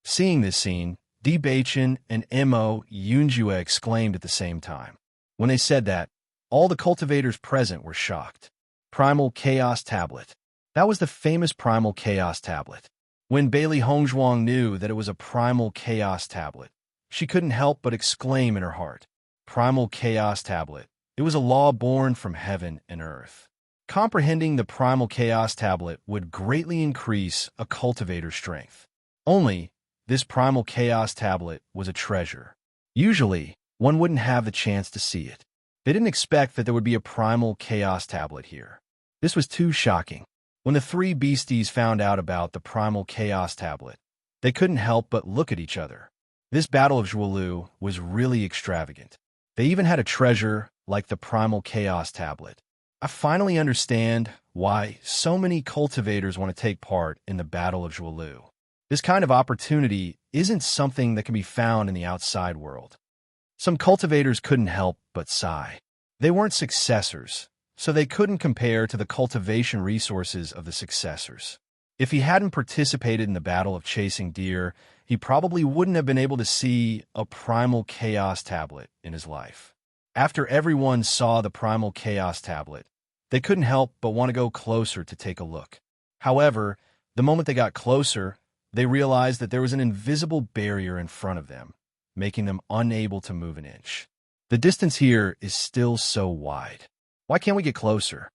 Seeing this scene, Di Baichen and Mo Yunjue exclaimed at the same time. When they said that, all the cultivators present were shocked. Primal Chaos Tablet. That was the famous Primal Chaos Tablet. When Bailey Hongzhuang knew that it was a Primal Chaos Tablet, she couldn't help but exclaim in her heart, "Primal Chaos Tablet." It was a law born from heaven and earth. Comprehending the Primal Chaos Tablet would greatly increase a cultivator's strength. Only, this Primal Chaos Tablet was a treasure. Usually, one wouldn't have the chance to see it. They didn't expect that there would be a Primal Chaos Tablet here. This was too shocking. When the three beasties found out about the Primal Chaos Tablet, they couldn't help but look at each other. This battle of Zhuolu was really extravagant. They even had a treasure like the Primal Chaos Tablet. I finally understand why so many cultivators want to take part in the Battle of Zhuolu. This kind of opportunity isn't something that can be found in the outside world. Some cultivators couldn't help but sigh. They weren't successors, so they couldn't compare to the cultivation resources of the successors. If he hadn't participated in the battle of chasing deer, he probably wouldn't have been able to see a Primal Chaos Tablet in his life. After everyone saw the Primal Chaos Tablet, they couldn't help but want to go closer to take a look. However, the moment they got closer, they realized that there was an invisible barrier in front of them, making them unable to move an inch. The distance here is still so wide. Why can't we get closer?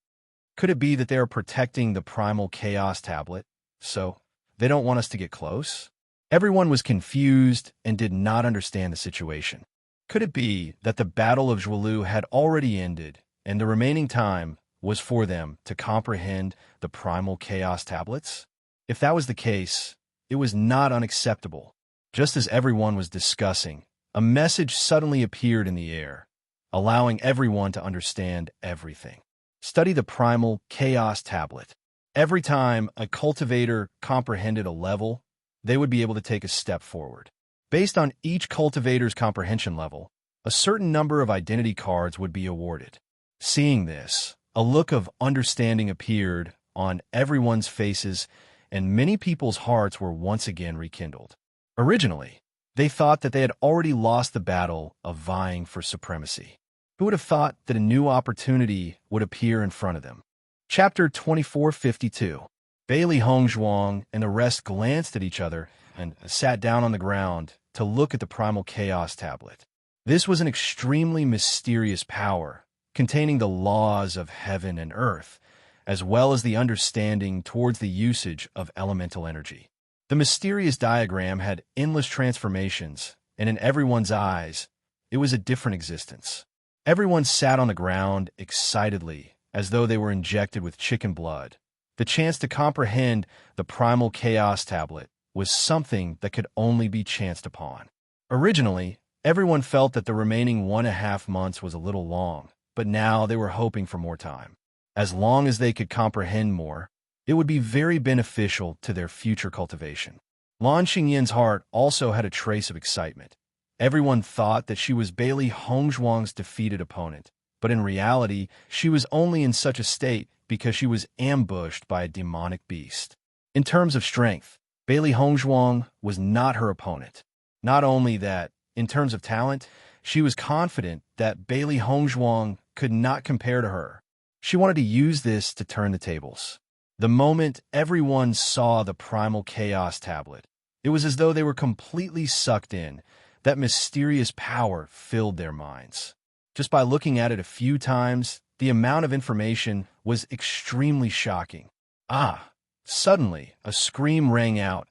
Could it be that they are protecting the Primal Chaos Tablet, so they don't want us to get close? Everyone was confused and did not understand the situation. Could it be that the Battle of Zhuelu had already ended, and the remaining time was for them to comprehend the primal chaos tablets? If that was the case, it was not unacceptable. Just as everyone was discussing, a message suddenly appeared in the air, allowing everyone to understand everything. Study the primal chaos tablet. Every time a cultivator comprehended a level, they would be able to take a step forward. Based on each cultivator's comprehension level, a certain number of identity cards would be awarded. Seeing this, a look of understanding appeared on everyone's faces, and many people's hearts were once again rekindled. Originally, they thought that they had already lost the battle of vying for supremacy. Who would have thought that a new opportunity would appear in front of them? Chapter 2452. Bailey Hongzhuang and the rest glanced at each other and sat down on the ground to look at the primal chaos tablet. This was an extremely mysterious power, containing the laws of heaven and earth, as well as the understanding towards the usage of elemental energy. The mysterious diagram had endless transformations, and in everyone's eyes, it was a different existence. Everyone sat on the ground excitedly, as though they were injected with chicken blood. The chance to comprehend the primal chaos tablet was something that could only be chanced upon. Originally, everyone felt that the remaining 1.5 months was a little long, but now they were hoping for more time. As long as they could comprehend more, it would be very beneficial to their future cultivation. Lan Xinyan's heart also had a trace of excitement. Everyone thought that she was Bailey Hongzhuang's defeated opponent, but in reality, she was only in such a state because she was ambushed by a demonic beast. In terms of strength, Bailey Hongzhuang was not her opponent. Not only that, in terms of talent, she was confident that Bailey Hongzhuang could not compare to her. She wanted to use this to turn the tables. The moment everyone saw the primal chaos tablet, it was as though they were completely sucked in. That mysterious power filled their minds. Just by looking at it a few times, the amount of information was extremely shocking. Suddenly, a scream rang out.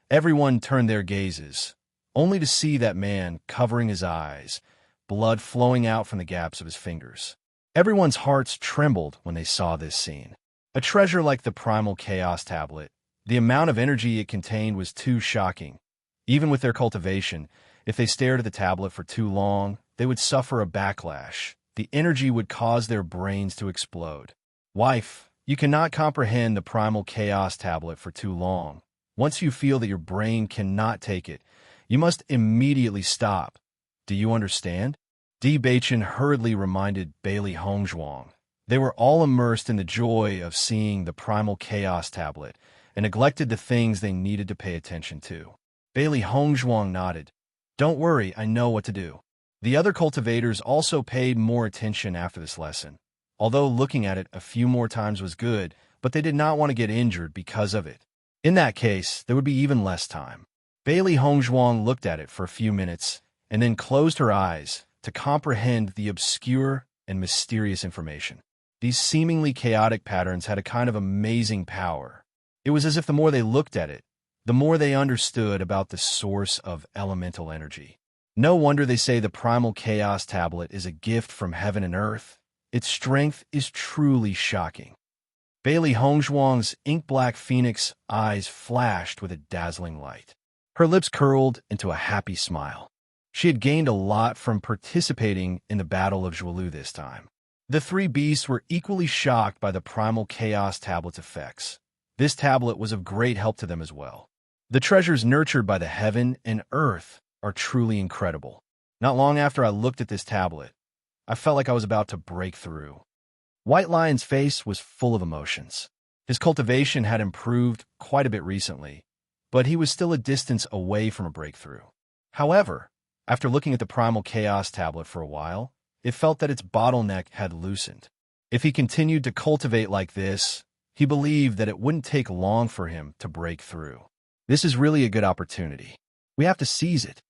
Everyone turned their gazes, only to see that man covering his eyes, blood flowing out from the gaps of his fingers. Everyone's hearts trembled when they saw this scene. A treasure like the primal chaos tablet, the amount of energy it contained was too shocking. Even with their cultivation, if they stared at the tablet for too long, they would suffer a backlash. The energy would cause their brains to explode. Wife, you cannot comprehend the primal chaos tablet for too long. Once you feel that your brain cannot take it, you must immediately stop. Do you understand? Di Beichen hurriedly reminded Bailey Hongzhuang. They were all immersed in the joy of seeing the primal chaos tablet and neglected the things they needed to pay attention to. Bailey Hongzhuang nodded. Don't worry, I know what to do. The other cultivators also paid more attention after this lesson. Although looking at it a few more times was good, but they did not want to get injured because of it. In that case, there would be even less time. Bailey Hongzhuang looked at it for a few minutes and then closed her eyes to comprehend the obscure and mysterious information. These seemingly chaotic patterns had a kind of amazing power. It was as if the more they looked at it, the more they understood about the source of elemental energy. No wonder they say the primal chaos tablet is a gift from heaven and earth. Its strength is truly shocking. Bailey Hongzhuang's ink-black phoenix eyes flashed with a dazzling light. Her lips curled into a happy smile. She had gained a lot from participating in the Battle of Zhuelu this time. The three beasts were equally shocked by the primal chaos tablet's effects. This tablet was of great help to them as well. The treasures nurtured by the heaven and earth are truly incredible. Not long after I looked at this tablet, I felt like I was about to break through. White Lion's face was full of emotions. His cultivation had improved quite a bit recently, but he was still a distance away from a breakthrough. However, after looking at the primal chaos tablet for a while, it felt that its bottleneck had loosened. If he continued to cultivate like this, he believed that it wouldn't take long for him to break through. This is really a good opportunity. We have to seize it.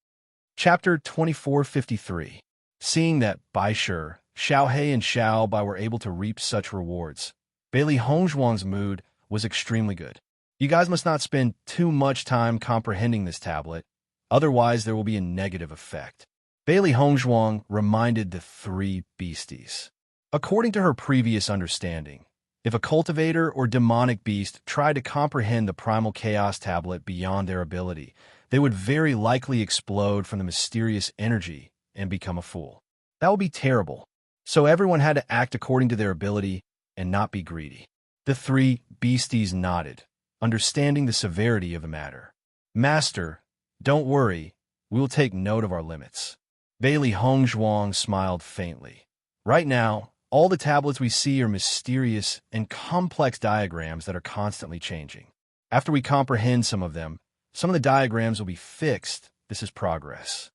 Chapter 2453. Seeing that Baisher, Xiaohe, and Xiaobai were able to reap such rewards, Bailey Hongzhuang's mood was extremely good. You guys must not spend too much time comprehending this tablet, otherwise there will be a negative effect. Bailey Hongzhuang reminded the three beasties. According to her previous understanding, if a cultivator or demonic beast tried to comprehend the primal chaos tablet beyond their ability, they would very likely explode from the mysterious energy and become a fool. That would be terrible. So everyone had to act according to their ability and not be greedy. The three beasties nodded, understanding the severity of the matter. Master, don't worry, we will take note of our limits. Bailey Hongzhuang smiled faintly. Right now, all the tablets we see are mysterious and complex diagrams that are constantly changing. After we comprehend some of them, some of the diagrams will be fixed. This is progress.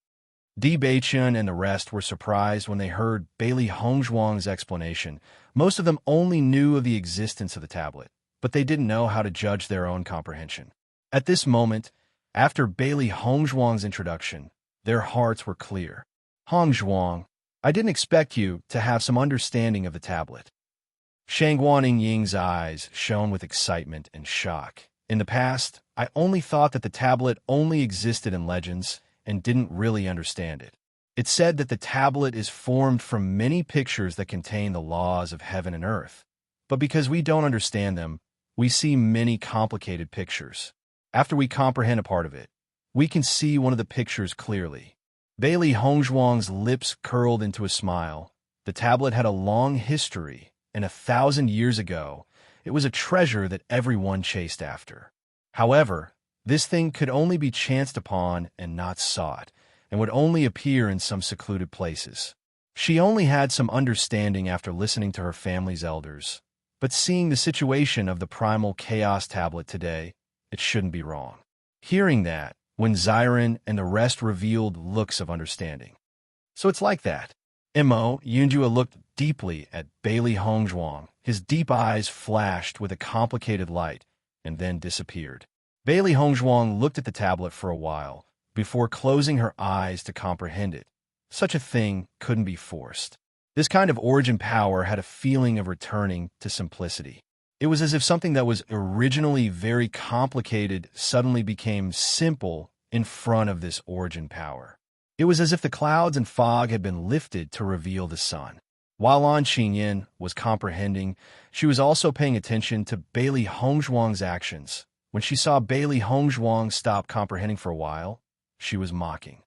Di Beichen and the rest were surprised when they heard Bailey Hongzhuang's explanation. Most of them only knew of the existence of the tablet, but they didn't know how to judge their own comprehension. At this moment, after Bailey Hongzhuang's introduction, their hearts were clear. Hongzhuang, I didn't expect you to have some understanding of the tablet. Shangguan Ying's eyes shone with excitement and shock. In the past, I only thought that the tablet only existed in legends and didn't really understand it. It said that the tablet is formed from many pictures that contain the laws of heaven and earth. But because we don't understand them, we see many complicated pictures. After we comprehend a part of it, we can see one of the pictures clearly. Bailey Hongzhuang's lips curled into a smile. The tablet had a long history, and 1,000 years ago, it was a treasure that everyone chased after. However, this thing could only be chanced upon and not sought, and would only appear in some secluded places. She only had some understanding after listening to her family's elders, but seeing the situation of the primal chaos tablet today, it shouldn't be wrong. Hearing that, when Xiren and the rest revealed looks of understanding. So it's like that. Mo Yunjua looked deeply at Bailey Hongzhuang. His deep eyes flashed with a complicated light and then disappeared. Bailey Hongzhuang looked at the tablet for a while before closing her eyes to comprehend it. Such a thing couldn't be forced. This kind of origin power had a feeling of returning to simplicity. It was as if something that was originally very complicated suddenly became simple in front of this origin power. It was as if the clouds and fog had been lifted to reveal the sun. While An Qingyan was comprehending, she was also paying attention to Bailey Hongzhuang's actions. When she saw Bailey Hongzhuang stop comprehending for a while, she was mocking.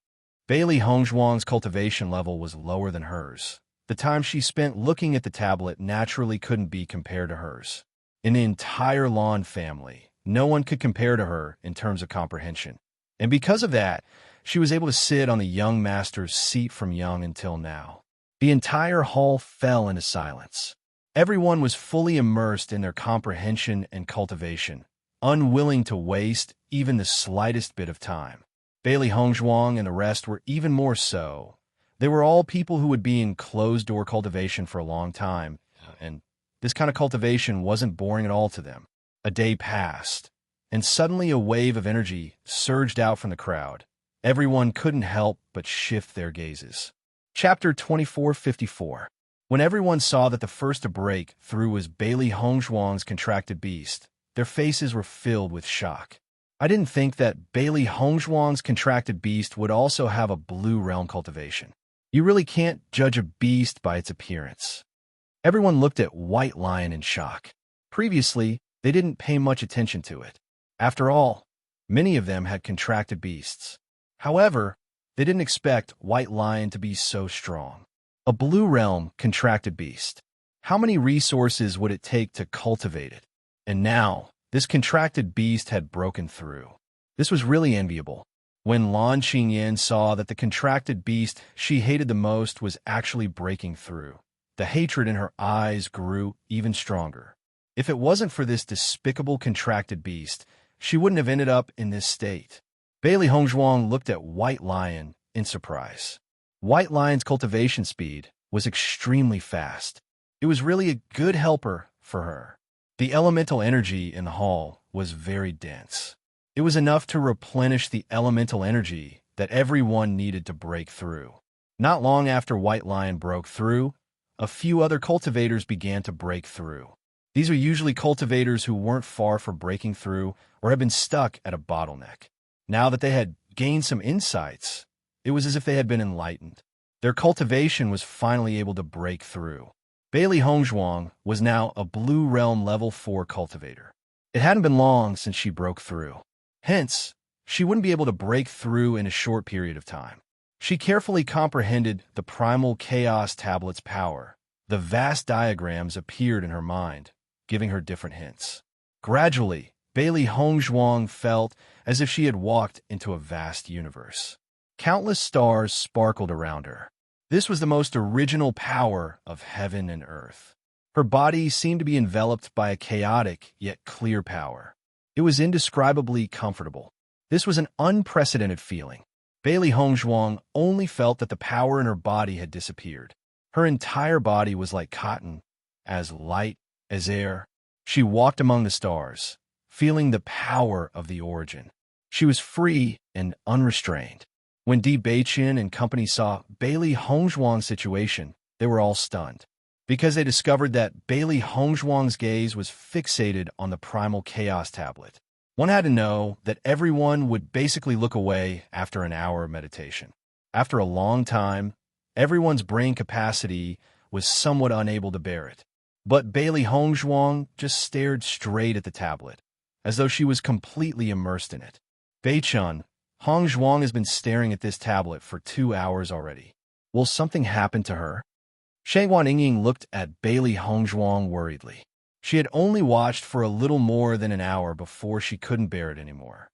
Bailey Hongzhuang's cultivation level was lower than hers. The time she spent looking at the tablet naturally couldn't be compared to hers. In the entire Lan family, no one could compare to her in terms of comprehension. And because of that, she was able to sit on the young master's seat from young until now. The entire hall fell into silence. Everyone was fully immersed in their comprehension and cultivation, unwilling to waste even the slightest bit of time. Bailey Hongzhuang and the rest were even more so. They were all people who would be in closed-door cultivation for a long time, and this kind of cultivation wasn't boring at all to them. A day passed, and suddenly a wave of energy surged out from the crowd. Everyone couldn't help but shift their gazes. Chapter 2454. When everyone saw that the first to break through was Bailey Hongzhuang's contracted beast, their faces were filled with shock. I didn't think that Bailey Hongzhuang's contracted beast would also have a blue realm cultivation. You really can't judge a beast by its appearance. Everyone looked at White Lion in shock. Previously, they didn't pay much attention to it. After all, many of them had contracted beasts. However, they didn't expect White Lion to be so strong. A blue realm contracted beast. How many resources would it take to cultivate it? And now, this contracted beast had broken through. This was really enviable. When Lan Qingyan saw that the contracted beast she hated the most was actually breaking through, the hatred in her eyes grew even stronger. If it wasn't for this despicable contracted beast, she wouldn't have ended up in this state. Bailey Hongzhuang looked at White Lion in surprise. White Lion's cultivation speed was extremely fast. It was really a good helper for her. The elemental energy in the hall was very dense. It was enough to replenish the elemental energy that everyone needed to break through. Not long after White Lion broke through, a few other cultivators began to break through. These are usually cultivators who weren't far from breaking through or had been stuck at a bottleneck. Now that they had gained some insights, it was as if they had been enlightened. Their cultivation was finally able to break through. Bailey Hongzhuang was now a Blue Realm Level 4 cultivator. It hadn't been long since she broke through. Hence, she wouldn't be able to break through in a short period of time. She carefully comprehended the primal chaos tablet's power. The vast diagrams appeared in her mind, giving her different hints. Gradually, Bailey Hongzhuang felt as if she had walked into a vast universe. Countless stars sparkled around her. This was the most original power of heaven and earth. Her body seemed to be enveloped by a chaotic yet clear power. It was indescribably comfortable. This was an unprecedented feeling. Bailey Hongzhuang only felt that the power in her body had disappeared. Her entire body was like cotton, as light as air. She walked among the stars, feeling the power of the origin. She was free and unrestrained. When Di Beiqian and company saw Bailey Hongzhuang's situation, they were all stunned, because they discovered that Bailey Hongzhuang's gaze was fixated on the primal chaos tablet. One had to know that everyone would basically look away after an hour of meditation. After a long time, everyone's brain capacity was somewhat unable to bear it. But Bailey Hongzhuang just stared straight at the tablet, as though she was completely immersed in it. Beichun, Hongzhuang has been staring at this tablet for 2 hours already. Will something happen to her? Shangguan Yingying looked at Bailey Hongzhuang worriedly. She had only watched for a little more than an hour before she couldn't bear it anymore.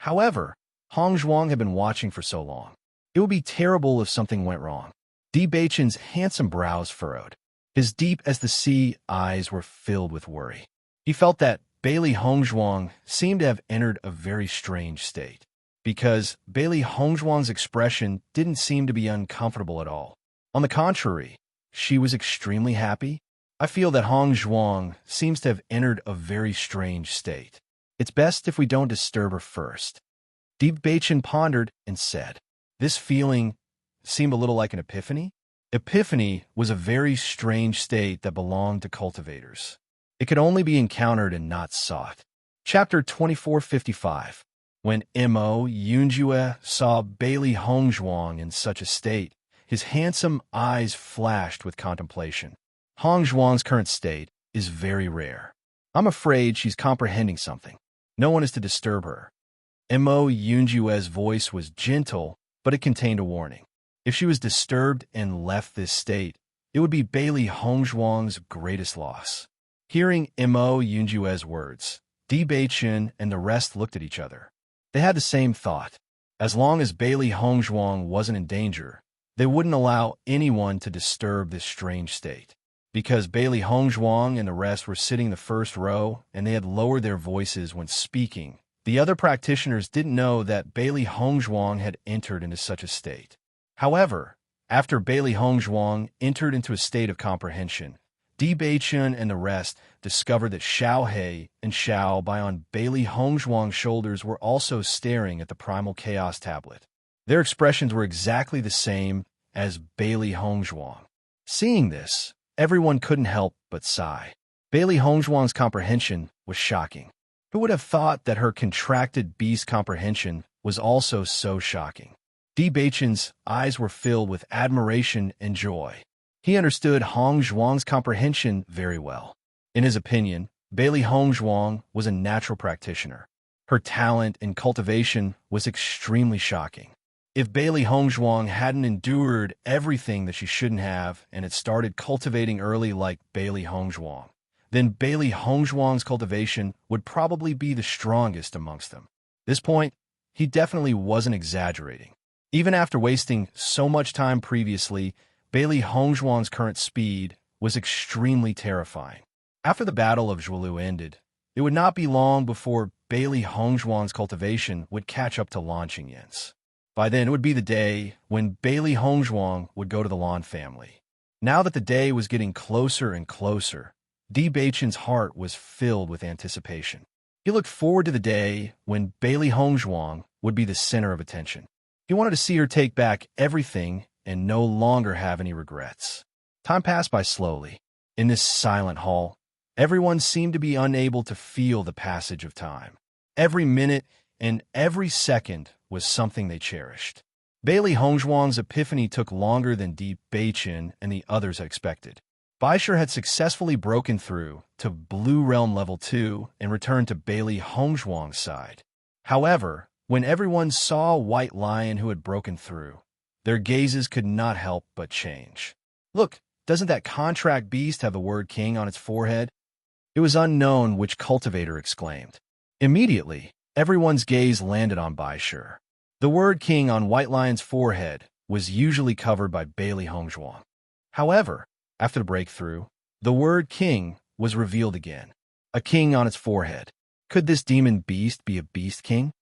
However, Hongzhuang had been watching for so long. It would be terrible if something went wrong. Di Beiqian's handsome brows furrowed. His deep-as-the-sea eyes were filled with worry. He felt that Bailey Hongzhuang seemed to have entered a very strange state, because Bailey Hongzhuang's expression didn't seem to be uncomfortable at all. On the contrary, she was extremely happy. I feel that Hongzhuang seems to have entered a very strange state. It's best if we don't disturb her first. Di Beiqian pondered and said, this feeling seemed a little like an epiphany. Epiphany was a very strange state that belonged to cultivators. It could only be encountered and not sought. Chapter 2455. When Mo Yunjue saw Bailey Hongzhuang in such a state, his handsome eyes flashed with contemplation. Hongzhuang's current state is very rare. I'm afraid she's comprehending something. No one is to disturb her. Mo Yunjue's voice was gentle, but it contained a warning. If she was disturbed and left this state, it would be Bailey Hongzhuang's greatest loss. Hearing Mo Yunjue's words, Di Beiqian and the rest looked at each other. They had the same thought. As long as Bailey Hongzhuang wasn't in danger, they wouldn't allow anyone to disturb this strange state. Because Bailey Hongzhuang and the rest were sitting in the first row and they had lowered their voices when speaking, the other practitioners didn't know that Bailey Hongzhuang had entered into such a state. However, after Bailey Hongzhuang entered into a state of comprehension, Di Beiqian and the rest discovered that Xiao He and Xiao Bai on Bailey Hongzhuang's shoulders were also staring at the primal chaos tablet. Their expressions were exactly the same as Bailey Hongzhuang. Seeing this, everyone couldn't help but sigh. Bailey Hongzhuang's comprehension was shocking. Who would have thought that her contracted beast comprehension was also so shocking? Di Beiqian's eyes were filled with admiration and joy. He understood Hongzhuang's comprehension very well. In his opinion, Bailey Hongzhuang was a natural practitioner. Her talent in cultivation was extremely shocking. If Bailey Hongzhuang hadn't endured everything that she shouldn't have and had started cultivating early like Bailey Hongzhuang, then Bailey Hongzhuang's cultivation would probably be the strongest amongst them. At this point, he definitely wasn't exaggerating. Even after wasting so much time previously, Bailey Hongzhuang's current speed was extremely terrifying. After the Battle of Zhuolu ended, it would not be long before Bailey Hongzhuang's cultivation would catch up to Lan Qingyan's. By then, it would be the day when Bailey Hongzhuang would go to the Lan family. Now that the day was getting closer and closer, Di Beiqian's heart was filled with anticipation. He looked forward to the day when Bailey Hongzhuang would be the center of attention. He wanted to see her take back everything and no longer have any regrets. Time passed by slowly. In this silent hall, everyone seemed to be unable to feel the passage of time. Every minute and every second was something they cherished. Bailey Hongzhuang's epiphany took longer than Di Beichen and the others expected. Baisher had successfully broken through to Blue Realm Level 2 and returned to Bailey Hongzhuang's side. However, when everyone saw White Lion who had broken through, their gazes could not help but change. Look, doesn't that contract beast have the word king on its forehead? It was unknown which cultivator exclaimed. Immediately, everyone's gaze landed on Baisher. The word king on White Lion's forehead was usually covered by Bailey Hongzhuang. However, after the breakthrough, the word king was revealed again. A king on its forehead. Could this demon beast be a beast king?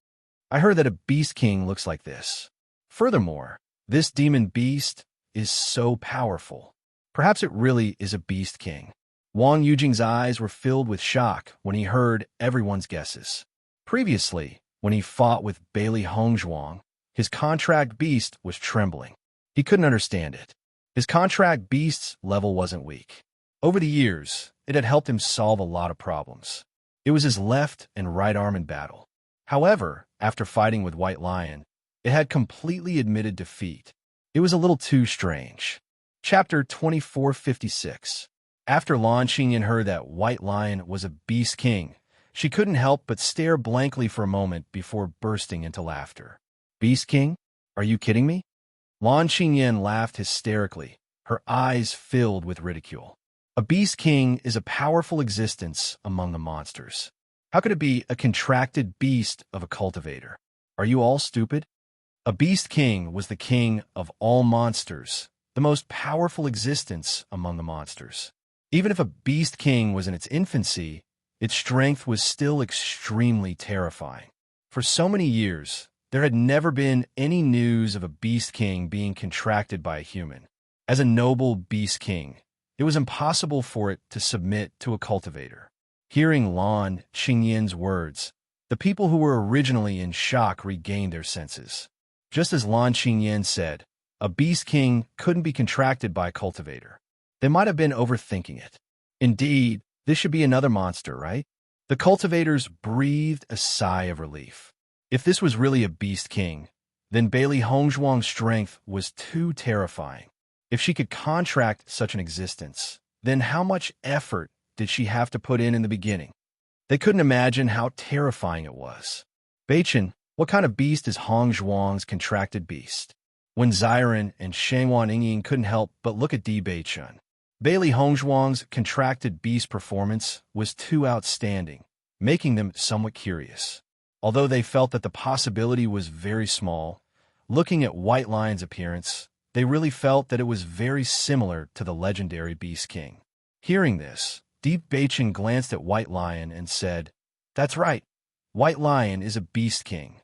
I heard that a beast king looks like this. Furthermore, this demon beast is so powerful. Perhaps it really is a beast king. Wang Yujing's eyes were filled with shock when he heard everyone's guesses. Previously, when he fought with Bailey Hongzhuang, his contract beast was trembling. He couldn't understand it. His contract beast's level wasn't weak. Over the years, it had helped him solve a lot of problems. It was his left and right arm in battle. However, after fighting with White Lion, it had completely admitted defeat. It was a little too strange. Chapter 2456. After launching in her that White Lion was a beast king, she couldn't help but stare blankly for a moment before bursting into laughter. Beast king? Are you kidding me? Lan Qingyan laughed hysterically, her eyes filled with ridicule. A beast king is a powerful existence among the monsters. How could it be a contracted beast of a cultivator? Are you all stupid? A beast king was the king of all monsters, the most powerful existence among the monsters. Even if a beast king was in its infancy, its strength was still extremely terrifying. For so many years, there had never been any news of a beast king being contracted by a human. As a noble beast king, it was impossible for it to submit to a cultivator. Hearing Lan Qingyan's words, the people who were originally in shock regained their senses. Just as Lan Qingyan said, a beast king couldn't be contracted by a cultivator. They might have been overthinking it. Indeed, this should be another monster, right? The cultivators breathed a sigh of relief. If this was really a beast king, then Bailey Hongzhuang's strength was too terrifying. If she could contract such an existence, then how much effort did she have to put in the beginning? They couldn't imagine how terrifying it was. Beichen, what kind of beast is Hongzhuang's contracted beast? When Xiren and Shangwan Yingying couldn't help but look at Di Beichen. Bailey Hongzhuang's contracted beast performance was too outstanding, making them somewhat curious. Although they felt that the possibility was very small, looking at White Lion's appearance, they really felt that it was very similar to the legendary Beast King. Hearing this, Di Beichen glanced at White Lion and said, "That's right, White Lion is a Beast King."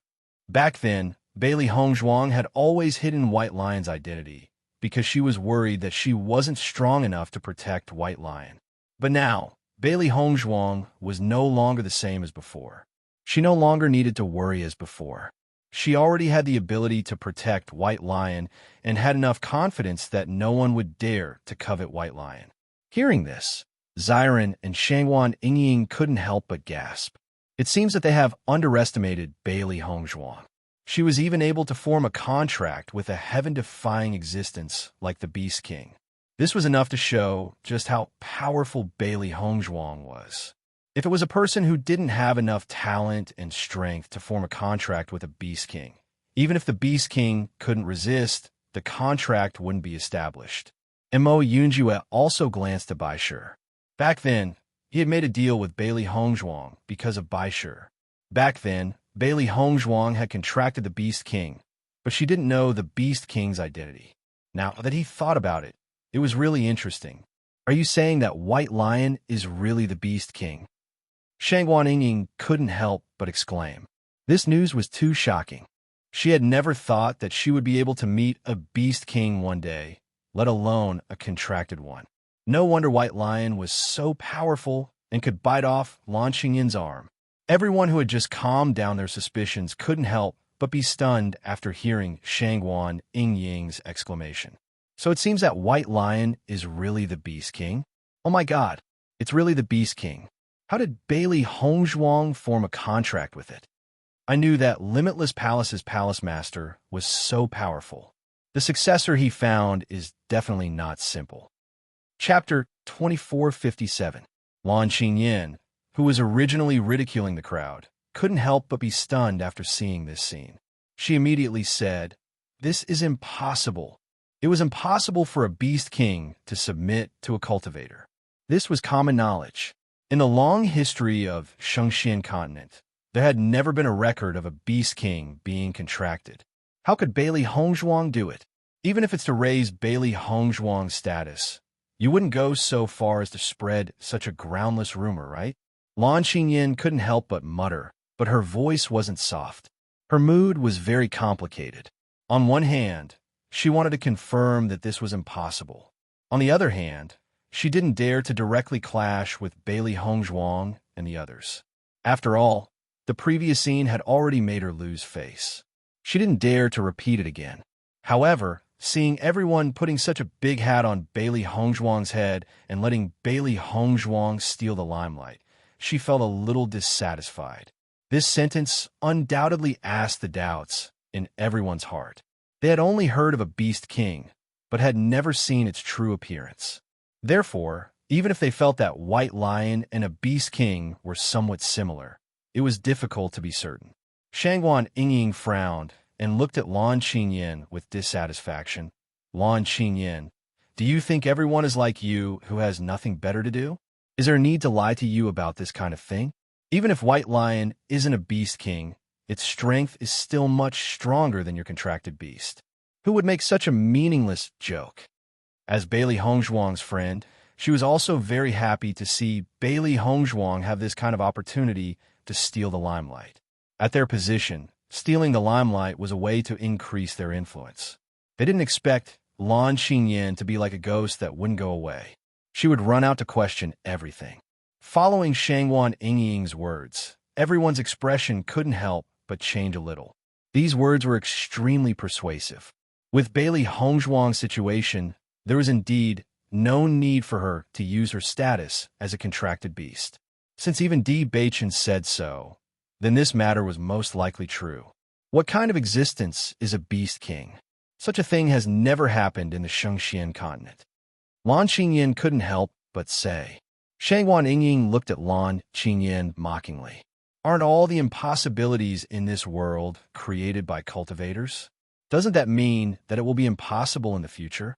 Back then, Bailey Hongzhuang had always hidden White Lion's identity because she was worried that she wasn't strong enough to protect White Lion. But now, Bailey Hongzhuang was no longer the same as before. She no longer needed to worry as before. She already had the ability to protect White Lion and had enough confidence that no one would dare to covet White Lion. Hearing this, Xiren and Shangwan Yingying couldn't help but gasp. It seems that they have underestimated Bailey Hongzhuang. She was even able to form a contract with a heaven-defying existence like the Beast King. This was enough to show just how powerful Bailey Hongzhuang was. If it was a person who didn't have enough talent and strength to form a contract with a Beast King, even if the Beast King couldn't resist, the contract wouldn't be established. Mo Yunjue also glanced at Baisher. Back then, he had made a deal with Bailey Hongzhuang because of Baisher. Back then, Bailey Hongzhuang had contracted the Beast King, but she didn't know the Beast King's identity. Now that he thought about it, it was really interesting. Are you saying that White Lion is really the Beast King? Shangwan Yingying couldn't help but exclaim. This news was too shocking. She had never thought that she would be able to meet a Beast King one day, let alone a contracted one. No wonder White Lion was so powerful and could bite off Lan Qingyan's arm. Everyone who had just calmed down their suspicions couldn't help but be stunned after hearing Shangwan Yingying's exclamation. So it seems that White Lion is really the Beast King? Oh my god, it's really the Beast King. How did Bailey Hongzhuang form a contract with it? I knew that Limitless Palace's palace master was so powerful. The successor he found is definitely not simple. Chapter 2457. Lan Qingyan, who was originally ridiculing the crowd, couldn't help but be stunned after seeing this scene. She immediately said, "This is impossible. It was impossible for a beast king to submit to a cultivator." This was common knowledge. In the long history of Shengxian continent, there had never been a record of a beast king being contracted. How could Bailey Hongzhuang do it? Even if it's to raise Bailey Hongzhuang's status, you wouldn't go so far as to spread such a groundless rumor, right? Lan Qingyan couldn't help but mutter, but her voice wasn't soft. Her mood was very complicated. On one hand, she wanted to confirm that this was impossible. On the other hand, she didn't dare to directly clash with Bailey Hongzhuang and the others. After all, the previous scene had already made her lose face. She didn't dare to repeat it again. However, seeing everyone putting such a big hat on Bailey Hongzhuang's head and letting Bailey Hongzhuang steal the limelight, she felt a little dissatisfied. This sentence undoubtedly asked the doubts in everyone's heart. They had only heard of a beast king, but had never seen its true appearance. Therefore, even if they felt that White Lion and a beast king were somewhat similar, it was difficult to be certain. Shangguan Yingying frowned and looked at Lan Qingyan with dissatisfaction. Lan Qingyan, do you think everyone is like you who has nothing better to do? Is there a need to lie to you about this kind of thing? Even if White Lion isn't a beast king, its strength is still much stronger than your contracted beast. Who would make such a meaningless joke? As Bailey Hongzhuang's friend, she was also very happy to see Bailey Hongzhuang have this kind of opportunity to steal the limelight. At their position, stealing the limelight was a way to increase their influence. They didn't expect Lan Qingyan to be like a ghost that wouldn't go away. She would run out to question everything. Following Shangguan Yingying's words, everyone's expression couldn't help but change a little. These words were extremely persuasive. With Bailey Hongzhuang's situation, there was indeed no need for her to use her status as a contracted beast. Since even Di Beichen said so, then this matter was most likely true. What kind of existence is a beast king? Such a thing has never happened in the Shengxian continent. Lan Qingyan couldn't help but say. Shangguan Yingying looked at Lan Qingyan mockingly. Aren't all the impossibilities in this world created by cultivators? Doesn't that mean that it will be impossible in the future?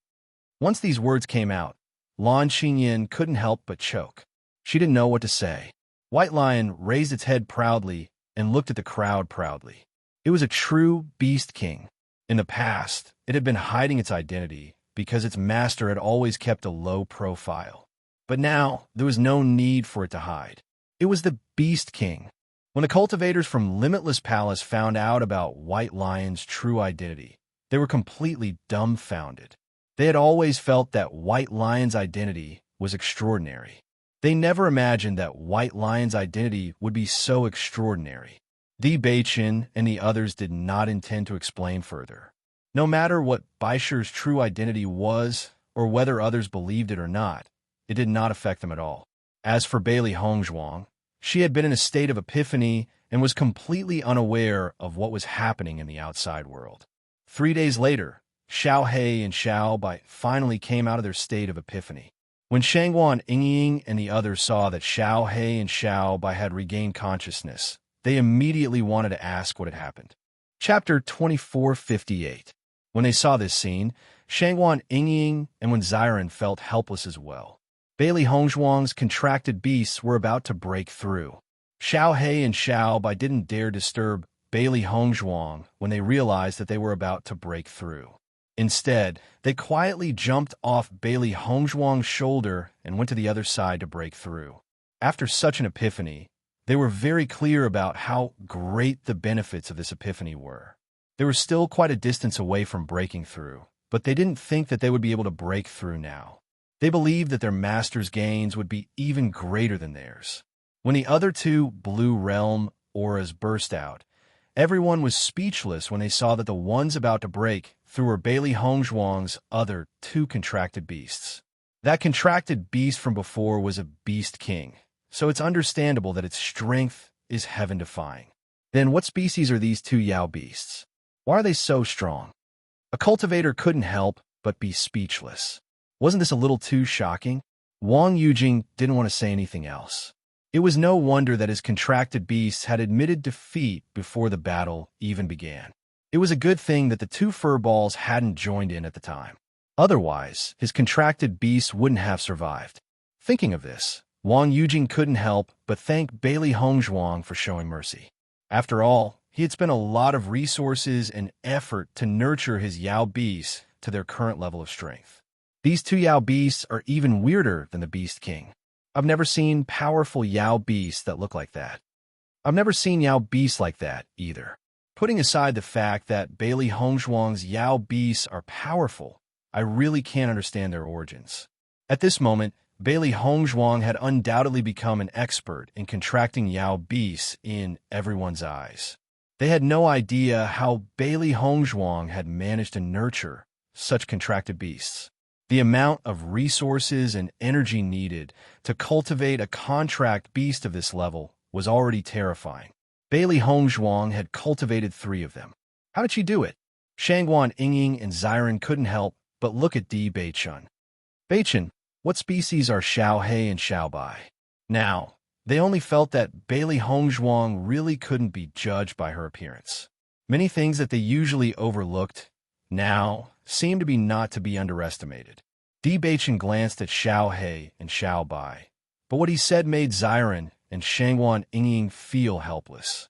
Once these words came out, Lan Qingyan couldn't help but choke. She didn't know what to say. White Lion raised its head proudly and looked at the crowd proudly. It was a true beast king. In the past, it had been hiding its identity because its master had always kept a low profile. But now, there was no need for it to hide. It was the beast king. When the cultivators from Limitless Palace found out about White Lion's true identity, they were completely dumbfounded. They had always felt that White Lion's identity was extraordinary. They never imagined that White Lion's identity would be so extraordinary. Di Beichen and the others did not intend to explain further. No matter what Baisher's true identity was, or whether others believed it or not, it did not affect them at all. As for Bailey Hongzhuang, she had been in a state of epiphany and was completely unaware of what was happening in the outside world. 3 days later, Xiao He and Xiao Bai finally came out of their state of epiphany. When Shangguan Yingying and the others saw that Xiao He and Xiao Bai had regained consciousness, they immediately wanted to ask what had happened. Chapter 2458. When they saw this scene, Shangguan Yingying and Wen Ziren felt helpless as well. Bailey Hongzhuang's contracted beasts were about to break through. Xiao He and Xiao Bai didn't dare disturb Bailey Hongzhuang when they realized that they were about to break through. Instead, they quietly jumped off Bailey Hongzhuang's shoulder and went to the other side to break through. After such an epiphany, they were very clear about how great the benefits of this epiphany were. They were still quite a distance away from breaking through, but they didn't think that they would be able to break through now. They believed that their master's gains would be even greater than theirs. When the other two Blue Realm auras burst out, everyone was speechless when they saw that the ones about to break through were Bailey Hongzhuang's other two contracted beasts. That contracted beast from before was a beast king, so it's understandable that its strength is heaven-defying. Then what species are these two Yao beasts? Why are they so strong? A cultivator couldn't help but be speechless. Wasn't this a little too shocking? Wang Yujing didn't want to say anything else. It was no wonder that his contracted beasts had admitted defeat before the battle even began. It was a good thing that the two furballs hadn't joined in at the time. Otherwise, his contracted beasts wouldn't have survived. Thinking of this, Wang Yujing couldn't help but thank Bailey Hongzhuang for showing mercy. After all, he had spent a lot of resources and effort to nurture his Yao beasts to their current level of strength. These two Yao beasts are even weirder than the Beast King. I've never seen powerful Yao beasts that look like that. I've never seen Yao beasts like that, either. Putting aside the fact that Bailey Hongzhuang's Yao beasts are powerful, I really can't understand their origins. At this moment, Bailey Hongzhuang had undoubtedly become an expert in contracting Yao beasts in everyone's eyes. They had no idea how Bailey Hongzhuang had managed to nurture such contracted beasts. The amount of resources and energy needed to cultivate a contract beast of this level was already terrifying. Bailey Hongzhuang had cultivated 3 of them. How did she do it? Shangguan Yingying and Xiren couldn't help but look at Di Beichun. Beichun, what species are Xiaohe and Xiaobai? Now, they only felt that Bailey Hongzhuang really couldn't be judged by her appearance. Many things that they usually overlooked now seemed to be not to be underestimated. Di Beichun glanced at Xiaohe and Xiaobai, but what he said made Xiren and Shangguan Yingying feel helpless.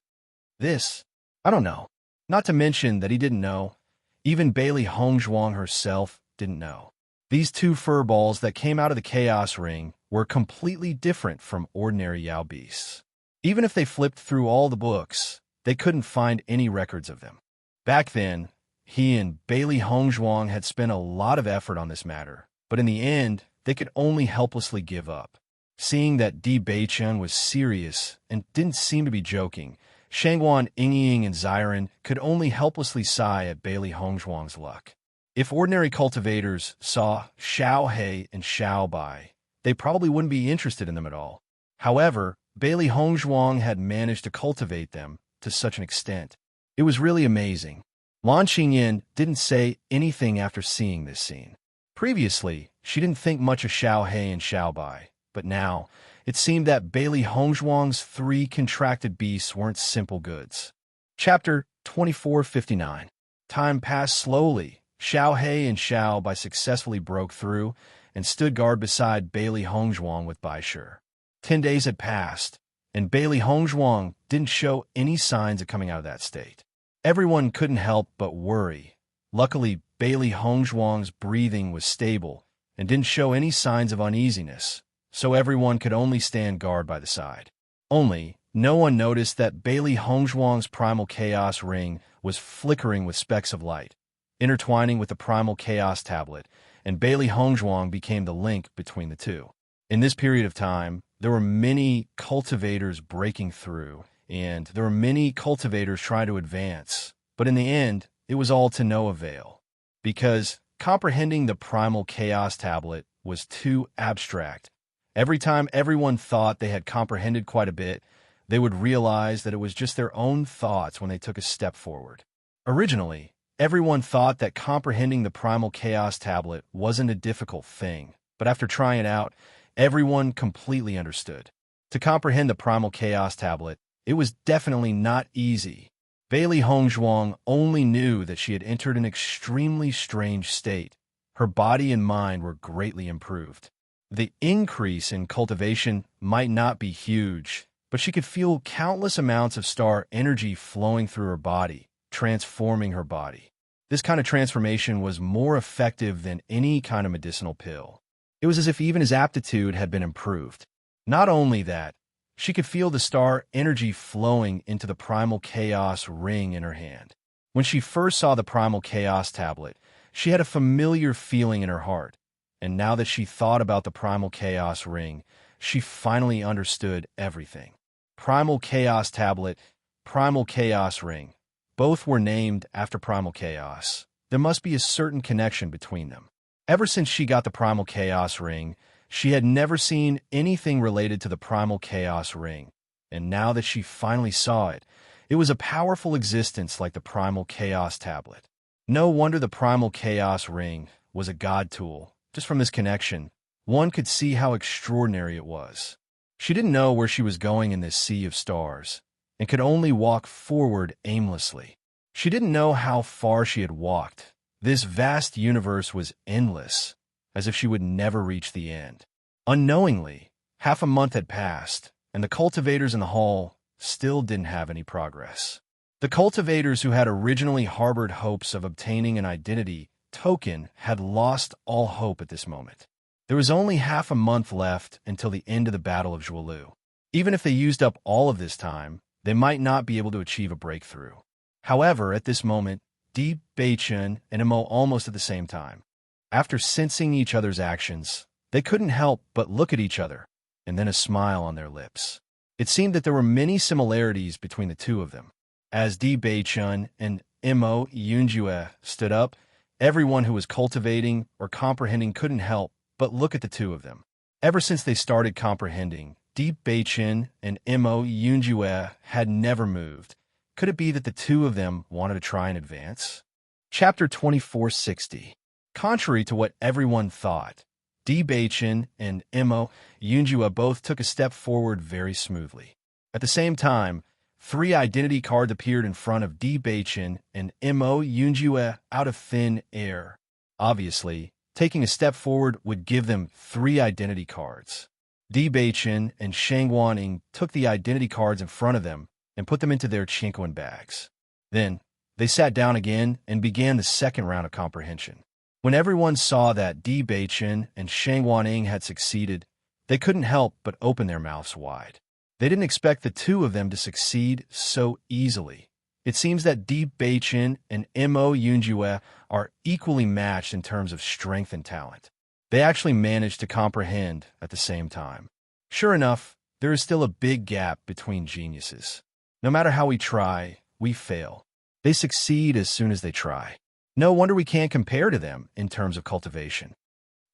I don't know. Not to mention that he didn't know. Even Bailey Hongzhuang herself didn't know. These two furballs that came out of the Chaos Ring were completely different from ordinary Yao beasts. Even if they flipped through all the books, they couldn't find any records of them. Back then, he and Bailey Hongzhuang had spent a lot of effort on this matter, but in the end, they could only helplessly give up. Seeing that Di Beichun was serious and didn't seem to be joking, Shangguan Yingying and Xiren could only helplessly sigh at Bailey Hongzhuang's luck. If ordinary cultivators saw Xiaohe and Xiaobai, they probably wouldn't be interested in them at all. However, Bailey Hongzhuang had managed to cultivate them to such an extent. It was really amazing. Lan Xingyin didn't say anything after seeing this scene. Previously, she didn't think much of Xiaohe and Xiaobai, but now, it seemed that Bailey Hongzhuang's 3 contracted beasts weren't simple goods. Chapter 2459. Time passed slowly. Xiaohe and Xiaobai successfully broke through and stood guard beside Bailey Hongzhuang with Baishe. 10 days had passed, and Bailey Hongzhuang didn't show any signs of coming out of that state. Everyone couldn't help but worry. Luckily, Bailey Hongzhuang's breathing was stable and didn't show any signs of uneasiness, so everyone could only stand guard by the side. Only, no one noticed that Bailey Hongzhuang's primal chaos ring was flickering with specks of light, intertwining with the primal chaos tablet, and Bailey Hongzhuang became the link between the two. In this period of time, there were many cultivators breaking through, and there were many cultivators trying to advance, but in the end, it was all to no avail, because comprehending the primal chaos tablet was too abstract. Every time everyone thought they had comprehended quite a bit, they would realize that it was just their own thoughts when they took a step forward. Originally, everyone thought that comprehending the primal chaos tablet wasn't a difficult thing, but after trying it out, everyone completely understood. To comprehend the primal chaos tablet, it was definitely not easy. Bailey Hongzhuang only knew that she had entered an extremely strange state. Her body and mind were greatly improved. The increase in cultivation might not be huge, but she could feel countless amounts of star energy flowing through her body, transforming her body. This kind of transformation was more effective than any kind of medicinal pill. It was as if even his aptitude had been improved. Not only that, she could feel the star energy flowing into the primal chaos ring in her hand. When she first saw the primal chaos tablet, she had a familiar feeling in her heart, and now that she thought about the primal chaos ring, she finally understood everything. Primal chaos tablet, primal chaos ring. Both were named after primal chaos. There must be a certain connection between them. Ever since she got the primal chaos ring, she had never seen anything related to the primal chaos ring, and now that she finally saw it, It was a powerful existence like the primal chaos tablet. No wonder the primal chaos ring was a god tool. Just from this connection, one could see how extraordinary it was. She didn't know where she was going in this sea of stars, and could only walk forward aimlessly. She didn't know how far she had walked. This vast universe was endless, as if she would never reach the end. Unknowingly, half a month had passed, and the cultivators in the hall still didn't have any progress. The cultivators who had originally harbored hopes of obtaining an identity token had lost all hope at this moment. There was only half a month left until the end of the Battle of Zhuolu. Even if they used up all of this time, they might not be able to achieve a breakthrough. However, at this moment, Di Beichen and Mo almost at the same time. After sensing each other's actions, they couldn't help but look at each other, and then a smile on their lips. It seemed that there were many similarities between the two of them. As Di Beichen and Mo Yunjue stood up, everyone who was cultivating or comprehending couldn't help but look at the two of them. Ever since they started comprehending, Di Beichen and Mo Yunjue had never moved. Could it be that the two of them wanted to try and advance? Chapter 2460. Contrary to what everyone thought, Di Beichen and Mo Yunjue both took a step forward very smoothly. At the same time, 3 identity cards appeared in front of Di Beichen and Mo Yunjue out of thin air. Obviously, taking a step forward would give them 3 identity cards. Di Beichen and Shang Waning took the identity cards in front of them and put them into their chinquin bags. Then, they sat down again and began the second round of comprehension. When everyone saw that Di Beichen and Shang Waning had succeeded, they couldn't help but open their mouths wide. They didn't expect the two of them to succeed so easily. It seems that Di Beichen and Mo Yunjue are equally matched in terms of strength and talent. They actually managed to comprehend at the same time. Sure enough, there is still a big gap between geniuses. No matter how we try, we fail. They succeed as soon as they try. No wonder we can't compare to them in terms of cultivation.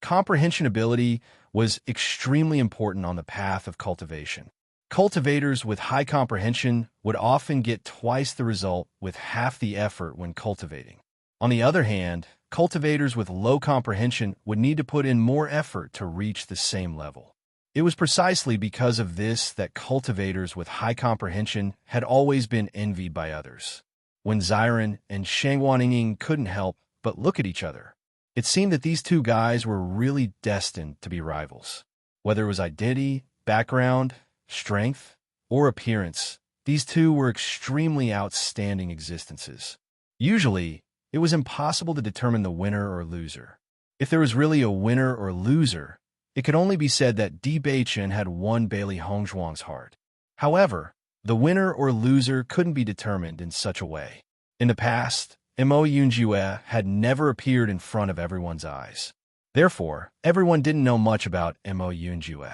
Comprehension ability was extremely important on the path of cultivation. Cultivators with high comprehension would often get twice the result with half the effort when cultivating. On the other hand, cultivators with low comprehension would need to put in more effort to reach the same level. It was precisely because of this that cultivators with high comprehension had always been envied by others. When Ziren and Shang Waning couldn't help but look at each other, it seemed that these two guys were really destined to be rivals. Whether it was identity, background, strength, or appearance, these two were extremely outstanding existences. Usually, it was impossible to determine the winner or loser. If there was really a winner or loser, it could only be said that Di Beichen had won Bailey Hongzhuang's heart. However, the winner or loser couldn't be determined in such a way. In the past, Mo Yunjue had never appeared in front of everyone's eyes. Therefore, everyone didn't know much about Mo Yunjue.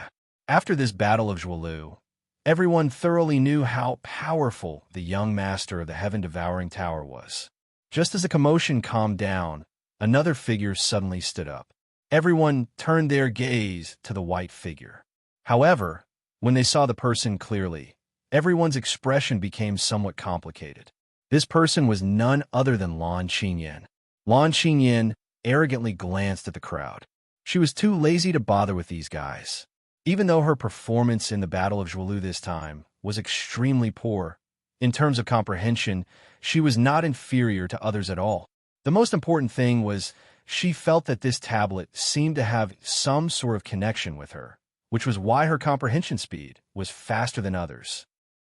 After this Battle of Zhuolu, everyone thoroughly knew how powerful the young master of the heaven-devouring tower was. Just as the commotion calmed down, another figure suddenly stood up. Everyone turned their gaze to the white figure. However, when they saw the person clearly, everyone's expression became somewhat complicated. This person was none other than Lan Qingyan. Lan Qingyan arrogantly glanced at the crowd. She was too lazy to bother with these guys. Even though her performance in the Battle of Zhuolu this time was extremely poor, in terms of comprehension, she was not inferior to others at all. The most important thing was she felt that this tablet seemed to have some sort of connection with her, which was why her comprehension speed was faster than others.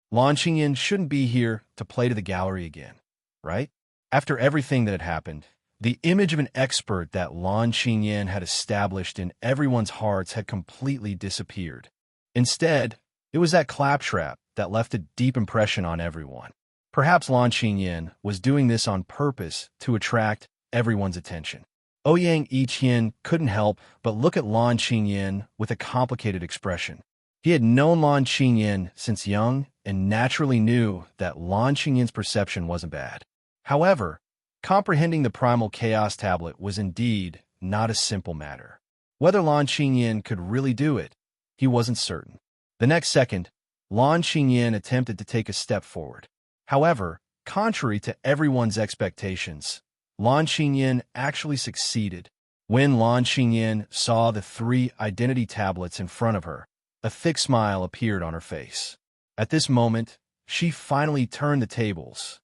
Lan Qingyan shouldn't be here to play to the gallery again, right? After everything that had happened, the image of an expert that Lan Qingyan had established in everyone's hearts had completely disappeared. Instead, it was that claptrap that left a deep impression on everyone. Perhaps Lan Qingyan was doing this on purpose to attract everyone's attention. Ouyang Yiqian couldn't help but look at Lan Qingyan with a complicated expression. He had known Lan Qingyan since young and naturally knew that Lan Qingyan's perception wasn't bad. However, comprehending the primal chaos tablet was indeed not a simple matter. Whether Lan Qingyan could really do it, he wasn't certain. The next second, Lan Qingyan attempted to take a step forward. However, contrary to everyone's expectations, Lan Qingyan actually succeeded. When Lan Qingyan saw the 3 identity tablets in front of her, a thick smile appeared on her face. At this moment, she finally turned the tables